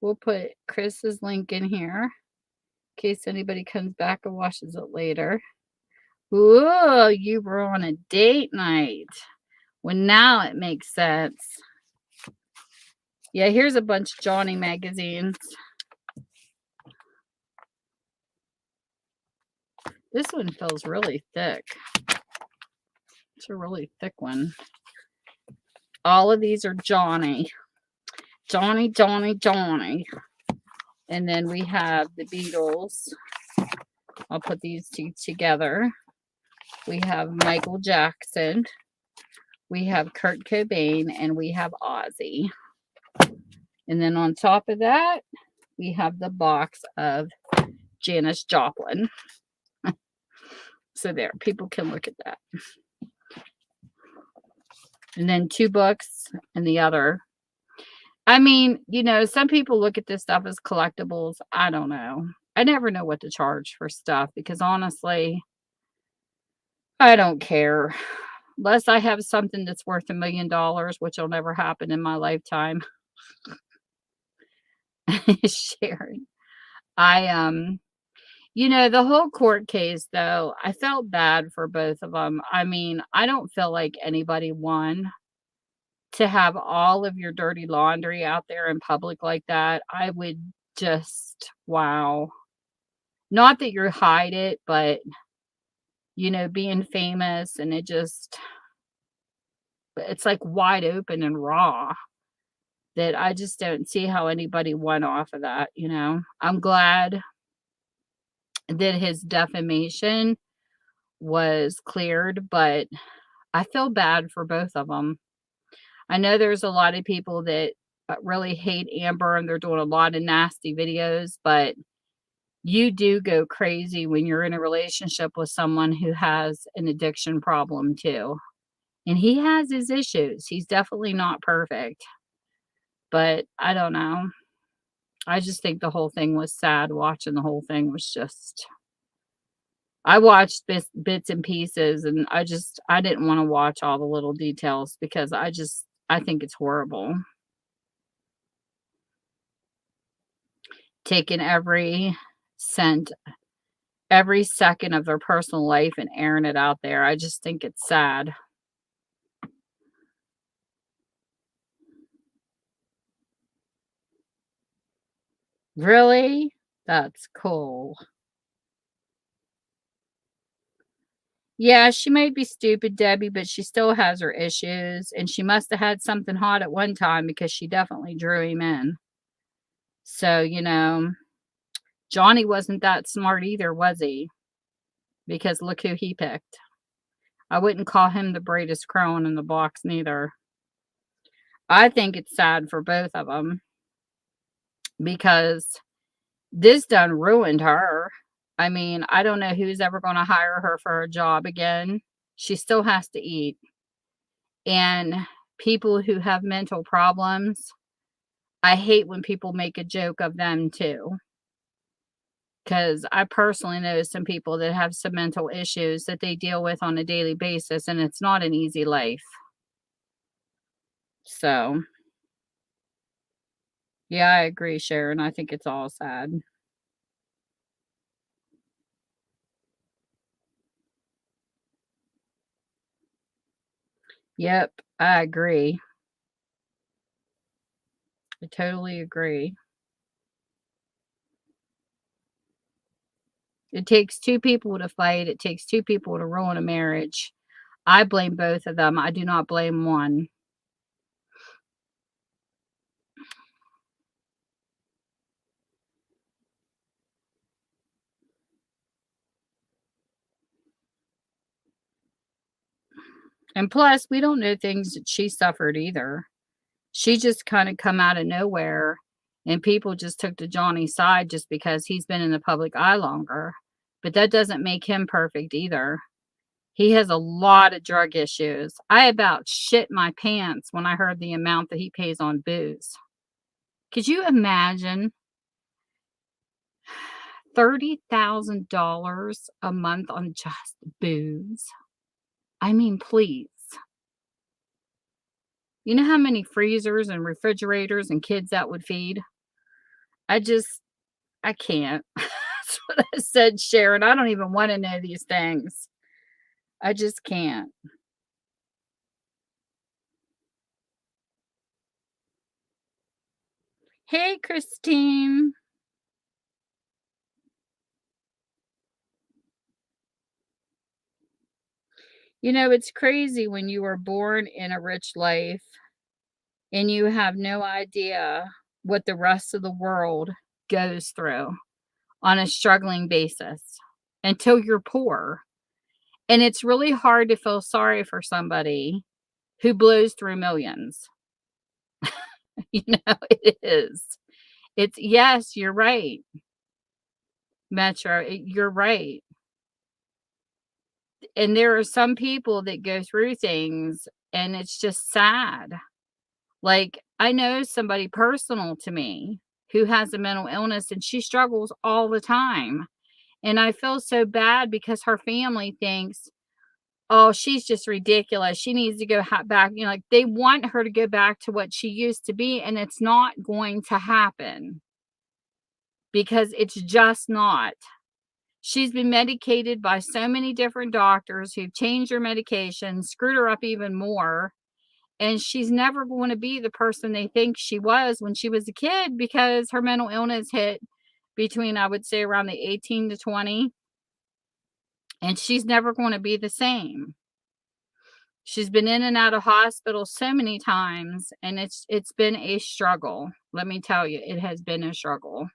We'll put Chris's link in here in case anybody comes back and watches it later. Ooh, you were on a date night. Well, now it makes sense. Yeah, here's a bunch of Johnny magazines. This one feels really thick. It's a really thick one. All of these are Johnny. Johnny, Johnny, Johnny. And then we have the Beatles. I'll put these two together. We have Michael Jackson. We have Kurt Cobain. And we have Ozzy. And then on top of that, we have the box of Janis Joplin. So there, people can look at that. And then 2 books and the other. I mean, you know, some people look at this stuff as collectibles. I don't know. I never know what to charge for stuff because honestly, I don't care. Unless I have something that's worth $1 million, which will never happen in my lifetime. Sharon. You know, the whole court case, though, I felt bad for both of them. I mean, I don't feel like anybody won to have all of your dirty laundry out there in public like that. I would just, wow. Not that you hide it, but, you know, being famous and it's like wide open and raw that I just don't see how anybody won off of that, you know. I'm glad that his defamation was cleared, but I feel bad for both of them. I know there's a lot of people that really hate Amber, and they're doing a lot of nasty videos, but you do go crazy when you're in a relationship with someone who has an addiction problem too. And he has his issues. He's definitely not perfect, but I don't know. I just think the whole thing was sad. Watching the whole thing was just I watched bits and pieces, and I didn't wanna watch all the little details because I think it's horrible. Taking cent every second of their personal life and airing it out there. I just think it's sad. Really? That's cool. Yeah, she might be stupid, Debbie, but she still has her issues, and she must have had something hot at one time because she definitely drew him in. So, Johnny wasn't that smart either, was he? Because look who he picked. I wouldn't call him the brightest crone in the box neither. I think it's sad for both of them because this done ruined her. I mean, I don't know who's ever going to hire her for a job again. She still has to eat. And people who have mental problems, I hate when people make a joke of them too. Because I personally know some people that have some mental issues that they deal with on a daily basis, and it's not an easy life. So, yeah, I agree, Sharon. I think it's all sad. Yep, I agree. I totally agree. It takes two people to fight. It takes two people to ruin a marriage. I blame both of them. I do not blame one. And plus, we don't know things that she suffered either. She just kind of come out of nowhere, and people just took to Johnny's side just because he's been in the public eye longer. But that doesn't make him perfect either. He has a lot of drug issues. I about shit my pants when I heard the amount that he pays on booze. Could you imagine $30,000 a month on just booze? I mean, please. You know how many freezers and refrigerators and kids that would feed? I just I can't. That's what I said, Sharon. I don't even wanna know these things. I just can't. Hey, Christine. It's crazy when you are born in a rich life and you have no idea what the rest of the world goes through on a struggling basis until you're poor. And it's really hard to feel sorry for somebody who blows through millions. It is. Yes, you're right, Metro. You're right. And there are some people that go through things and it's just sad. Like, I know somebody personal to me who has a mental illness and she struggles all the time. And I feel so bad because her family thinks, oh, she's just ridiculous. She needs to go back. Like they want her to go back to what she used to be. And it's not going to happen because it's just not. She's been medicated by so many different doctors who've changed her medication, screwed her up even more. And she's never going to be the person they think she was when she was a kid because her mental illness hit between, I would say, around the 18 to 20. And she's never going to be the same. She's been in and out of hospital so many times, and it's been a struggle. Let me tell you, it has been a struggle.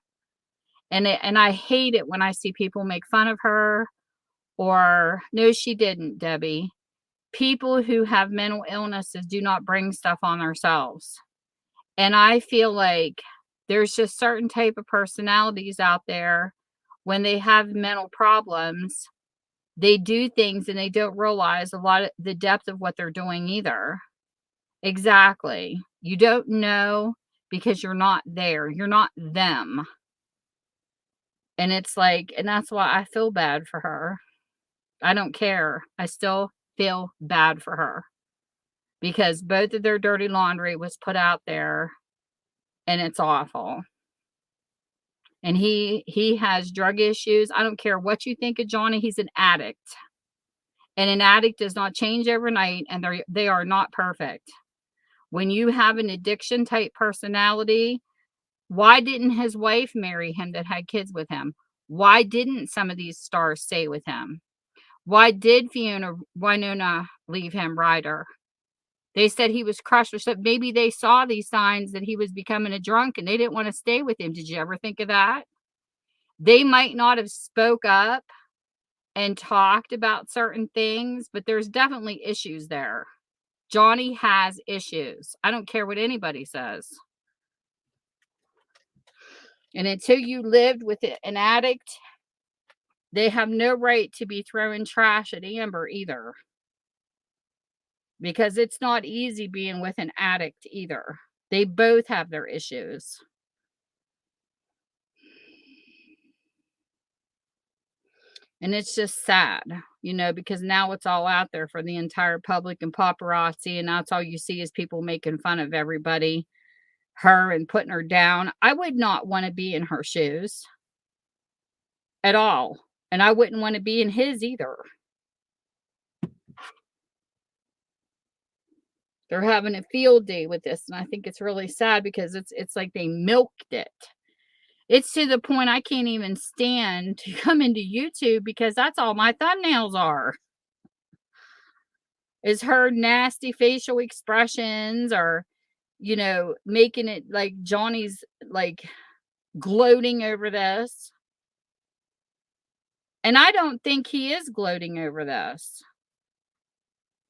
And I hate it when I see people make fun of her or no, she didn't, Debbie. People who have mental illnesses do not bring stuff on themselves. And I feel like there's just certain type of personalities out there when they have mental problems, they do things and they don't realize a lot of the depth of what they're doing either. Exactly. You don't know because you're not there. You're not them. And it's like, and that's why I feel bad for her. I don't care. I still feel bad for her because both of their dirty laundry was put out there and it's awful. And he has drug issues. I don't care what you think of Johnny, he's an addict. And an addict does not change overnight and they are not perfect. When you have an addiction type personality, why didn't his wife marry him that had kids with him? Why didn't some of these stars stay with him? Why did Winona leave him, Ryder? They said he was crushed or something. Maybe they saw these signs that he was becoming a drunk and they didn't want to stay with him. Did you ever think of that? They might not have spoke up and talked about certain things, but there's definitely issues there. Johnny has issues. I don't care what anybody says. And until you lived with an addict, they have no right to be throwing trash at Amber either. Because it's not easy being with an addict either. They both have their issues. And it's just sad, because now it's all out there for the entire public and paparazzi, and that's all you see is people making fun of everybody, her and putting her down. I would not want to be in her shoes at all. And I wouldn't want to be in his either. They're having a field day with this, and I think it's really sad because it's like they milked it. It's to the point I can't even stand to come into YouTube because that's all my thumbnails are. Is her nasty facial expressions or, making it like Johnny's like gloating over this. And I don't think he is gloating over this.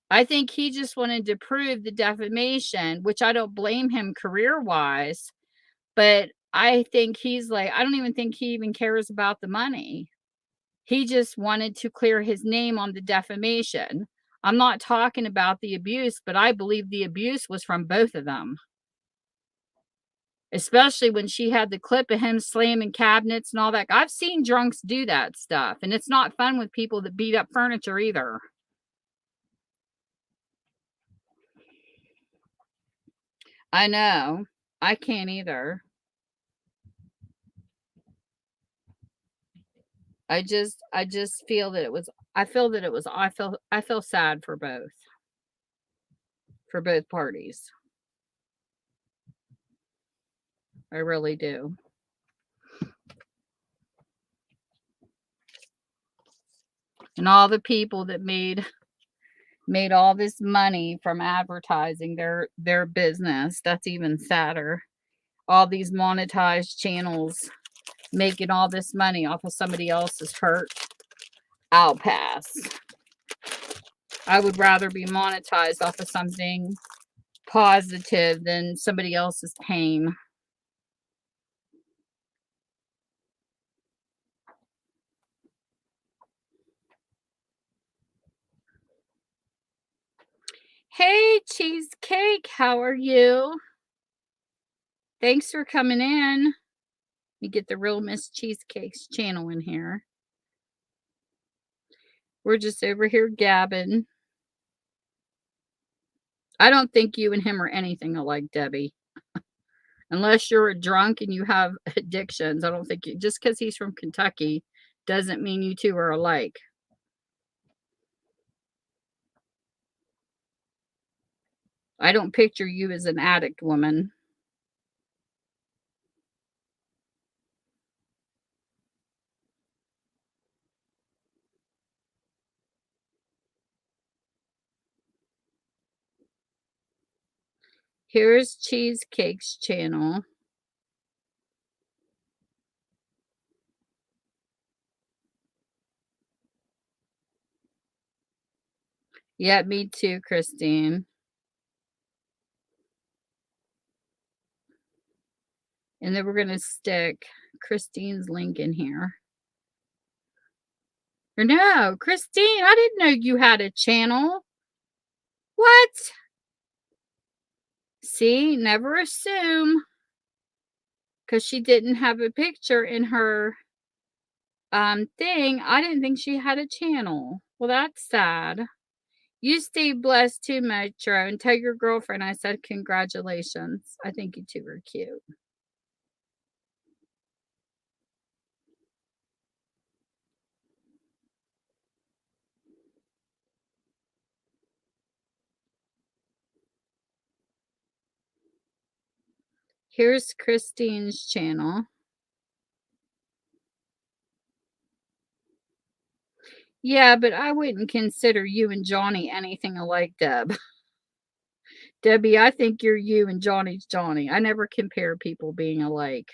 I think he just wanted to prove the defamation, which I don't blame him career-wise, but I think he's like, I don't even think he even cares about the money. He just wanted to clear his name on the defamation. I'm not talking about the abuse, but I believe the abuse was from both of them. Especially when she had the clip of him slamming cabinets and all that. I've seen drunks do that stuff, and it's not fun with people that beat up furniture either. I know. I can't either. I just feel that it was I feel sad for both parties. I really do. And all the people that made all this money from advertising their business. That's even sadder. All these monetized channels making all this money off of somebody else's hurt. I'll pass. I would rather be monetized off of something positive than somebody else's pain. Hey, Cheesecake, how are you? Thanks for coming in. You get the Real Miss Cheesecake's channel in here. We're just over here gabbing. I don't think you and him are anything alike, Debbie. Unless you're a drunk and you have addictions. I don't think just because he's from Kentucky doesn't mean you two are alike. I don't picture you as an addict woman. Here's Cheesecake's channel. Yeah, me too, Christine. And then we're going to stick Christine's link in here. Or no, Christine, I didn't know you had a channel. What? See, never assume. Because she didn't have a picture in her thing. I didn't think she had a channel. Well, that's sad. You stay blessed too, Metro, and tell your girlfriend I said congratulations. I think you two are cute. Here's Christine's channel. Yeah, but I wouldn't consider you and Johnny anything alike, Deb. Debbie, I think you're you and Johnny's Johnny. I never compare people being alike.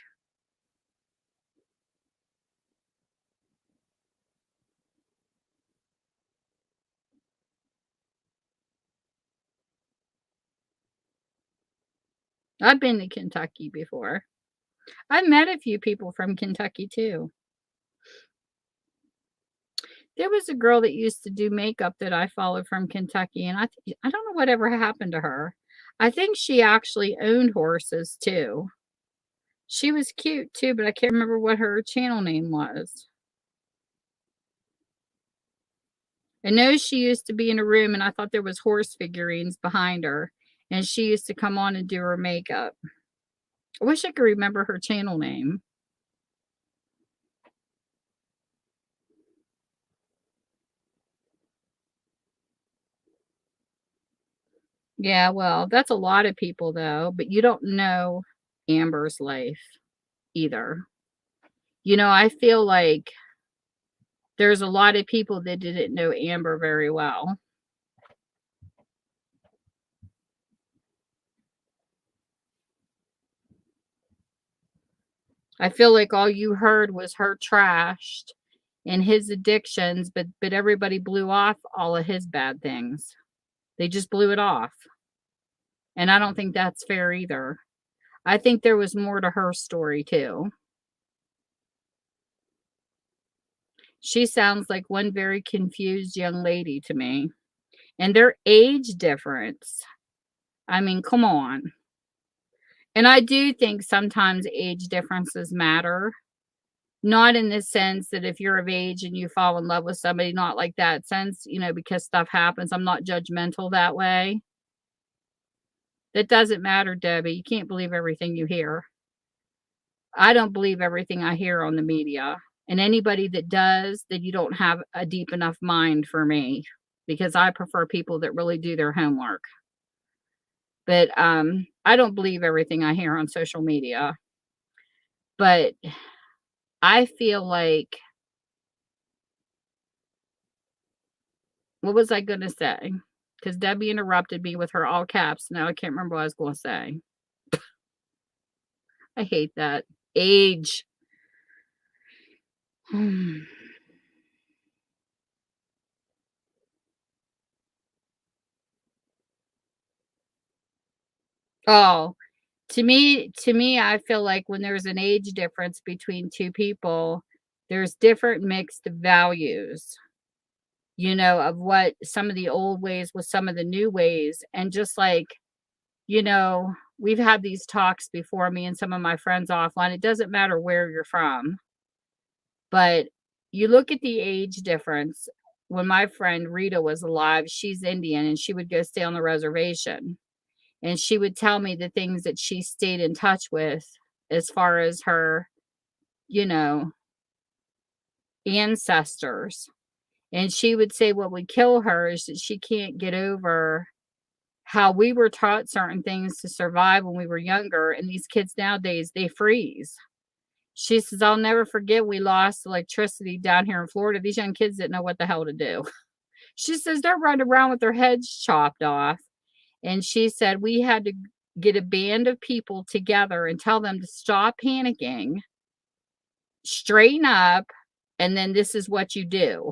I've been to Kentucky before. I've met a few people from Kentucky too. There was a girl that used to do makeup that I followed from Kentucky, and I don't know whatever happened to her. I think she actually owned horses too. She was cute too, but I can't remember what her channel name was. I know she used to be in a room and I thought there was horse figurines behind her, and she used to come on and do her makeup. I wish I could remember her channel name. Yeah, well, that's a lot of people though, but you don't know Amber's life either. I feel like there's a lot of people that didn't know Amber very well. I feel like all you heard was her trashed and his addictions, but everybody blew off all of his bad things. They just blew it off. And I don't think that's fair either. I think there was more to her story too. She sounds like one very confused young lady to me. And their age difference. I mean, come on. And I do think sometimes age differences matter. Not in the sense that if you're of age and you fall in love with somebody, not like that sense, because stuff happens. I'm not judgmental that way. That doesn't matter, Debbie. You can't believe everything you hear. I don't believe everything I hear on the media. And anybody that does, then you don't have a deep enough mind for me, because I prefer people that really do their homework. But I don't believe everything I hear on social media. But I feel like, what was I going to say? Because Debbie interrupted me with her all caps. Now I can't remember what I was going to say. I hate that. Age. Oh, to me, I feel like when there's an age difference between two people, there's different mixed values, of what some of the old ways with some of the new ways. And just like, we've had these talks before, me and some of my friends offline. It doesn't matter where you're from, but you look at the age difference. When my friend Rita was alive, she's Indian and she would go stay on the reservation. And she would tell me the things that she stayed in touch with as far as her, you know, ancestors. And she would say what would kill her is that she can't get over how we were taught certain things to survive when we were younger. And these kids nowadays, they freeze. She says, I'll never forget we lost electricity down here in Florida. These young kids didn't know what the hell to do. She says they're running around with their heads chopped off. And she said we had to get a band of people together and tell them to stop panicking, straighten up, and then this is what you do.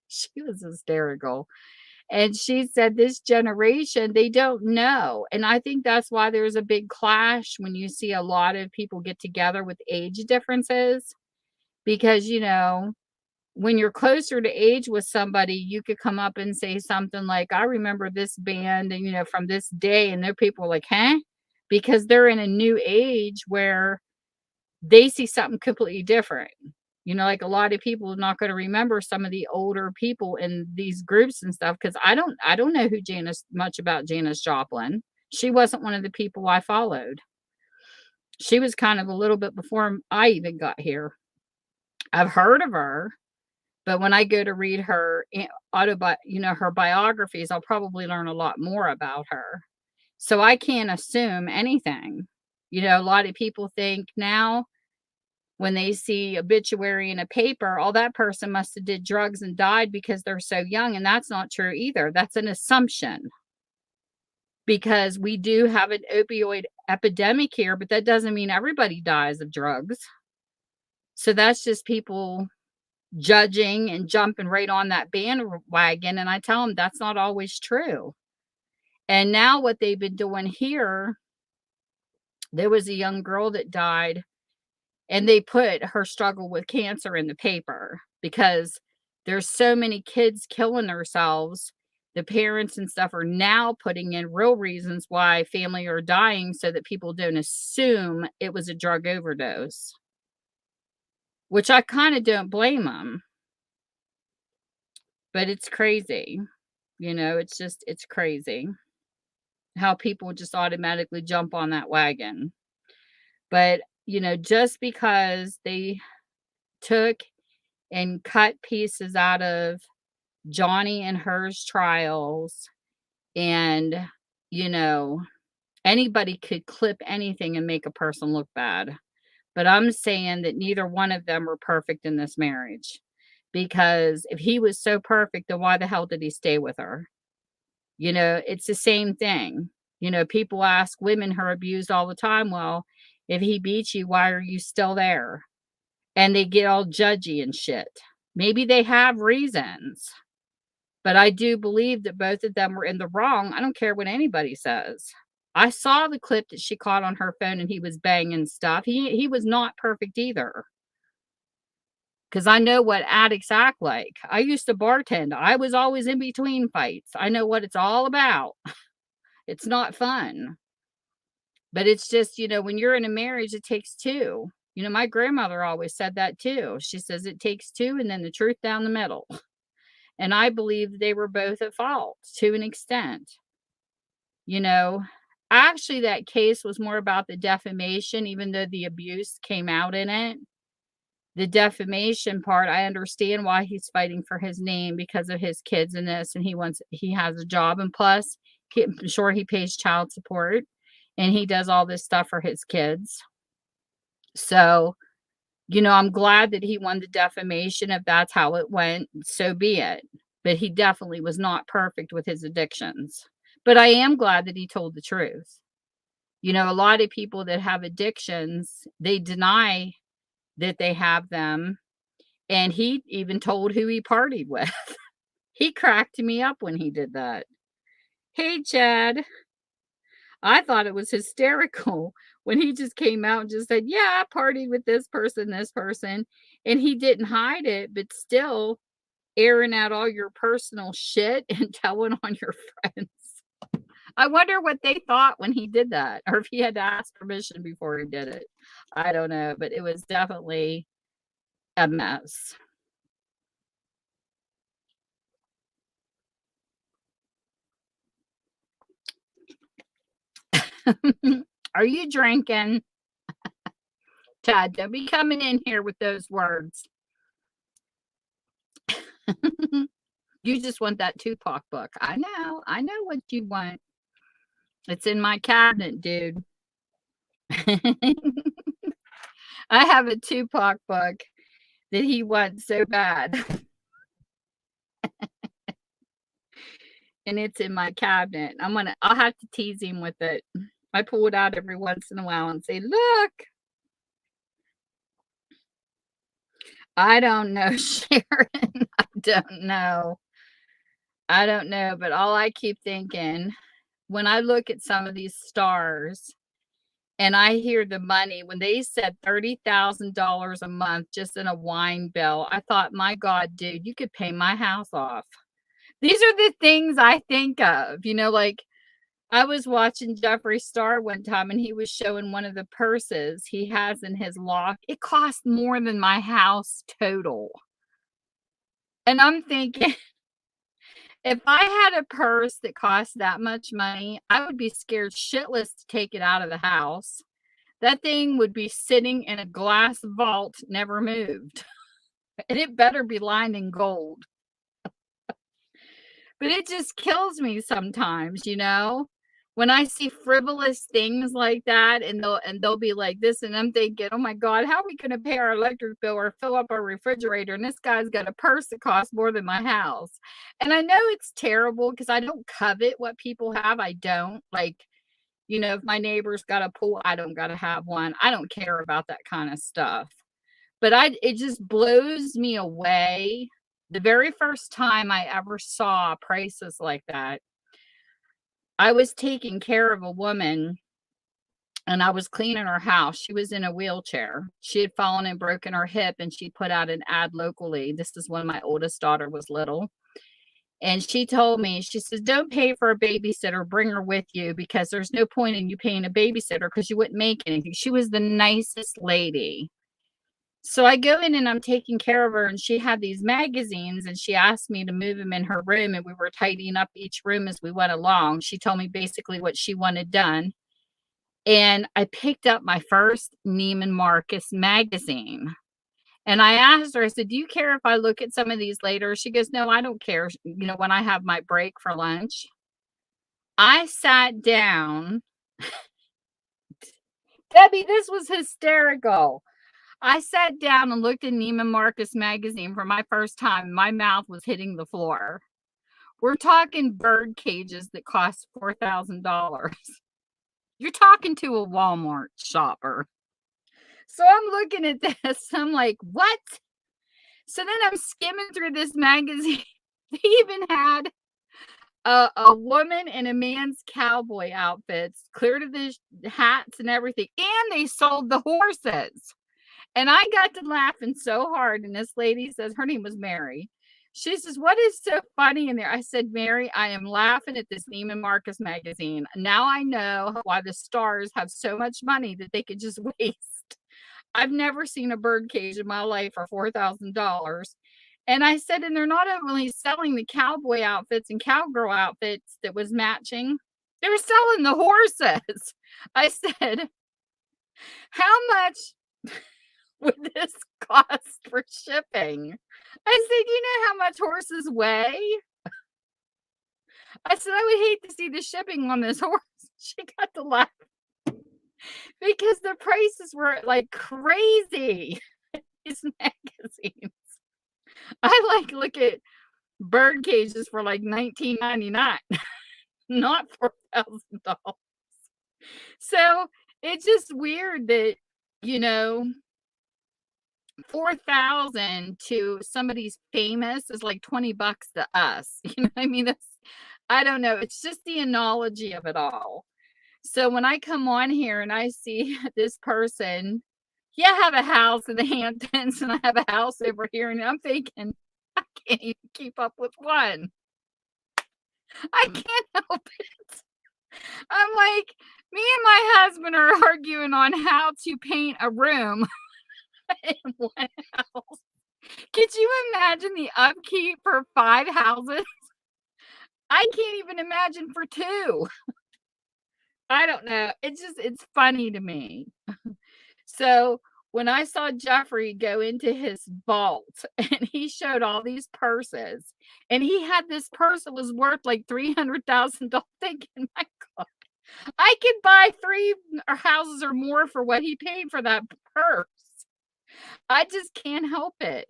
She was hysterical. And she said this generation, they don't know. And I think that's why there's a big clash when you see a lot of people get together with age differences. Because, when you're closer to age with somebody, you could come up and say something like, I remember this band, and, from this day. And there people are like, huh? Because they're in a new age where they see something completely different. Like a lot of people are not going to remember some of the older people in these groups and stuff because I don't know who Janis much about Janis Joplin. She wasn't one of the people I followed. She was kind of a little bit before I even got here. I've heard of her, but when I go to read her her biographies, I'll probably learn a lot more about her. So I can't assume anything. A lot of people think now when they see obituary in a paper, oh, that person must have did drugs and died because they're so young. And that's not true either. That's an assumption because we do have an opioid epidemic here, but that doesn't mean everybody dies of drugs. So that's just people judging and jumping right on that bandwagon. And I tell them that's not always true. And now what they've been doing here, there was a young girl that died. And they put her struggle with cancer in the paper because there's so many kids killing themselves. The parents and stuff are now putting in real reasons why family are dying so that people don't assume it was a drug overdose, which I kind of don't blame them. But it's crazy. It's crazy how people just automatically jump on that wagon. But, just because they took and cut pieces out of Johnny and her's trials and, you know, anybody could clip anything and make a person look bad. But I'm saying that neither one of them were perfect in this marriage. Because if he was so perfect, then why the hell did he stay with her? It's the same thing. People ask women who are abused all the time, well, if he beats you, why are you still there? And they get all judgy and shit. Maybe they have reasons, but I do believe that both of them were in the wrong. I don't care what anybody says. I saw the clip that she caught on her phone and he was banging stuff. He was not perfect either. Because I know what addicts act like. I used to bartend. I was always in between fights. I know what it's all about. It's not fun. But it's just, when you're in a marriage, it takes two. My grandmother always said that too. She says it takes two and then the truth down the middle. And I believe they were both at fault to an extent. Actually, that case was more about the defamation, even though the abuse came out in it. The defamation part, I understand why he's fighting for his name because of his kids in this, and he has a job, and plus, I'm sure he pays child support, and he does all this stuff for his kids. So, I'm glad that he won the defamation. If that's how it went, so be it. But he definitely was not perfect with his addictions. But I am glad that he told the truth. A lot of people that have addictions, they deny that they have them. And he even told who he partied with. He cracked me up when he did that. Hey, Chad. I thought it was hysterical when he just came out and just said, yeah, I partied with this person. And he didn't hide it, but still airing out all your personal shit and telling on your friends. I wonder what they thought when he did that, or if he had to ask permission before he did it. I don't know, but it was definitely a mess. Are you drinking? Chad, don't be coming in here with those words. You just want that Tupac book. I know what you want. It's in my cabinet, dude. I have a Tupac book that he wants so bad. And it's in my cabinet. I'll have to tease him with it. I pull it out every once in a while and say, look. I don't know, Sharon. I don't know. I don't know, but all I keep thinking when I look at some of these stars and I hear the money, when they said $30,000 a month just in a wine bill, I thought, my God, dude, you could pay my house off. These are the things I think of, like I was watching Jeffree Star one time and he was showing one of the purses he has in his lock. It cost more than my house total. And I'm thinking, if I had a purse that cost that much money, I would be scared shitless to take it out of the house. That thing would be sitting in a glass vault, never moved. And it better be lined in gold. But it just kills me sometimes, when I see frivolous things like that and they'll be like this and I'm thinking, oh my God, how are we going to pay our electric bill or fill up our refrigerator? And this guy's got a purse that costs more than my house. And I know it's terrible because I don't covet what people have. I don't like, if my neighbor's got a pool, I don't got to have one. I don't care about that kind of stuff. But it just blows me away. The very first time I ever saw prices like that, I was taking care of a woman and I was cleaning her house. She was in a wheelchair. She had fallen and broken her hip and she put out an ad locally. This is when my oldest daughter was little. And she told me, she says, don't pay for a babysitter, bring her with you because there's no point in you paying a babysitter because you wouldn't make anything. She was the nicest lady. So I go in and I'm taking care of her and she had these magazines and she asked me to move them in her room and we were tidying up each room as we went along. She told me basically what she wanted done. And I picked up my first Neiman Marcus magazine. And I asked her, I said, do you care if I look at some of these later? She goes, no, I don't care. When I have my break for lunch, I sat down. Debbie, this was hysterical. I sat down and looked at Neiman Marcus magazine for my first time. My mouth was hitting the floor. We're talking bird cages that cost $4,000. You're talking to a Walmart shopper. So I'm looking at this. I'm like, what? So then I'm skimming through this magazine. They even had a woman and a man's cowboy outfits, clear to the hats and everything. And they sold the horses. And I got to laughing so hard. And this lady says, her name was Mary. She says, what is so funny in there? I said, Mary, I am laughing at this Neiman Marcus magazine. Now I know why the stars have so much money that they could just waste. I've never seen a bird cage in my life for $4,000. And I said, and they're not only selling the cowboy outfits and cowgirl outfits that was matching, they were selling the horses. I said, how much would this cost for shipping? I said, you know how much horses weigh? I said, I would hate to see the shipping on this horse. She got to laugh because the prices were like crazy. These magazines. I look at bird cages for like $19.99, not $4,000. So it's just weird that, 4,000 to somebody's famous is like $20 to us. I mean, I don't know. It's just the analogy of it all. So when I come on here and I see this person, yeah, I have a house in the Hamptons and I have a house over here, and I'm thinking, I can't even keep up with one. I can't help it. I'm like, me and my husband are arguing on how to paint a room in one house. Could you imagine the upkeep for 5 houses? I can't even imagine for 2. I don't know. It's funny to me. So when I saw Jeffrey go into his vault and he showed all these purses, and he had this purse that was worth like $300,000, thinking, my God, I could buy 3 houses or more for what he paid for that purse. I just can't help it.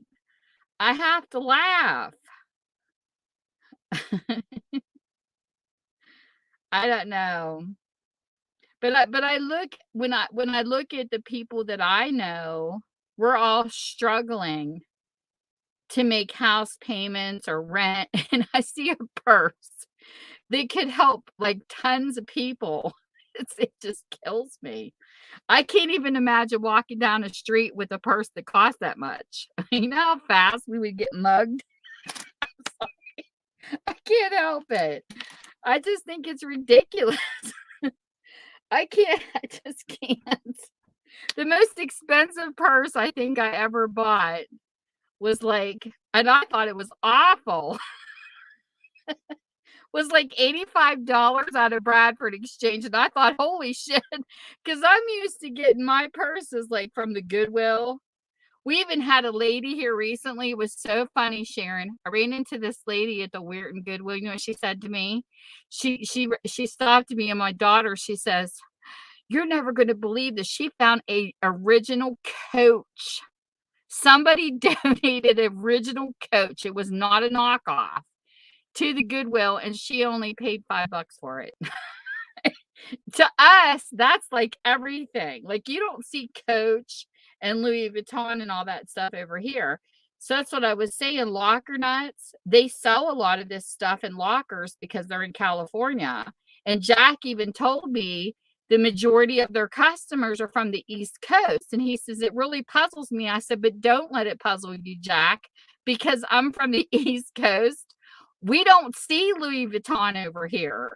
I have to laugh. I don't know. But I look when I look at the people that I know, we're all struggling. to make house payments or rent, and I see a purse that could help, like, tons of people. It just kills me. I can't even imagine walking down the street with a purse that costs that much. You know how fast we would get mugged? I can't help it. I just think it's ridiculous. I just can't. The most expensive purse I think I ever bought was like, and I thought it was awful, was like $85 out of Bradford Exchange. And I thought, holy shit, because I'm used to getting my purses like from the Goodwill. We even had a lady here recently. It was so funny, Sharon. I ran into this lady at the Weirton Goodwill. You know what she said to me? She stopped me and my daughter. She says, "You're never going to believe this. She found a original coach. Somebody donated an original coach. It was not a knockoff to the Goodwill, and she only paid $5 for it." To us, that's like everything. Like, you don't see Coach and Louis Vuitton and all that stuff over here. So that's what I was saying. Locker nuts, they sell a lot of this stuff in lockers because they're in California. And Jack even told me the majority of their customers are from the East Coast. And he says, it really puzzles me. I said, but don't let it puzzle you, Jack, because I'm from the East Coast. We don't see Louis Vuitton over here.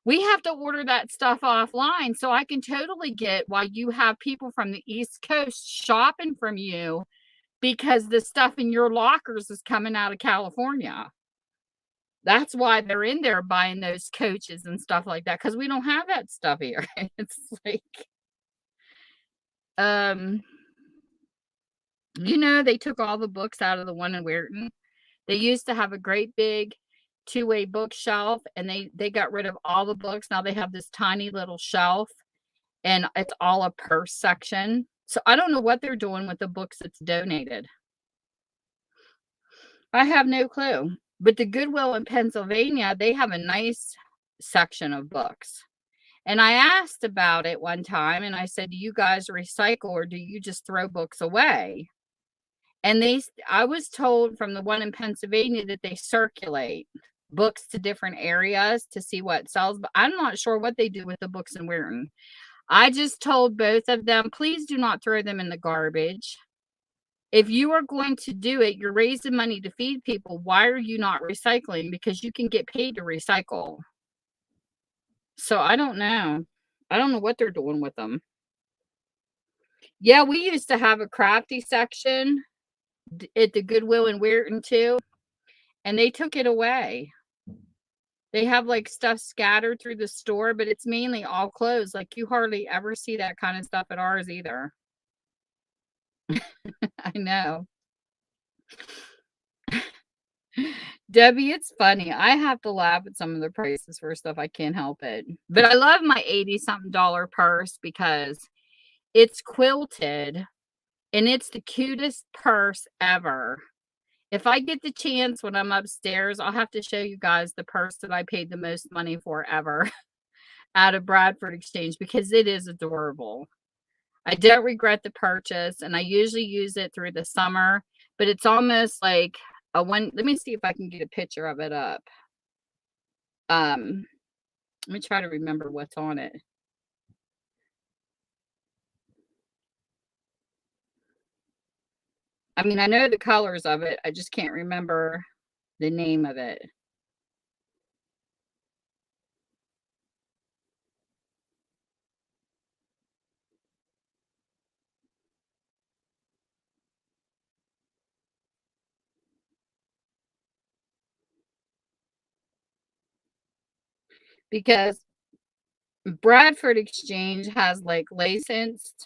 We have to order that stuff offline. So I can totally get why you have people from the East Coast shopping from you, because the stuff in your lockers is coming out of California. That's why they're in there buying those coaches and stuff like that, because we don't have that stuff here. It's like, they took all the books out of the one in Weirton. They used to have a great big two-way bookshelf, and they got rid of all the books. Now they have this tiny little shelf, and it's all a purse section. So I don't know what they're doing with the books that's donated. I have no clue. But the Goodwill in Pennsylvania, they have a nice section of books. And I asked about it one time, and I said, do you guys recycle or do you just throw books away? And I was told from the one in Pennsylvania that they circulate books to different areas to see what sells, but I'm not sure what they do with the books in Weirton. I just told both of them, please do not throw them in the garbage. If you are going to do it, you're raising money to feed people. Why are you not recycling? Because you can get paid to recycle. So I don't know. I don't know what they're doing with them. Yeah, we used to have a crafty section at the Goodwill in Weirton too, and they took it away. They have like stuff scattered through the store, but it's mainly all clothes. Like, you hardly ever see that kind of stuff at ours either. I know. Debbie, it's funny. I have to laugh at some of the prices for stuff. I can't help it. But I love my 80-something dollar purse because it's quilted and it's the cutest purse ever. If I get the chance when I'm upstairs, I'll have to show you guys the purse that I paid the most money for ever out of Bradford Exchange, because it is adorable. I don't regret the purchase, and I usually use it through the summer, but it's almost like a one. Let me see if I can get a picture of it up. Let me try to remember what's on it. I mean, I know the colors of it. I just can't remember the name of it. Because Bradford Exchange has like licensed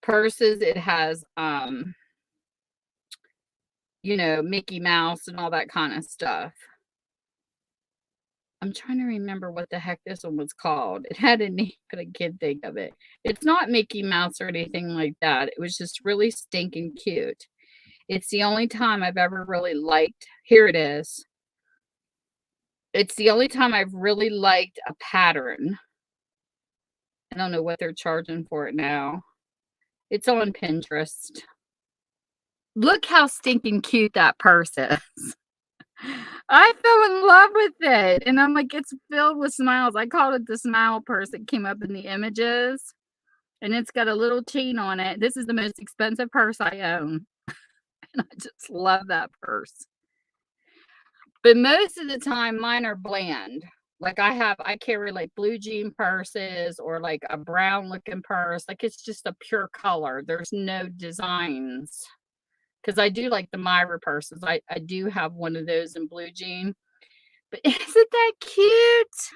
purses. It has Mickey Mouse and all that kind of stuff. I'm trying to remember what the heck this one was called. It had a name, but I can't think of it. It's not Mickey Mouse or anything like that. It was just really stinking cute. It's the only time I've ever really liked. Here it is. It's the only time I've really liked a pattern. I don't know what they're charging for it now. It's on Pinterest. Look how stinking cute that purse is. I fell in love with it, and I'm like, "It's filled with smiles." I called it the smile purse that came up in the images, and it's got a little chain on it. This is the most expensive purse I own, and I just love that purse. But most of the time, mine are bland. Like, I carry, like, blue jean purses or, like, a brown looking purse, like, it's just a pure color. There's no designs. Because I do like the Myra purses. I do have one of those in blue jean. But isn't that cute?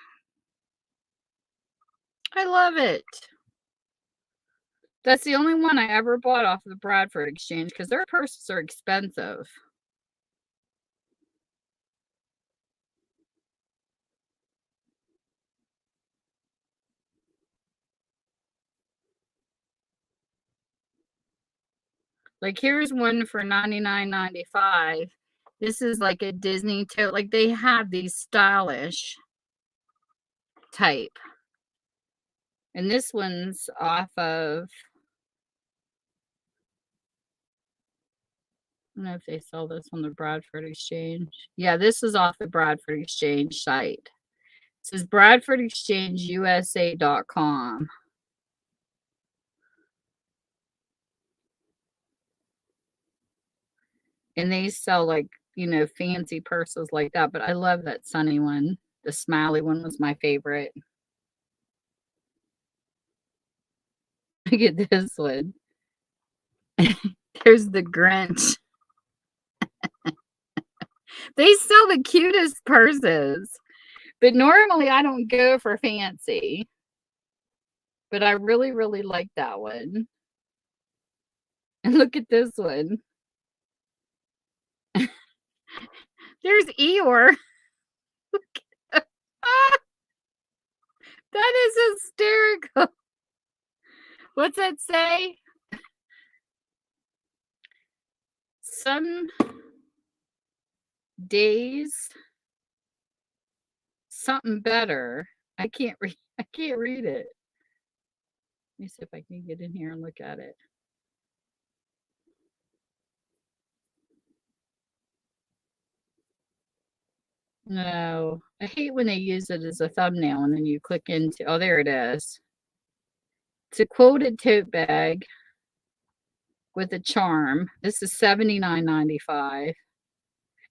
I love it. That's the only one I ever bought off the Bradford Exchange because their purses are expensive. Like, here's one for 99.95. This is like a Disney tote. Like, they have these stylish type. And this one's off of, I don't know if they sell this on the Bradford Exchange. Yeah, this is off the Bradford Exchange site. It says BradfordExchangeUSA.com. And they sell like, fancy purses like that. But I love that sunny one. The smiley one was my favorite. Look at this one. There's the Grinch. They sell the cutest purses. But normally I don't go for fancy. But I really, really like that one. And look at this one. There's Eeyore. Ah, that is hysterical. What's that say? Some days something better. I can't read it. Let me see if I can get in here and look at it. No, I hate when they use it as a thumbnail and then you click into, oh, there it is. It's a quoted tote bag with a charm. This is $79.95.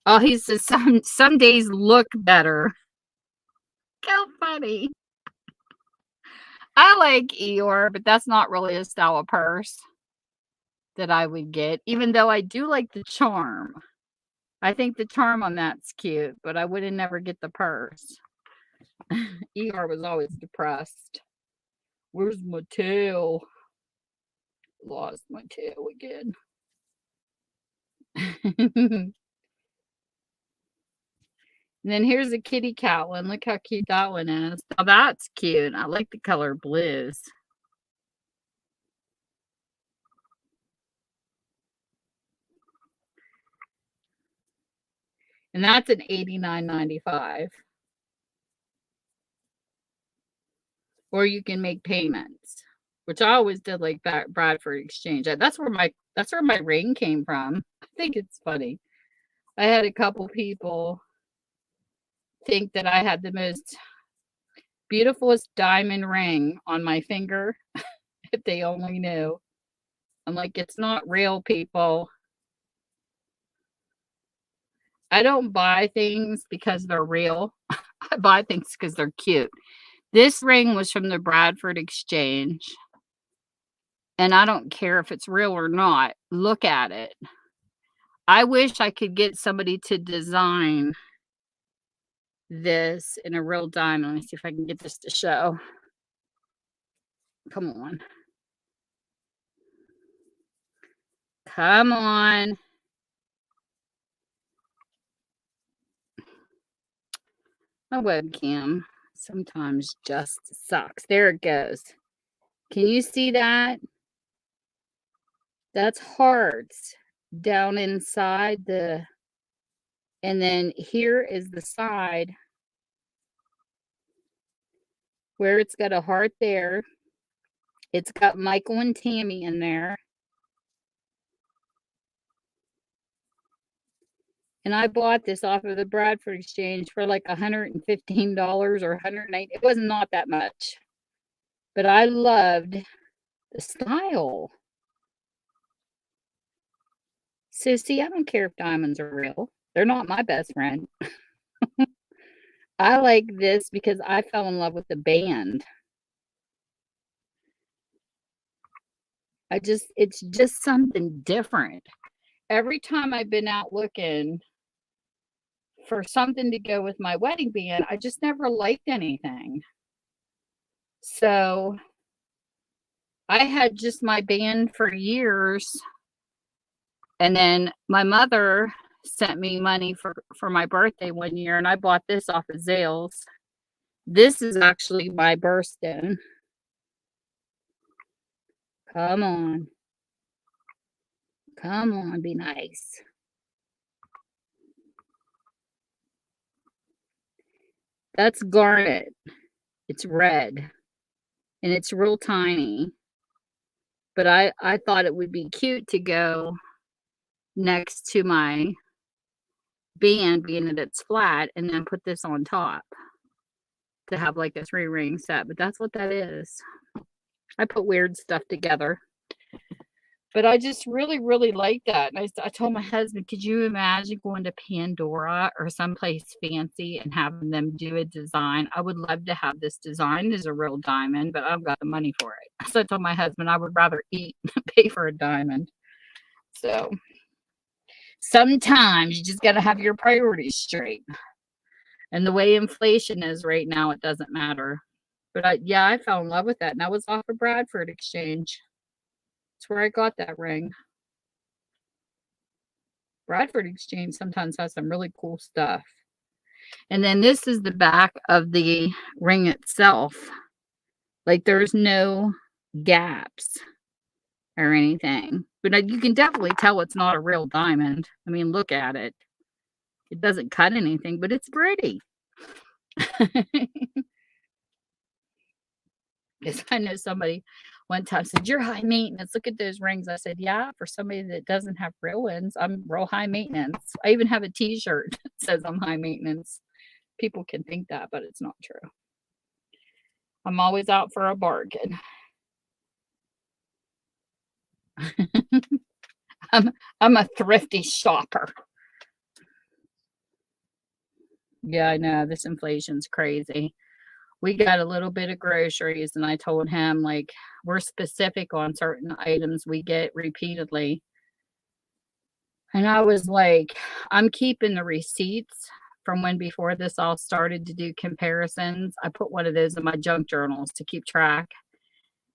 Oh, he says some days look better. How funny. I like Eeyore, but that's not really a style of purse that I would get, even though I do like the charm. I think the charm on that's cute, but I wouldn't never get the purse. Eeyore was always depressed. Where's my tail? Lost my tail again. And then here's a kitty cat one. Look how cute that one is. Oh, that's cute. I like the color blues. And that's an $89.95. Or you can make payments, which I always did like that Bradford Exchange. That's where my ring came from. I think it's funny. I had a couple people think that I had the most beautifulest diamond ring on my finger if they only knew. I'm like, it's not real, people. I don't buy things because they're real. I buy things because they're cute. This ring was from the Bradford Exchange, and I don't care if it's real or not. Look at it. I wish I could get somebody to design this in a real diamond. Let me see if I can get this to show. Come on. Come on. My webcam sometimes just sucks. There it goes. Can you see that? That's hearts down inside and then here is the side where it's got a heart there. It's got Michael and Tammy in there. And I bought this off of the Bradford Exchange for like $115 or $108. It was not that much. But I loved the style. So, see, I don't care if diamonds are real. They're not my best friend. I like this because I fell in love with the band. It's just something different. Every time I've been out looking for something to go with my wedding band, I just never liked anything. So I had just my band for years. And then my mother sent me money for my birthday one year, and I bought this off of Zales. This is actually my birthstone. Come on. Come on, be nice. That's garnet. It's red. And it's real tiny. But I thought it would be cute to go next to my band, being that it's flat, and then put this on top to have like a 3-ring set. But that's what that is. I put weird stuff together. But I just really, really like that. And I told my husband, could you imagine going to Pandora or someplace fancy and having them do a design? I would love to have this design as a real diamond, but I've got the money for it. So I told my husband I would rather eat than pay for a diamond. So sometimes you just got to have your priorities straight. And the way inflation is right now, it doesn't matter. But I fell in love with that. And I was off of Bradford Exchange. That's where I got that ring. Bradford Exchange sometimes has some really cool stuff. And then this is the back of the ring itself. Like there's no gaps or anything. But you can definitely tell it's not a real diamond. I mean, look at it. It doesn't cut anything, but it's pretty. Because I know somebody one time said, "You're high maintenance. Look at those rings." I said, "Yeah, for somebody that doesn't have real ones, I'm real high maintenance." I even have a t-shirt that says I'm high maintenance. People can think that, but it's not true. I'm always out for a bargain. I'm a thrifty shopper. Yeah, I know. This inflation's crazy. We got a little bit of groceries, and I told him, like, we're specific on certain items we get repeatedly. And I was like, I'm keeping the receipts from when before this all started to do comparisons. I put one of those in my junk journals to keep track.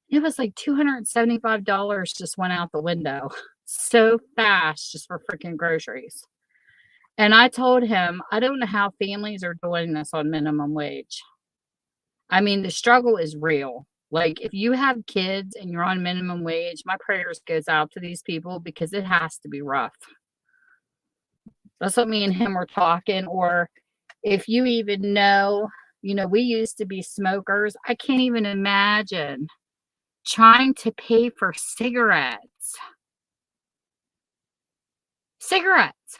It was like $275 just went out the window so fast just for freaking groceries. And I told him, I don't know how families are doing this on minimum wage. I mean, the struggle is real. Like, if you have kids and you're on minimum wage, my prayers goes out to these people because it has to be rough. That's what me and him were talking. Or if you even know, we used to be smokers. I can't even imagine trying to pay for cigarettes. Cigarettes.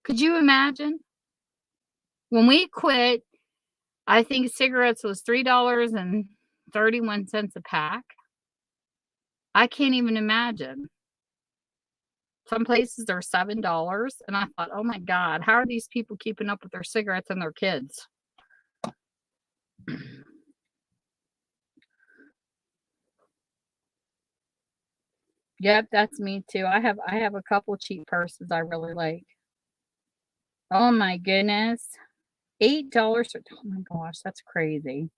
Could you imagine? When we quit, I think cigarettes was $3.31 a pack. I can't even imagine. Some places are $7. And I thought, oh my God, how are these people keeping up with their cigarettes and their kids? Yep, that's me too. I have a couple cheap purses I really like. Oh my goodness. $8. Oh my gosh, that's crazy.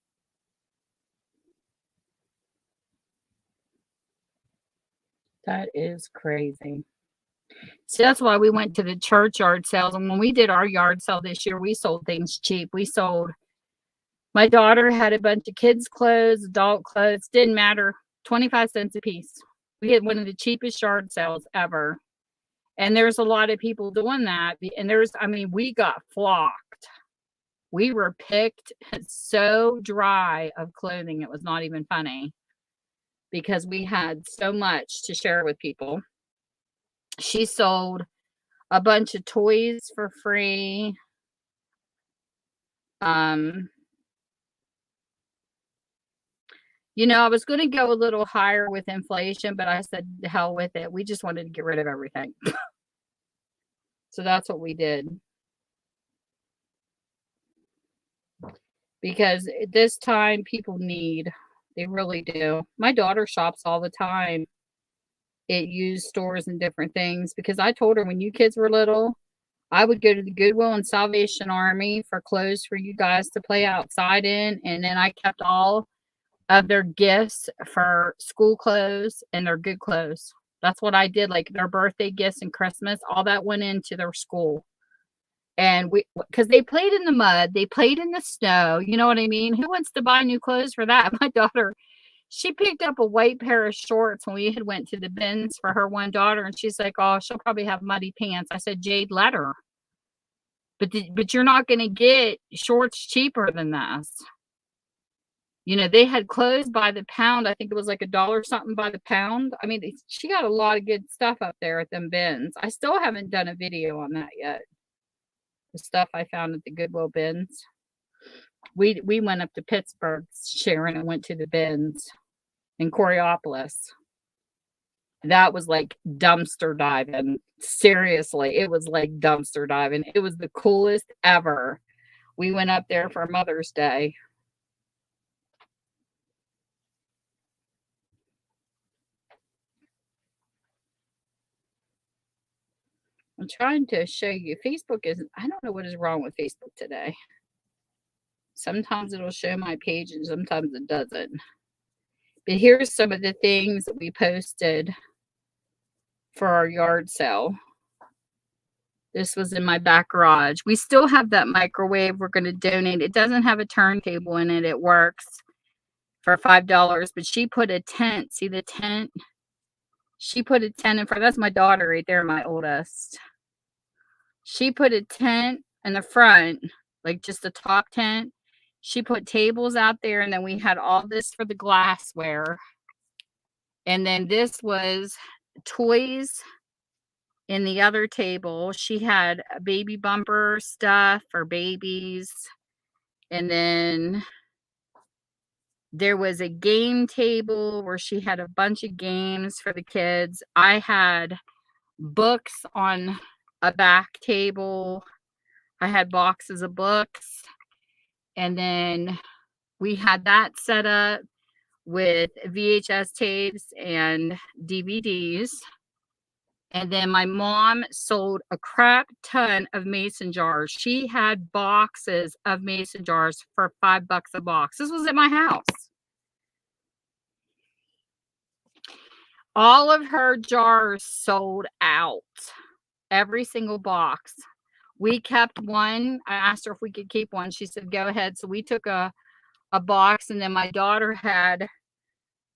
That is crazy. So that's why we went to the church yard sales. And when we did our yard sale this year, we sold things cheap. My daughter had a bunch of kids' clothes, adult clothes, didn't matter, 25 cents a piece. We had one of the cheapest yard sales ever. And there's a lot of people doing that. And we got flocked. We were picked so dry of clothing, it was not even funny, because we had so much to share with people. She sold a bunch of toys for free. You know, I was gonna go a little higher with inflation, but I said, "The hell with it." We just wanted to get rid of everything. So that's what we did. Because at this time, people need. They really do. My daughter shops all the time at used stores and different things because I told her when you kids were little, I would go to the Goodwill and Salvation Army for clothes for you guys to play outside in, and then I kept all of their gifts for school clothes and their good clothes. That's what I did, like their birthday gifts and Christmas, all that went into their school. And because they played in the mud, they played in the snow, you know what I mean? Who wants to buy new clothes for that? My daughter, she picked up a white pair of shorts when we had went to the bins for her one daughter, and she's like, "Oh, she'll probably have muddy pants." I said, "Jade, let her." But you're not gonna get shorts cheaper than this. You know, they had clothes by the pound. I think it was like $1 something by the pound. I mean, she got a lot of good stuff up there at them bins. I still haven't done a video on that yet. The stuff I found at the Goodwill bins. We went up to Pittsburgh, Sharon, and went to the bins in Coriopolis. That was like dumpster diving. Seriously, it was like dumpster diving. It was the coolest ever. We went up there for Mother's Day. I'm trying to show you. Facebook isn't, I don't know what is wrong with Facebook today. Sometimes it'll show my page and sometimes it doesn't. But here's some of the things that we posted for our yard sale. This was in my back garage. We still have that microwave we're going to donate. It doesn't have a turntable in it. It works for $5, but she put a tent. See the tent? She put a tent in front. That's my daughter right there, my oldest. She put a tent in the front, like just a top tent. She put tables out there, and then we had all this for the glassware. And then this was toys in the other table. She had a baby bumper stuff for babies. And then there was a game table where she had a bunch of games for the kids. I had books on a back table. I had boxes of books. And then we had that set up with VHS tapes and DVDs. And then my mom sold a crap ton of mason jars. She had boxes of mason jars for $5 a box. This was at my house. All of her jars sold out. Every single box. We kept one. I asked her if we could keep one. She said, go ahead. So we took a box, and then my daughter had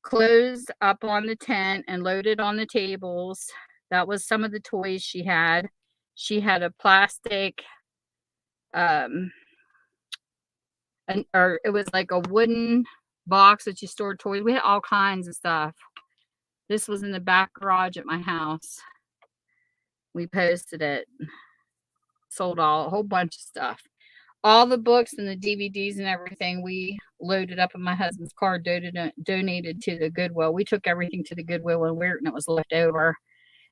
clothes up on the tent and loaded on the tables. That was some of the toys she had. She had a plastic, or it was like a wooden box that you stored toys. We had all kinds of stuff. This was in the back garage at my house. We posted it. Sold a whole bunch of stuff. All the books and the DVDs and everything we loaded up in my husband's car, donated to the Goodwill. We took everything to the Goodwill and it was left over.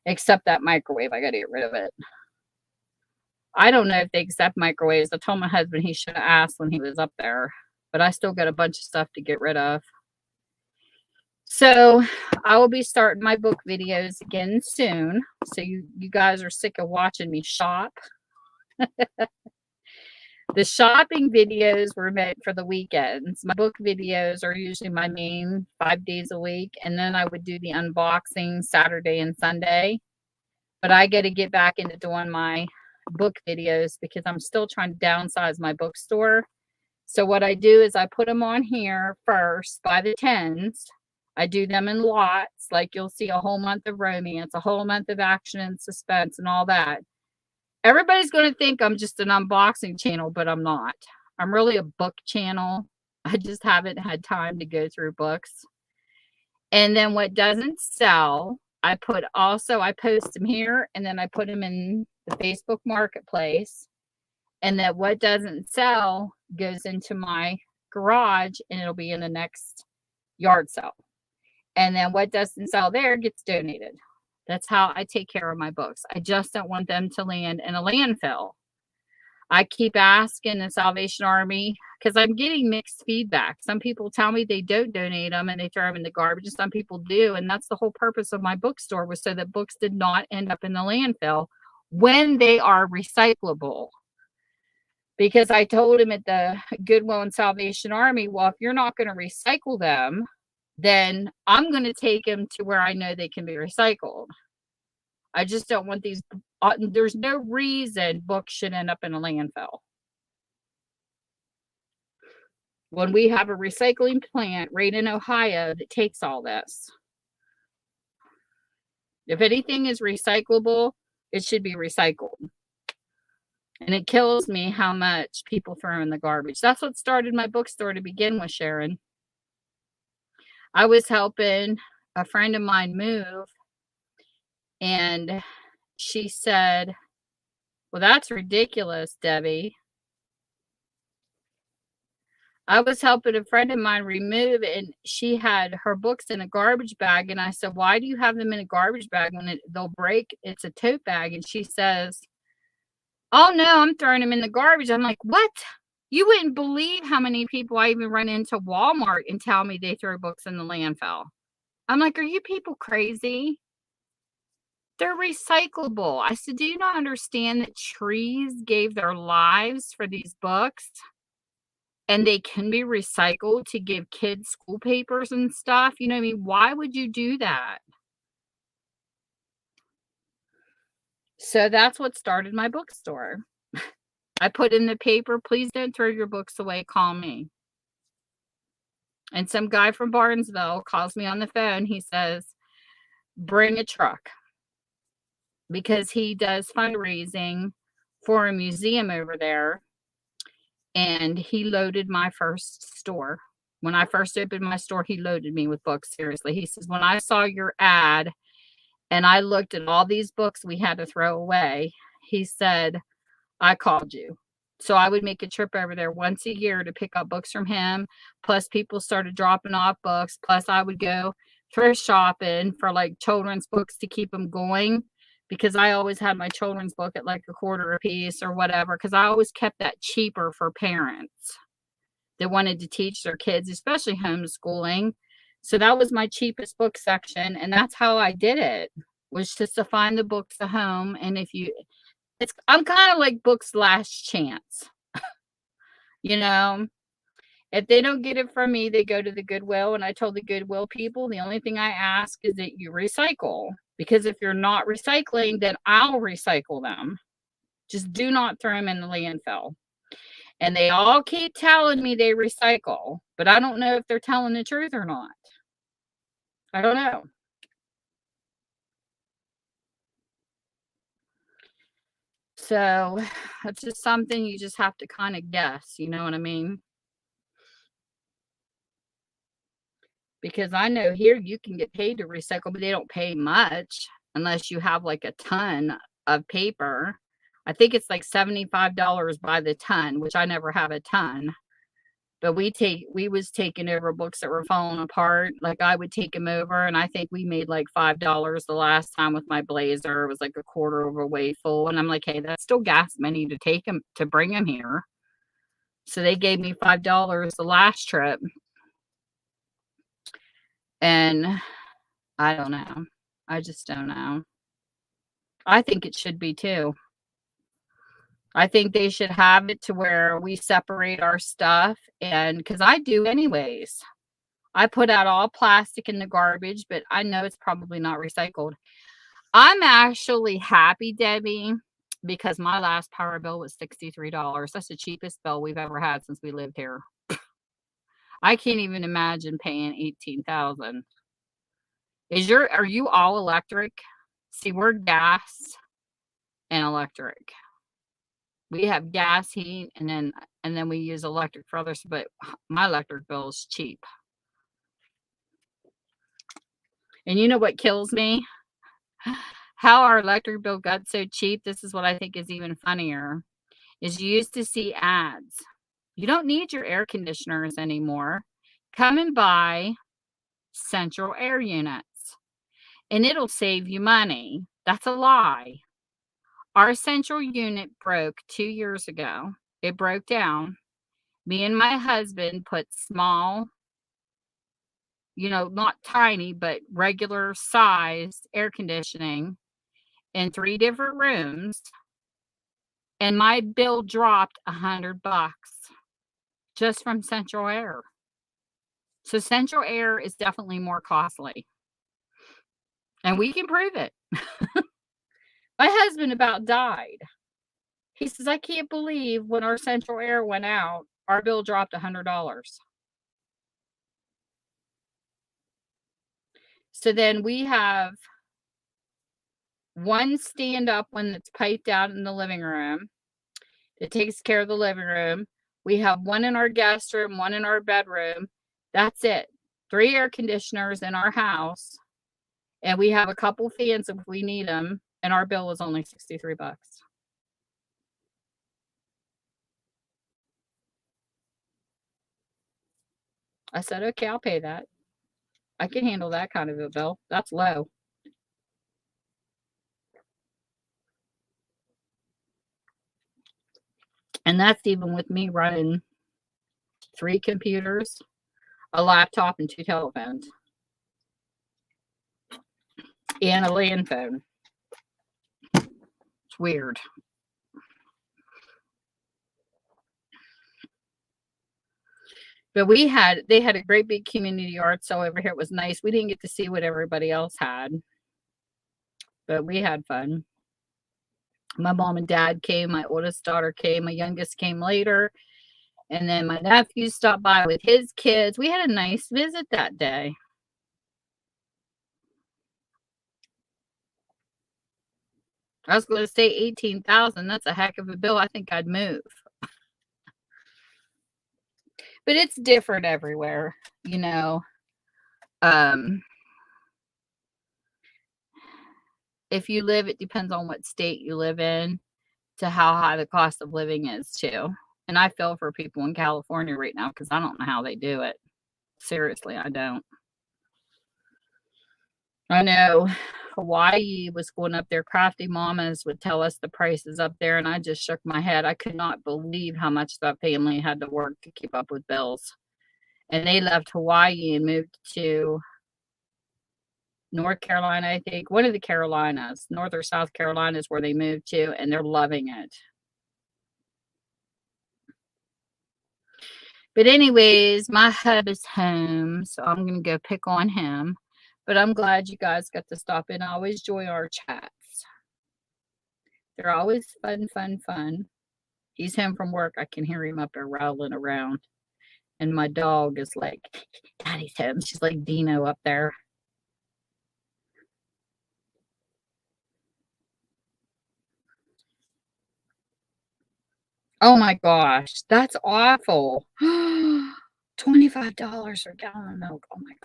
Except that microwave. I got to get rid of it. I don't know if they accept microwaves. I told my husband he should have asked when he was up there. But I still got a bunch of stuff to get rid of. So I will be starting my book videos again soon. So you guys are sick of watching me shop. The shopping videos were meant for the weekends. My book videos are usually my main 5 days a week. And then I would do the unboxing Saturday and Sunday. But I got to get back into doing my book videos because I'm still trying to downsize my bookstore. So what I do is I put them on here first by the tens. I do them in lots. Like you'll see a whole month of romance, a whole month of action and suspense and all that. Everybody's going to think I'm just an unboxing channel, but I'm not. I'm really a book channel. I just haven't had time to go through books. And then what doesn't sell, I post them here, and then I put them in the Facebook Marketplace, and that what doesn't sell goes into my garage and it'll be in the next yard sale. And then what doesn't sell there gets donated. That's how I take care of my books. I just don't want them to land in a landfill. I keep asking the Salvation Army because I'm getting mixed feedback. Some people tell me they don't donate them and they throw them in the garbage, and some people do. And that's the whole purpose of my bookstore, was so that books did not end up in the landfill when they are recyclable. Because I told him at the Goodwill and Salvation Army, well, if you're not going to recycle them, then I'm going to take them to where I know they can be recycled. I just don't want these. There's no reason books should end up in a landfill. When we have a recycling plant right in Ohio that takes all this. If anything is recyclable, it should be recycled. And it kills me how much people throw in the garbage. That's what started my bookstore to begin with, Sharon. I was helping a friend of mine move, and she said, well, that's ridiculous, Debbie. I was helping a friend of mine remove, and she had her books in a garbage bag. And I said, why do you have them in a garbage bag when they'll break? It's a tote bag. And she says, oh, no, I'm throwing them in the garbage. I'm like, what? You wouldn't believe how many people I even run into Walmart and tell me they throw books in the landfill. I'm like, are you people crazy? They're recyclable. I said, do you not understand that trees gave their lives for these books? And they can be recycled to give kids school papers and stuff. You know what I mean? Why would you do that? So that's what started my bookstore. I put in the paper, please don't throw your books away, call me. And some guy from Barnesville calls me on the phone. He says, bring a truck. Because he does fundraising for a museum over there. And he loaded my first store. When I first opened my store, he loaded me with books. Seriously. He says, when I saw your ad and I looked at all these books we had to throw away, he said, I called you. So I would make a trip over there once a year to pick up books from him. Plus people started dropping off books. Plus I would go thrift shopping for like children's books to keep them going. Because I always had my children's book at like $0.25 a piece or whatever. Because I always kept that cheaper for parents that wanted to teach their kids, especially homeschooling. So that was my cheapest book section. And that's how I did it, was just to find the books at home. And I'm kind of like books last chance. You know, if they don't get it from me, they go to the Goodwill. And I told the Goodwill people, the only thing I ask is that you recycle. Because if you're not recycling, then I'll recycle them. Just do not throw them in the landfill. And they all keep telling me they recycle, but I don't know if they're telling the truth or not. I don't know. So it's just something you just have to kind of guess, you know what I mean? Because I know here you can get paid to recycle, but they don't pay much unless you have like a ton of paper. I think it's like $75 by the ton, which I never have a ton. But we was taking over books that were falling apart. Like I would take them over, and I think we made like $5 the last time with my blazer. It was like a quarter of a way full. And I'm like, hey, that's still gas money to take them, to bring them here. So they gave me $5 the last trip. And I don't know. I just don't know. I think it should be too. I think they should have it to where we separate our stuff, and because I do anyways. I put out all plastic in the garbage, but I know it's probably not recycled. I'm actually happy, Debbie, because my last power bill was $63. That's the cheapest bill we've ever had since we lived here. I can't even imagine paying $18,000. Are you all electric? See, we're gas and electric. We have gas, heat, and then we use electric for others, but my electric bill is cheap. And you know what kills me? How our electric bill got so cheap, this is what I think is even funnier, is you used to see ads. You don't need your air conditioners anymore. Come and buy central air units, and it'll save you money. That's a lie. Our central unit broke 2 years ago. It broke down. Me and my husband put small, not tiny, but regular sized air conditioning in 3 different rooms, and my bill dropped $100 just from central air. So central air is definitely more costly, and we can prove it. My husband about died. He says, "I can't believe when our central air went out, our bill dropped $100." So then we have one stand-up one that's piped out in the living room. It takes care of the living room. We have one in our guest room, one in our bedroom. That's it. 3 air conditioners in our house, and we have a couple fans if we need them, and our bill was only $63. I said, "Okay, I'll pay that. I can handle that kind of a bill. That's low." And that's even with me running 3 computers, a laptop, and 2 telephones, and a land phone. It's weird. But they had a great big community yard sale over here. It was nice. We didn't get to see what everybody else had, but we had fun. My mom and dad came, my oldest daughter came, my youngest came later, and then my nephew stopped by with his kids. We had a nice visit that day. I was gonna say 18,000. That's a heck of a bill. I think I'd move. But it's different everywhere, you know. Um, if you live, it depends on what state you live in to how high the cost of living is too. And I feel for people in California right now because I don't know how they do it. Seriously, I don't. I know Hawaii was going up there. Crafty Mamas would tell us the prices up there, and I just shook my head. I could not believe how much that family had to work to keep up with bills. And they left Hawaii and moved to North Carolina, I think. One of the Carolinas, North or South Carolina is where they moved to, and they're loving it. But anyways, my hub is home, so I'm gonna go pick on him. But I'm glad you guys got to stop in. I always enjoy our chats. They're always fun, fun, fun. He's home from work. I can hear him up there rattling around. And my dog is like, "Daddy's home." She's like Dino up there. Oh my gosh, that's awful. $25 for a gallon of milk. Oh my God.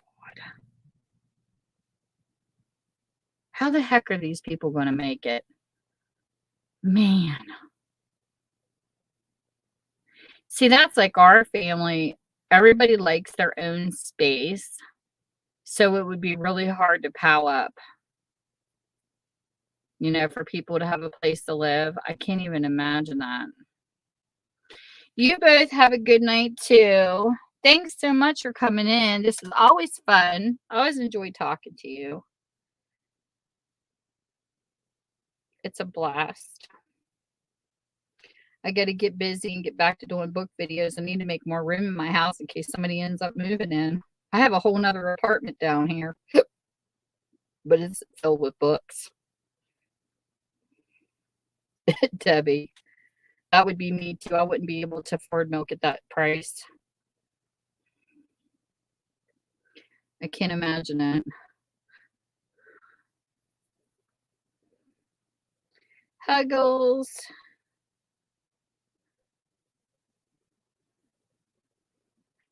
How the heck are these people going to make it? Man. See, that's like our family. Everybody likes their own space. So it would be really hard to pile up, for people to have a place to live. I can't even imagine that. You both have a good night too. Thanks so much for coming in. This is always fun. I always enjoy talking to you. It's a blast. I got to get busy and get back to doing book videos. I need to make more room in my house in case somebody ends up moving in. I have a whole nother apartment down here, but it's filled with books. Debbie, that would be me too. I wouldn't be able to afford milk at that price. I can't imagine it. Huggles.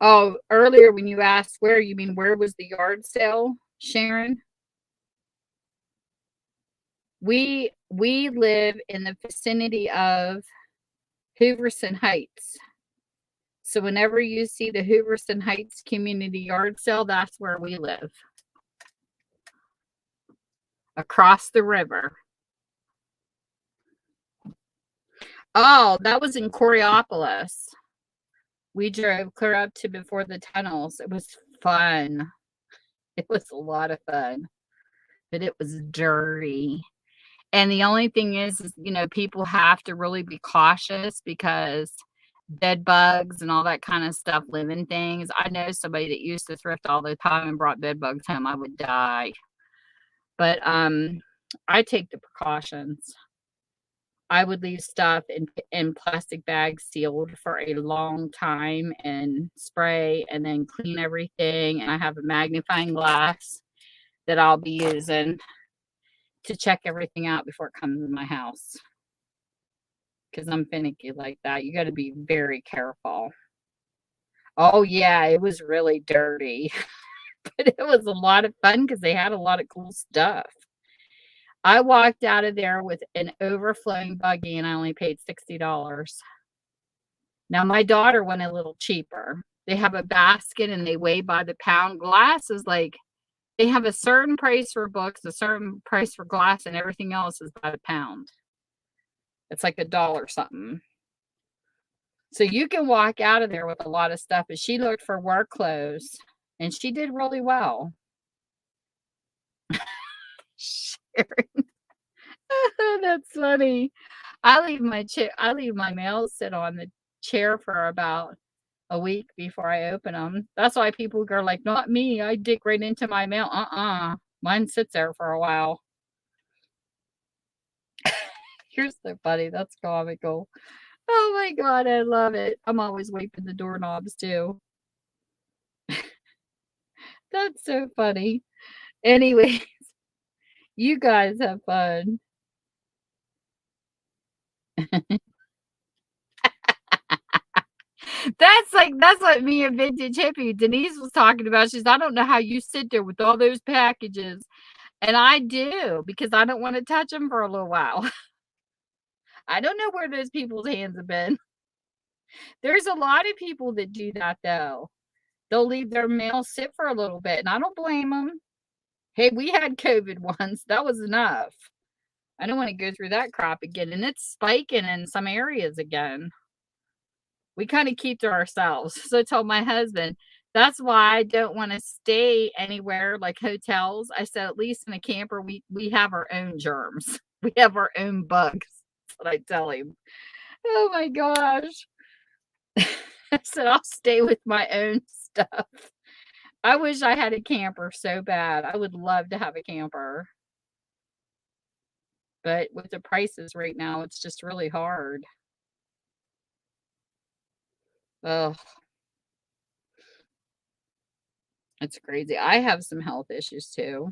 Oh, earlier when you asked where, you mean where was the yard sale, Sharon? We live in the vicinity of Hooverson Heights. So whenever you see the Hooverson Heights community yard sale, that's where we live. Across the river. Oh, that was in Coriopolis. We drove clear up to before the tunnels. It was fun. It was a lot of fun, but it was dirty. And the only thing is, people have to really be cautious because bed bugs and all that kind of stuff live in things. I know somebody that used to thrift all the time and brought bed bugs home. I would die. But I take the precautions. I would leave stuff in plastic bags sealed for a long time and spray and then clean everything. And I have a magnifying glass that I'll be using to check everything out before it comes in my house. Because I'm finicky like that. You got to be very careful. Oh, yeah, it was really dirty. But it was a lot of fun because they had a lot of cool stuff. I walked out of there with an overflowing buggy and I only paid $60. Now, my daughter went a little cheaper. They have a basket and they weigh by the pound. Glass is like, they have a certain price for books, a certain price for glass, and everything else is by the pound. It's like $1 something. So you can walk out of there with a lot of stuff. But she looked for work clothes and she did really well. Sharon. That's funny. I leave my mail sit on the chair for about a week before I open them. That's why people are like, not me. I dig right into my mail. Mine sits there for a while. You're so funny. That's comical. Oh my God, I love it. I'm always wiping the doorknobs too. That's so funny. Anyway, you guys have fun. That's what me and Vintage Hippie Denise was talking about. She's, I don't know how you sit there with all those packages. And I do because I don't want to touch them for a little while. I don't know where those people's hands have been. There's a lot of people that do that though. They'll leave their mail sit for a little bit, and I don't blame them. Hey, we had COVID once. That was enough. I don't want to go through that crap again. And it's spiking in some areas again. We kind of keep to ourselves. So I told my husband, that's why I don't want to stay anywhere like hotels. I said, at least in a camper, we have our own germs. We have our own bugs. That's what I tell him. Oh my gosh. I said, I'll stay with my own stuff. I wish I had a camper so bad. I would love to have a camper. But with the prices right now, it's just really hard. Oh, it's crazy. I have some health issues too.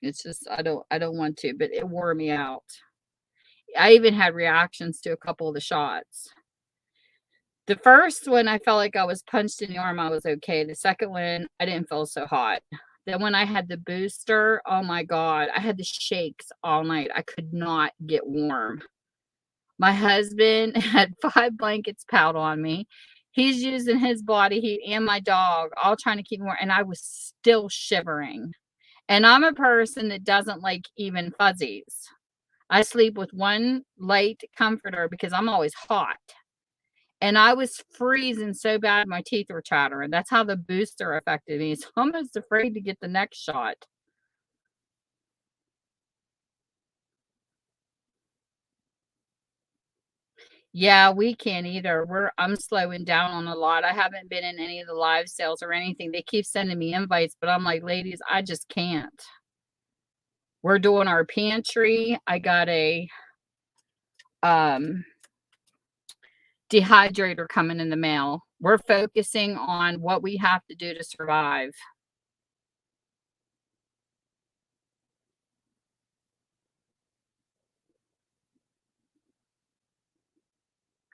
It's just I don't want to, but it wore me out. I even had reactions to a couple of the shots. The first one, I felt like I was punched in the arm. I was okay. The second one, I didn't feel so hot. Then when I had the booster, oh my God, I had the shakes all night. I could not get warm. My husband had 5 blankets piled on me. He's using his body heat and my dog, all trying to keep me warm, and I was still shivering. And I'm a person that doesn't like even fuzzies. I sleep with one light comforter because I'm always hot. And I was freezing so bad my teeth were chattering. That's how the booster affected me. So I'm almost afraid to get the next shot. Yeah, we can't either. I'm slowing down on a lot. I haven't been in any of the live sales or anything. They keep sending me invites, but I'm like, ladies, I just can't. We're doing our pantry. I got a um dehydrator coming in the mail. We're focusing on what we have to do to survive.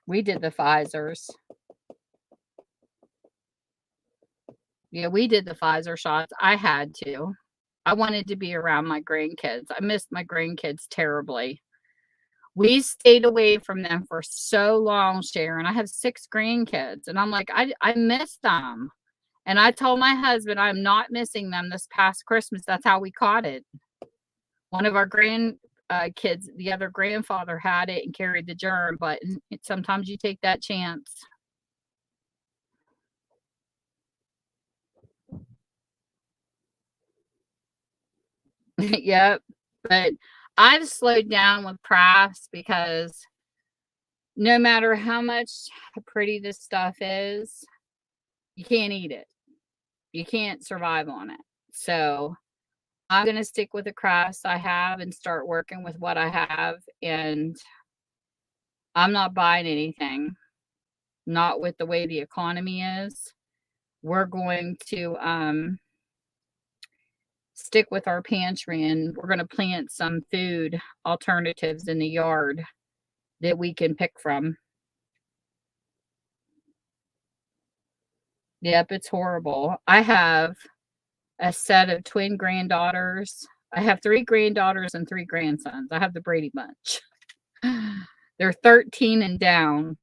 We did the Pfizers. Yeah, we did the Pfizer shots. I had to. I wanted to be around my grandkids. I missed my grandkids terribly. We stayed away from them for so long, Sharon. I have 6 grandkids, and I'm like, I miss them. And I told my husband, "I'm not missing them this past Christmas." That's how we caught it. One of our kids, the other grandfather had it and carried the germ, but sometimes you take that chance. Yep. But I've slowed down with crafts because no matter how much pretty this stuff is, you can't eat it. You can't survive on it. So I'm going to stick with the crafts I have and start working with what I have. And I'm not buying anything, not with the way the economy is. We're going to stick with our pantry, and we're going to plant some food alternatives in the yard that we can pick from. Yep, it's horrible. I have a set of twin granddaughters. I have 3 granddaughters and 3 grandsons. I have the Brady Bunch. They're 13 and down.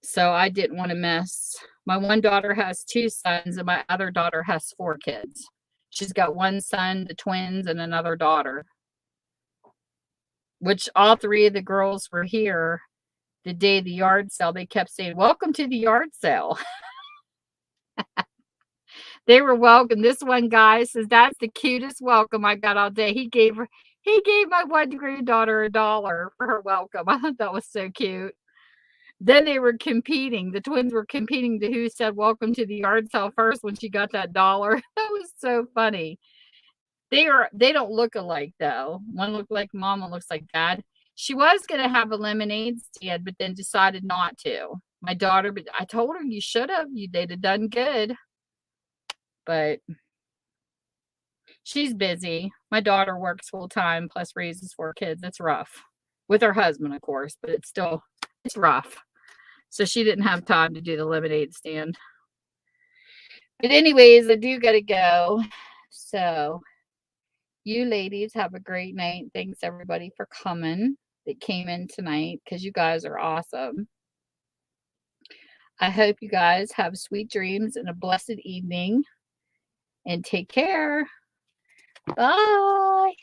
So I didn't want to miss. My one daughter has 2 sons, and my other daughter has 4 kids. She's got 1 son, the twins, and another daughter, which all 3 of the girls were here the day of the yard sale. They kept saying, "Welcome to the yard sale." They were welcome. This one guy says, "That's the cutest welcome I got all day." He gave my one granddaughter $1 for her welcome. I thought that was so cute. Then they were competing. The twins were competing to who said welcome to the yard sale first when she got that $1. That was so funny. They don't look alike though. One looked like mom, one looks like dad. She was gonna have a lemonade stand, but then decided not to. My daughter, but I told her you should have. They'd have done good. But she's busy. My daughter works full time plus raises 4 kids. It's rough. With her husband, of course, but it's rough. So she didn't have time to do the lemonade stand. But anyways, I do gotta go. So you ladies have a great night. Thanks everybody for coming that came in tonight because you guys are awesome. I hope you guys have sweet dreams and a blessed evening. And take care. Bye.